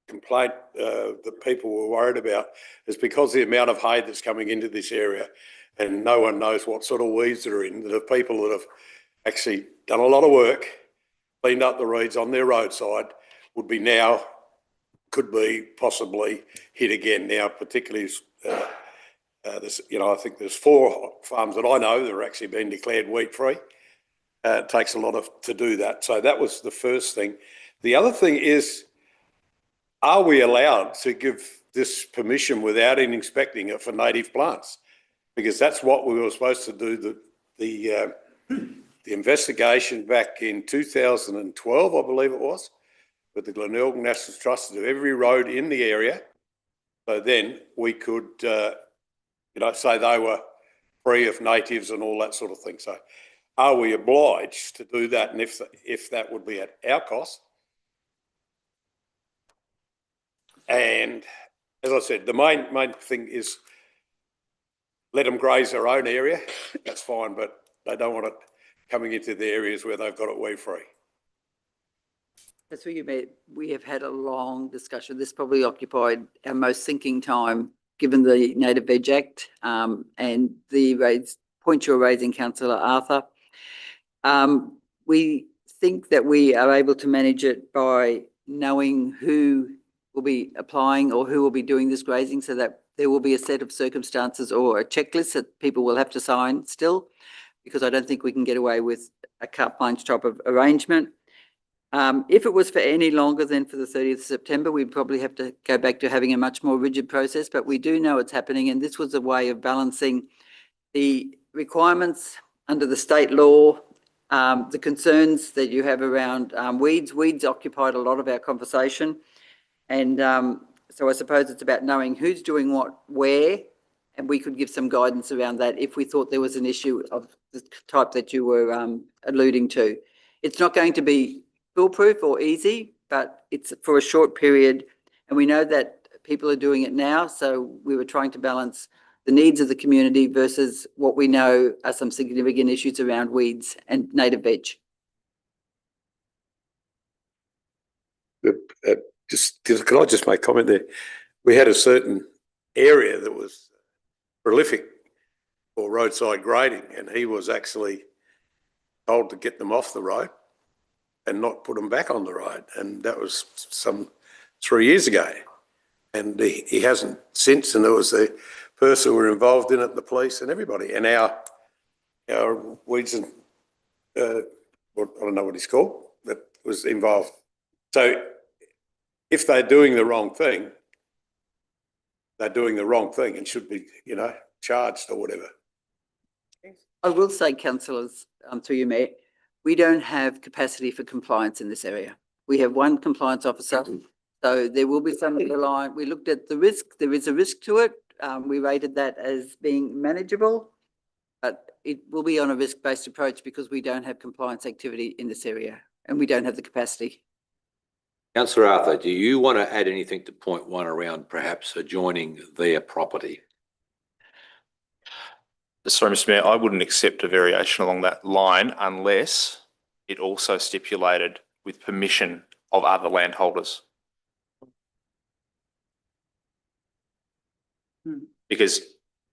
complaint that people were worried about is because the amount of hay that's coming into this area, and no one knows what sort of weeds are in. That are people that have actually done a lot of work, cleaned up the reeds on their roadside, could be possibly hit again now, particularly. There's, I think there's 4 farms that I know that are actually being declared wheat free. It takes a lot to do that. So that was the first thing. The other thing is, are we allowed to give this permission without inspecting it for native plants? Because that's what we were supposed to do. The investigation back in 2012, I believe it was, with the Glenelg National Trust, to do every road in the area. So then we could, say they were free of natives and all that sort of thing. So are we obliged to do that? And if that would be at our cost? And as I said, the main thing is let them graze their own area. That's fine, but they don't want it coming into the areas where they've got it weed free. That's where you made. We have had a long discussion. This probably occupied our most thinking time, given the Native Veg Act and the point you're raising, Councillor Arthur. We think that we are able to manage it by knowing who will be applying or who will be doing this grazing, so that there will be a set of circumstances or a checklist that people will have to sign still, because I don't think we can get away with a carte blanche type of arrangement. If it was for any longer than for the 30th of September, we'd probably have to go back to having a much more rigid process, but we do know it's happening, and this was a way of balancing the requirements under the state law, the concerns that you have around weeds. Weeds occupied a lot of our conversation, and so I suppose it's about knowing who's doing what, where, and we could give some guidance around that if we thought there was an issue of the type that you were alluding to. It's not going to be foolproof or easy, but it's for a short period, and we know that people are doing it now, so we were trying to balance the needs of the community versus what we know are some significant issues around weeds and native veg. Can I just make a comment there? We had a certain area that was prolific for roadside grading, and he was actually told to get them off the road and not put them back on the road. And that was some 3 years ago. And he hasn't since, and there was the person who were involved in it, the police and everybody. And our weeds and, I don't know what he's called, that was involved. So if they're doing the wrong thing, they're doing the wrong thing and should be, charged or whatever. I will say, councillors, through you, Mayor, we don't have capacity for compliance in this area. We have one compliance officer, so there will be some reliance. We looked at the risk. There is a risk to it. We rated that as being manageable, but it will be on a risk-based approach because we don't have compliance activity in this area and we don't have the capacity. Councillor Arthur, do you want to add anything to point 1 around perhaps adjoining their property? Sorry, Mr Mayor, I wouldn't accept a variation along that line unless it also stipulated with permission of other landholders. Because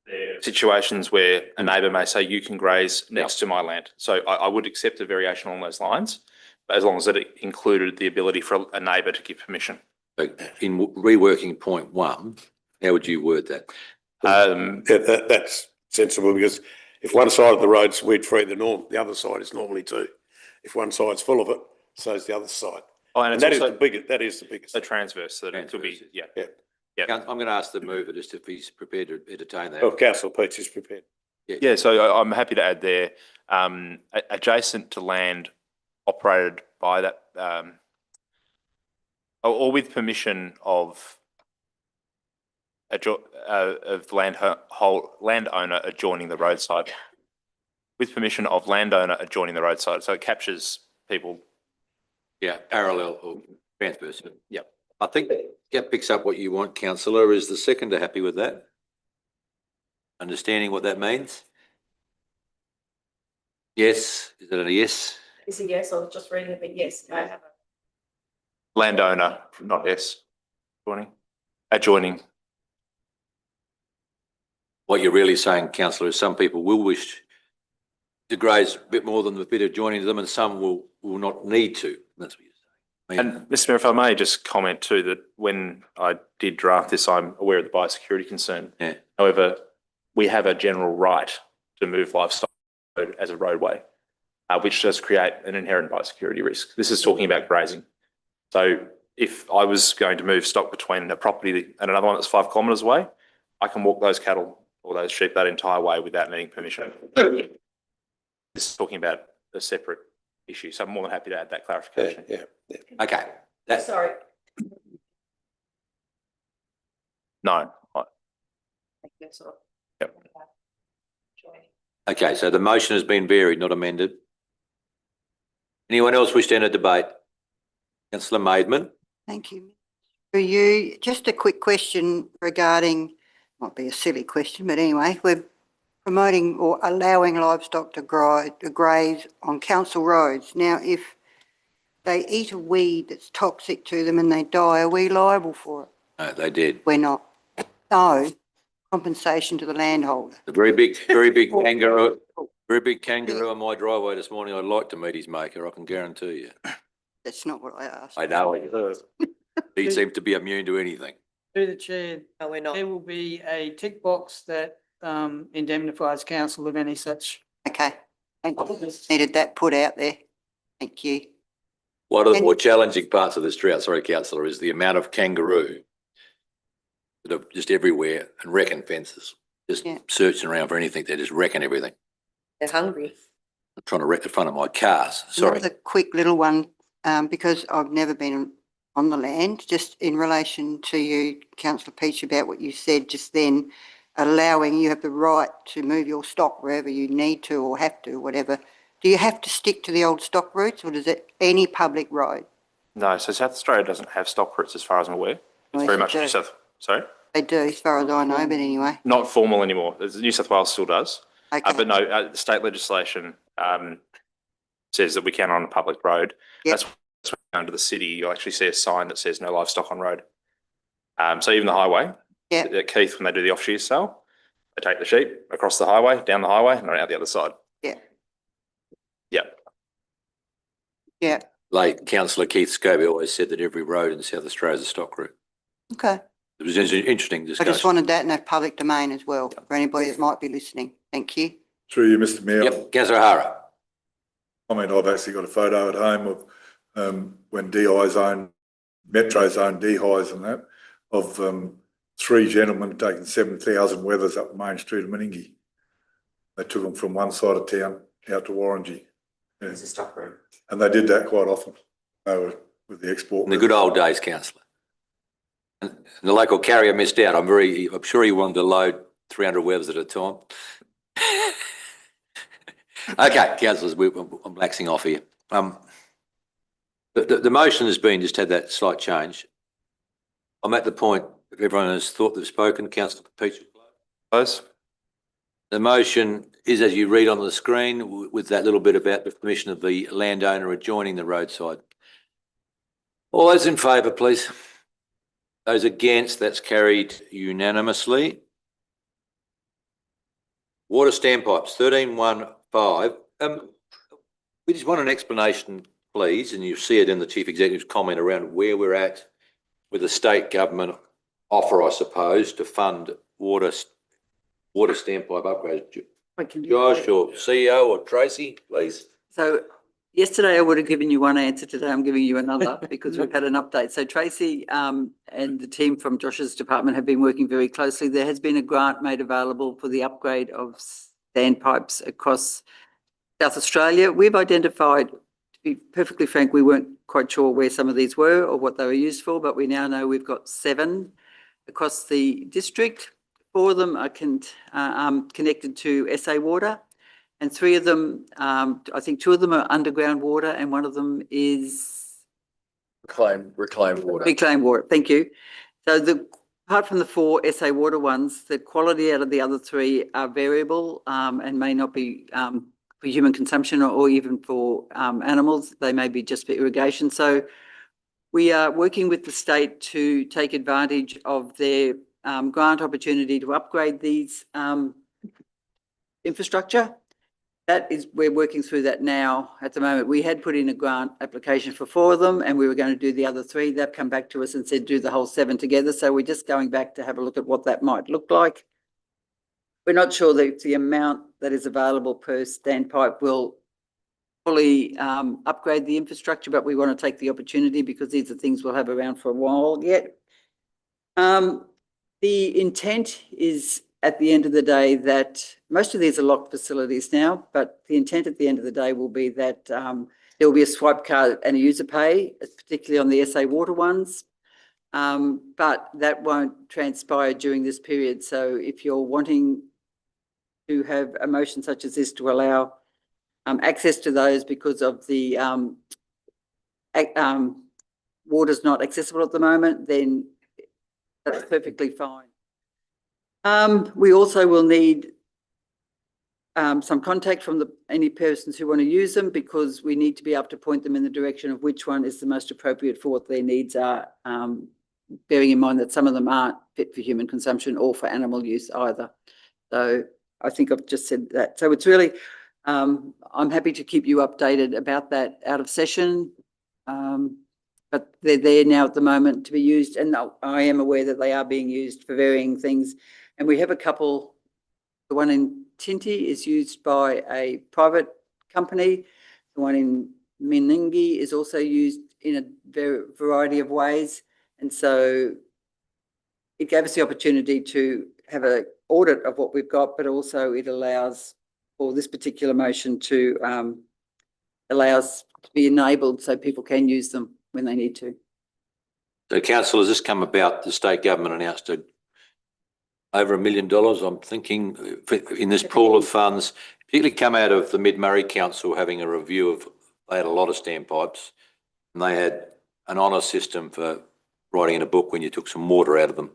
there are situations where a neighbour may say, you can graze next to my land. So I would accept a variation along those lines, but as long as it included the ability for a neighbour to give permission. In reworking point 1, how would you word that? That's sensible, because if one side of the road's weed free, the other side is normally too. If one side's full of it, so is the other side. Oh, and And it's that is also the biggest, that is the biggest. a transverse, so that it could be, yeah. Yeah. I'm going to ask the mover just if he's prepared to entertain that. Oh, councillor Peach is prepared. Yeah, so I'm happy to add there, adjacent to land operated by that, or with permission of landowner adjoining the roadside. With permission of landowner adjoining the roadside, so it captures people. Yeah, parallel or transverse. Yep. I think that picks up what you want, councillor. Is the seconder happy with that? Understanding what that means? Yes. Is it a yes? It's a yes, I was just reading it, but yes, I have Landowner, not S, adjoining. What you're really saying, councillor, is some people will wish to graze a bit more than the bit adjoining to them, and some will not need to. That's what you're saying. And Mr. Mayor, if I may just comment too, that when I did draft this, I'm aware of the biosecurity concern. Yeah. However, we have a general right to move livestock as a roadway, which does create an inherent biosecurity risk. This is talking about grazing. So if I was going to move stock between a property and another one that's 5 kilometres away, I can walk those cattle or those sheep that entire way without needing permission. This is talking about a separate issue, so I'm more than happy to add that clarification. Yeah. Okay. Sorry. No. Yep. Okay, so the motion has been varied, not amended. Anyone else wish to enter debate? Councillor Maidman. Thank you. For you, just a quick question regarding, might be a silly question, but anyway, we're promoting or allowing livestock to graze on council roads. Now, if they eat a weed that's toxic to them and they die, are we liable for it? No, they did. We're not. No compensation to the landholder. The very big kangaroo on my driveway this morning. I'd like to meet his maker, I can guarantee you. That's not what I asked. I know. He seems to be immune to anything. Through the chair, No, we're not. there will be a tick box that indemnifies council of any such. Okay. Thank you. Needed that put out there. Thank you. One of the And- more challenging parts of this drought, sorry, councillor, is the amount of kangaroo that are just everywhere and wrecking fences, just Yeah. searching around for anything. They're just wrecking everything. They're hungry. I'm trying to wreck the front of my cars. Sorry. Another quick little one, because I've never been on the land, just in relation to you, councillor Peach, about what you said just then, allowing you have the right to move your stock wherever you need to or have to, whatever. Do you have to stick to the old stock routes, or does it any public road? No, so South Australia doesn't have stock routes as far as I'm aware. It's Yes, very it much New does. South, sorry? They do, as far as I know, but anyway. Not formal anymore. New South Wales still does. Okay. But no, the state legislation says that we can on a public road. Yep. That's when under the city, you'll actually see a sign that says no livestock on road. So even the highway, Yep. at Keith, when they do the off-shear sale, they take the sheep across the highway, down the highway, and out the other side. Yeah. Yeah. Yeah. Late councillor Keith Scobie always said that every road in South Australia is a stock route. Okay. It was an interesting I discussion. just wanted that in a public domain as well, for anybody that might be listening. Thank you. Through you, Mr Mayor. Yep, councillor O'Hara. I mean, I've actually got a photo at home of when DI's own, Metro's own DI's and that, of 3 gentlemen taking 7,000 wethers up Main Street of Meningie. They took them from one side of town out to Warrangi. It's a stock room. And they did that quite often. They were with the export. In the good old days, councillor. And the local carrier missed out. I'm sure he wanted to load 300 wethers at a time. Okay, councillors, I'm waxing off here. The motion has been, just had that slight change. I'm at the point, if everyone has thought they've spoken, councillor Peach. Close. The motion is, as you read on the screen, with that little bit about the permission of the landowner adjoining the roadside. All those in favour, please. Those against, that's carried unanimously. Water standpipes, 1315. We just want an explanation, please, and you see it in the Chief Executive's comment around where we're at with the state government offer, I suppose, to fund water standpipe upgrades. Josh or CEO or Tracy, please. So yesterday I would have given you one answer. Today I'm giving you another because we've had an update. So Tracy and the team from Josh's department have been working very closely. There has been a grant made available for the upgrade of standpipes across South Australia. We've identified, to be perfectly frank, we weren't quite sure where some of these were or what they were used for, but we now know we've got 7 across the district. 4 of them are connected to SA Water, and 3 of them, I think 2 of them are underground water, and 1 of them is Reclaimed water. reclaimed water. Thank you. So apart from the 4 SA Water ones, the quality out of the other 3 are variable and may not be for human consumption or even for animals. They may be just for irrigation. So we are working with the state to take advantage of their grant opportunity to upgrade these infrastructure. We're working through that now at the moment. We had put in a grant application for 4 of them and we were going to do the other 3. They've come back to us and said do the whole 7 together. So we're just going back to have a look at what that might look like. We're not sure that the amount that is available per standpipe will fully upgrade the infrastructure, but we want to take the opportunity because these are things we'll have around for a while yet. The intent is at the end of the day that most of these are locked facilities now, but the intent at the end of the day will be that there will be a swipe card and a user pay, particularly on the SA Water ones. But that won't transpire during this period. So if you're wanting to have a motion such as this to allow access to those because of the water's not accessible at the moment, then that's perfectly fine. We also will need some contact from any persons who want to use them because we need to be able to point them in the direction of which one is the most appropriate for what their needs are, bearing in mind that some of them aren't fit for human consumption or for animal use either. So I think I've just said that. So it's really, I'm happy to keep you updated about that out of session. But they're there now at the moment to be used, and I am aware that they are being used for varying things. And we have a couple, the one in Tinty is used by a private company. The one in Meningie is also used in a variety of ways. And so it gave us the opportunity to have an audit of what we've got, but also it allows for this particular motion to allow us to be enabled so people can use them when they need to. So, Council, has this come about? The state government announced over $1 million, I'm thinking, in this pool of funds, particularly come out of the Mid-Murray Council having a review of, they had a lot of standpipes and they had an honour system for writing in a book when you took some water out of them.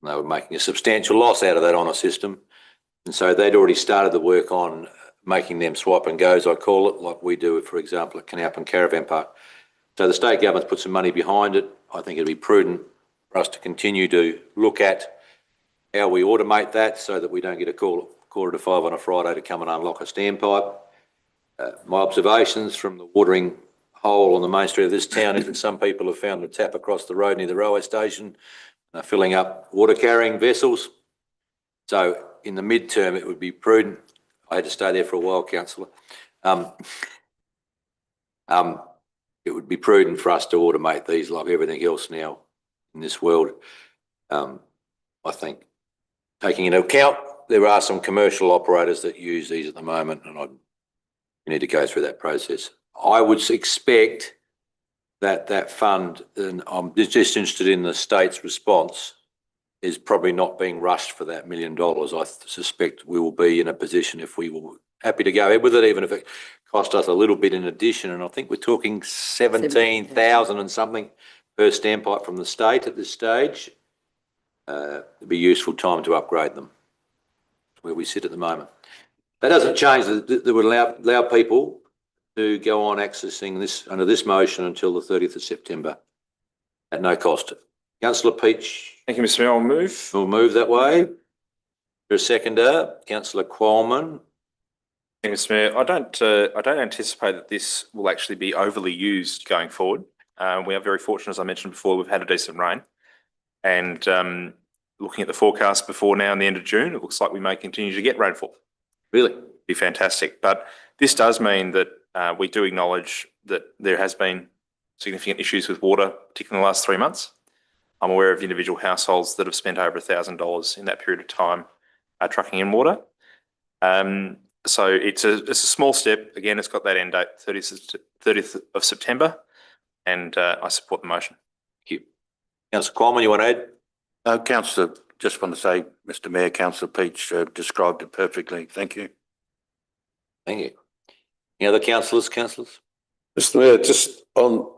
And they were making a substantial loss out of that honour system. And so they'd already started the work on making them swap and go, as I call it, like we do, for example, at Canalpin Caravan Park. So the state government's put some money behind it. I think it'd be prudent for us to continue to look at how we automate that so that we don't get a call at 4:45 on a Friday to come and unlock a standpipe. My observations from the watering hole on the main street of this town is that some people have found the tap across the road near the railway station filling up water carrying vessels. So in the midterm, it would be prudent. I had to stay there for a while, Councillor. It would be prudent for us to automate these like everything else now in this world. I think taking into account there are some commercial operators that use these at the moment, and we need to go through that process. I would expect that fund, and I'm just interested in the state's response, is probably not being rushed for that $1 million. I suspect we will be in a position, if we were happy to go ahead with it, even if it cost us a little bit in addition. And I think we're talking 17,000 and something per standpipe from the state at this stage. It'd be a useful time to upgrade them where we sit at the moment. That doesn't change that would allow people to go on accessing this under this motion until the 30th of September at no cost. Councillor Peach. Thank you, Mr Mayor. I'll move. We'll move that way. For a seconder, councillor Qualman. Thank you, Mr. Mayor. I don't anticipate that this will actually be overly used going forward. We are very fortunate, as I mentioned before, we've had a decent rain. And looking at the forecast before now and the end of June, it looks like we may continue to get rainfall. Really? Be fantastic. But this does mean that we do acknowledge that there has been significant issues with water, particularly in the last 3 months. I'm aware of individual households that have spent over $1,000 in that period of time trucking in water. So it's a small step. Again, it's got that end date, 30th of September, and I support the motion. Thank you. Councillor Qualman, you want to add? Councillor, just want to say, Mr. Mayor, Councillor Peach described it perfectly. Thank you. Thank you. Any other councillors? Mr Mayor, just on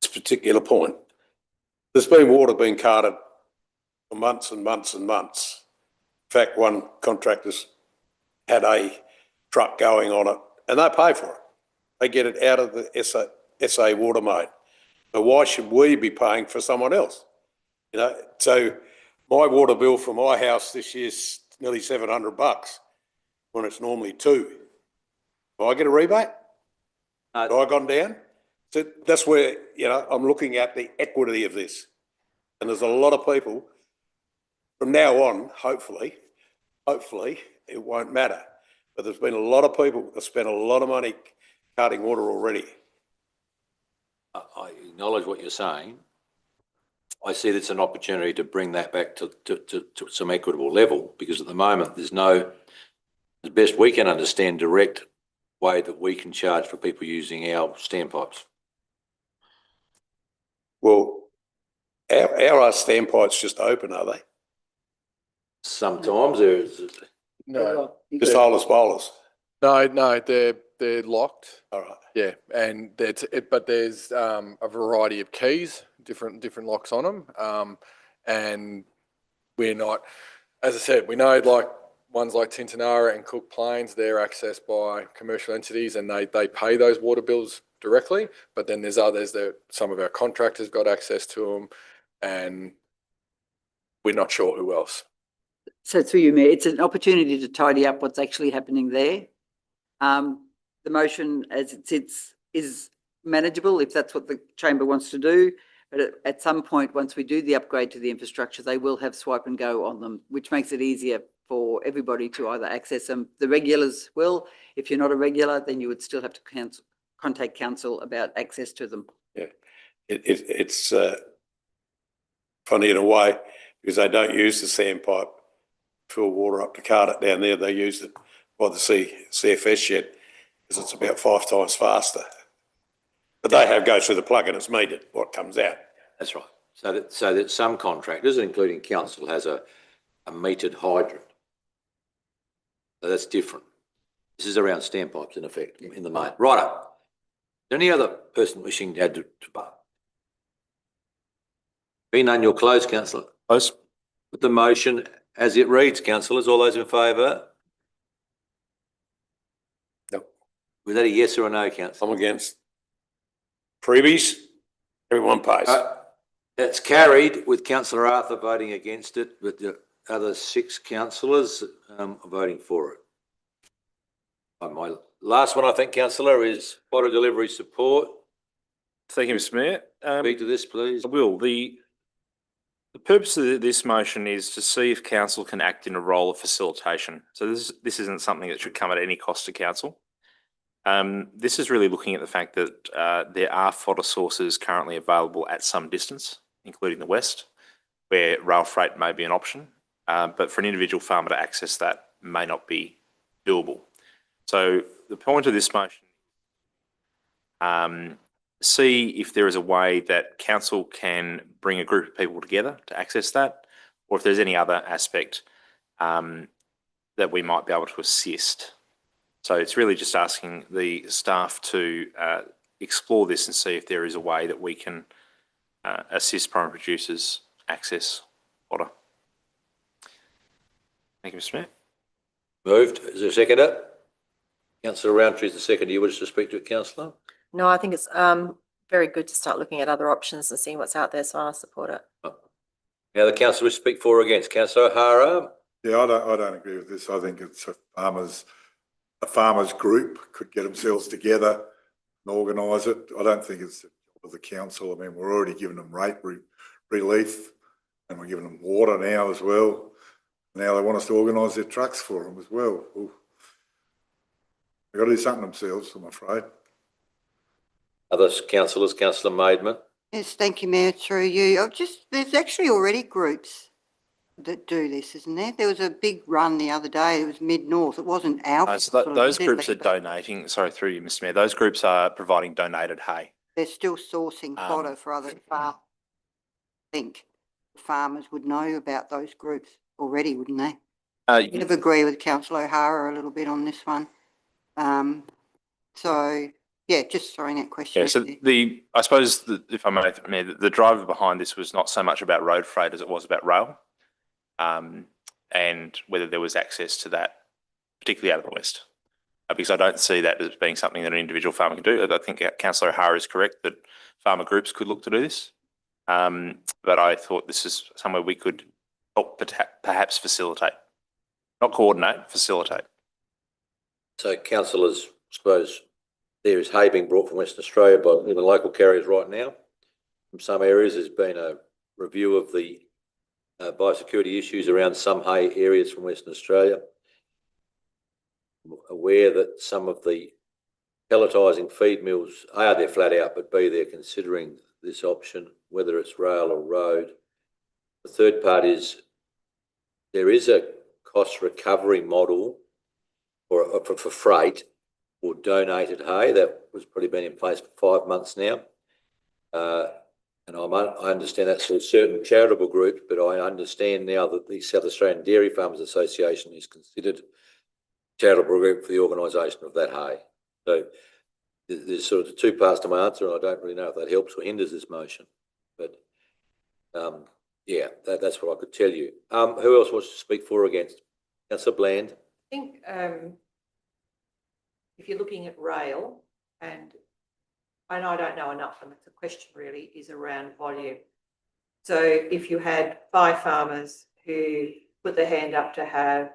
this particular point, there's been water being carted for months and months and months. In fact, one contractor's had a truck going on it and they pay for it. They get it out of the SA water main. So why should we be paying for someone else? You know, so my water bill for my house this year's nearly $700 when it's normally $2. Do I get a rebate? Have I gone down? So that's where, you know, I'm looking at the equity of this. And there's a lot of people from now on, hopefully, it won't matter. But there's been a lot of people that spent a lot of money carting water already. I acknowledge what you're saying. I see that's an opportunity to bring that back to some equitable level, because at the moment there's no, as best we can understand, direct way that we can charge for people using our standpipes. Well, our standpipes just open, are they? Sometimes there's. No, Just holers bowlers. no, they're locked. All right. Yeah, and but there's a variety of keys, different locks on them, and we're not, as I said, we know like ones like Tintinara and Cook Plains, they're accessed by commercial entities and they pay those water bills directly. But then there's others that some of our contractors got access to them, and we're not sure who else. So through you, Mayor, it's an opportunity to tidy up what's actually happening there. The motion as it sits is manageable if that's what the chamber wants to do. But at some point, once we do the upgrade to the infrastructure, they will have swipe and go on them, which makes it easier for everybody to either access them. The regulars will. If you're not a regular, then you would still have to contact council about access to them. Yeah, it's funny in a way because they don't use the sandpipe to fill water up to cart it down there. They use it by the CFS shed because it's about 5 times faster. But they have go through the plug and it's metered what comes out. That's right. So that some contractors, including council, has a metered hydrant. So that's different. This is around standpipes in effect, in the main. Righto. Any other person wishing to add to Being none, you're closed, councillor. Close. With the motion as it reads, councillors, all those in favour? No. Was that a yes or a no, councillor? I'm against. Freebies, everyone pays. That's carried with councillor Arthur voting against it, but the other 6 councillors voting for it. My last one, I think, councillor, is water delivery support. Thank you, Mr. Mayor. Speak to this, please. I will. The purpose of this motion is to see if council can act in a role of facilitation. So this isn't something that should come at any cost to council. This is really looking at the fact that there are fodder sources currently available at some distance, including the west, where rail freight may be an option, but for an individual farmer to access that may not be doable. So the point of this motion, see if there is a way that council can bring a group of people together to access that, or if there's any other aspect that we might be able to assist. So it's really just asking the staff to explore this and see if there is a way that we can assist primary producers access water. Thank you, Mr. Mayor. Moved. Is there a seconder? Councillor Roundtree is the seconder. You wish to speak to it, councillor? No, I think it's very good to start looking at other options and seeing what's out there, so I support it. Now the councillor wish to speak for or against. Councillor O'Hara? Yeah, I don't agree with this. I think it's a farmers group could get themselves together and organise it. I don't think it's the job of the council. I mean, we're already giving them rate relief and we're giving them water now as well. Now they want us to organise their trucks for them as well. Ooh. They've got to do something themselves, I'm afraid. Other councillors, Councillor Maidman. Yes, thank you, Mayor, through you. There's actually already groups that do this, isn't there? There was a big run the other day. It was Mid-North. It wasn't our. So those groups are facility, but donating, sorry, through you, Mr Mayor, those groups are providing donated hay. they're still sourcing fodder for other farms. I think farmers would know about those groups already, wouldn't they? You'd have agree with Councillor O'Hara a little bit on this one. So, yeah, just throwing that question. Yeah, so I suppose, if I may, the driver behind this was not so much about road freight as it was about rail, and whether there was access to that, particularly out of the west. Because I don't see that as being something that an individual farmer can do. I think Councillor O'Hara is correct that farmer groups could look to do this, but I thought this is somewhere we could help perhaps facilitate, not coordinate, facilitate. So councillors, I suppose there is hay being brought from Western Australia by the local carriers right now. From some areas, there's been a review of the biosecurity issues around some hay areas from Western Australia. I'm aware that some of the pelletising feed mills, A, they're flat out, but B, they're considering this option, whether it's rail or road. The third part is there is a cost recovery model for freight or donated hay that was probably been in place for 5 months now. And I understand that's a certain charitable group, but I understand now that the South Australian Dairy Farmers Association is considered charitable group for the organisation of that hay. So there's sort of two parts to my answer, and I don't really know if that helps or hinders this motion. But yeah, that's what I could tell you. Who else wants to speak for or against? Councillor Bland. I think if you're looking at rail, and I don't know enough, and the question really is around volume. So if you had 5 farmers who put their hand up to have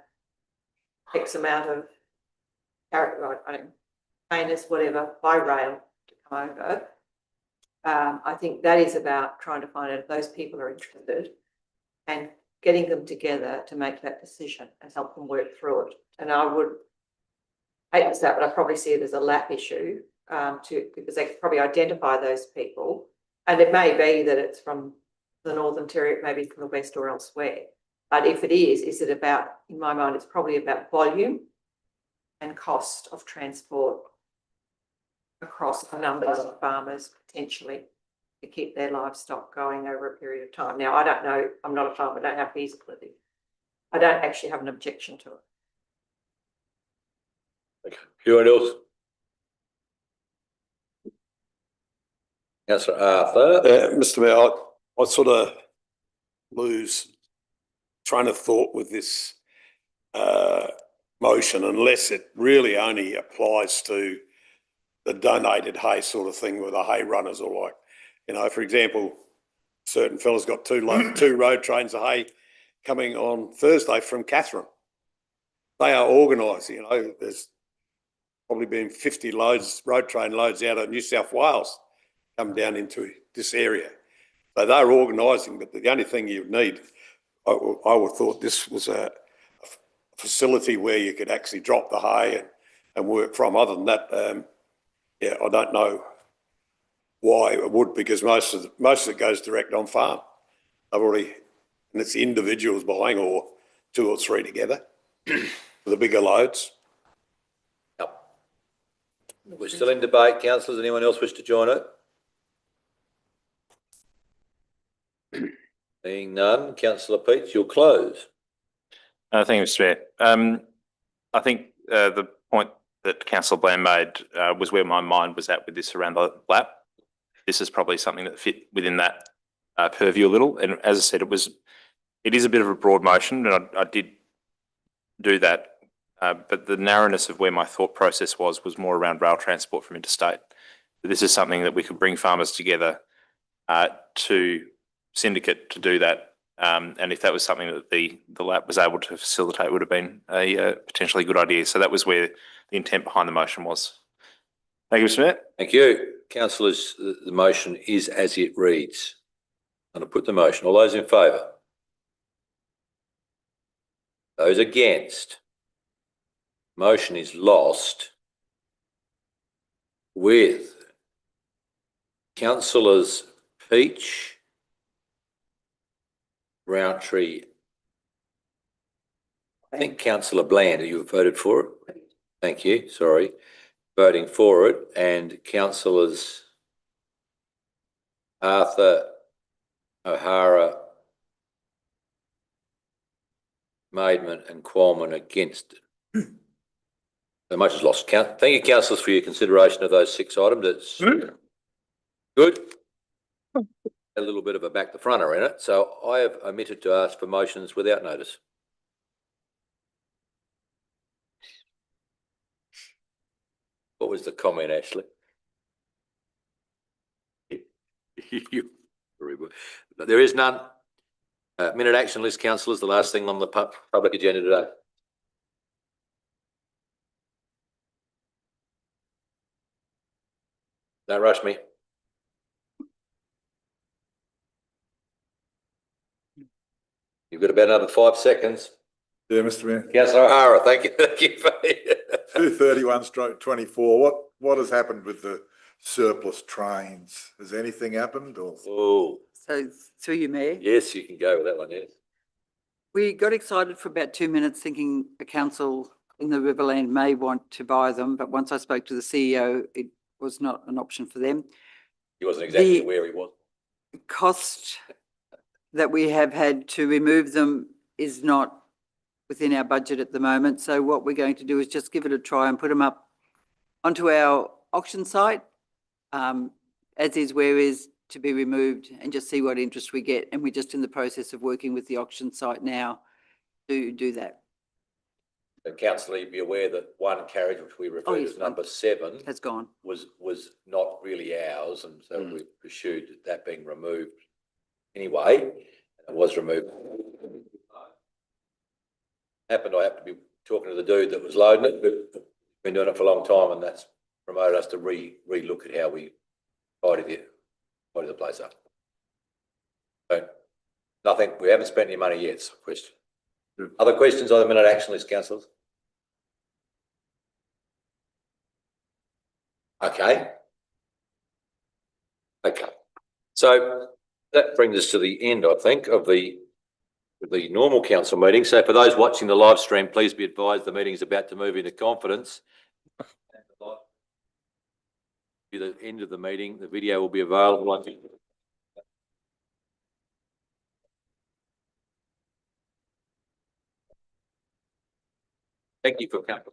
X amount of containers, whatever, by rail to come over, I think that is about trying to find out if those people are interested and getting them together to make that decision and help them work through it. And I would hate to say it, but I probably see it as a lap issue because they could probably identify those people. And it may be that it's from the Northern Territory, maybe from the West or elsewhere. But if it is it about, in my mind, it's probably about volume and cost of transport across a number of farmers potentially to keep their livestock going over a period of time. Now, I don't know, I'm not a farmer, I don't have feasibility. I don't actually have an objection to it. Okay. Anyone else? Councillor Arthur. Mr Mayor, I sort of lose train of thought with this motion unless it really only applies to the donated hay sort of thing where the hay runners are like, you know, for example, certain fellas got two road trains of hay coming on Thursday from Katherine. They are organised, you know, there's probably been 50 loads, road train loads out of New South Wales come down into this area. So they're organising, but the only thing you need, I would have thought this was a facility where you could actually drop the hay and work from. Other than that, yeah, I don't know why it would, because most of it goes direct on farm. I've already, and it's individuals buying or 2 or 3 together for the bigger loads. Yep. We're still in debate, councillors. Anyone else wish to join it? Being none, Councillor Peach, you'll close. Thank you, Mr Mayor. I think the point that Councillor Bland made was where my mind was at with this around the lap. This is probably something that fit within that purview a little. And as I said, it is a bit of a broad motion, and I did do that. But the narrowness of where my thought process was more around rail transport from interstate. But this is something that we could bring farmers together to syndicate to do that And if that was something that the lab was able to facilitate, would have been a potentially good idea. So that was where the intent behind the motion was. Thank you, Mr. Mayor. Thank you. Councillors, the motion is as it reads. I'm going to put the motion. All those in favour? Those against? Motion is lost with councillors Peach, Roundtree, I think councillor Bland, you voted for it? Thank you, sorry. Voting for it, and councillors Arthur, O'Hara, Maidman and Qualman against it. The motion is lost. Thank you, councillors, for your consideration of those 6 items. It's good. A little bit of a back to fronter in it, so I have omitted to ask for motions without notice. What was the comment, Ashley? There is none. Minute action list, councillors, the last thing on the public agenda today. Don't rush me. You've got about another 5 seconds. Yeah, Mr Mayor. Councillor O'Hara, thank you. Thank you. 231/24. What has happened with the surplus trains? Has anything happened or? Oh, So through you, Mayor. yes, you can go with that one, yes. We got excited for about 2 minutes thinking a council in the Riverland may want to buy them, but once I spoke to the CEO, it was not an option for them. He wasn't exactly The- where he was. Cost that we have had to remove them is not within our budget at the moment. So what we're going to do is just give it a try and put them up onto our auction site, as is, where is, to be removed, and just see what interest we get. And we're just in the process of working with the auction site now to do that. And councillor, you'd be aware that one carriage, which we refer to yes, as number 7, Has gone. was not really ours, and so we pursued that being removed anyway. It was removed. I happened to be talking to the dude that was loading it, but been doing it for a long time, and that's promoted us to re-look at how we tidy the place up. So nothing, we haven't spent any money yet, so question. Other questions on the minute action list, councillors? Okay. Okay. So that brings us to the end, I think, of the normal council meeting. So for those watching the live stream, please be advised the meeting is about to move into confidence. At the end of the meeting, the video will be available, I think. Thank you for coming.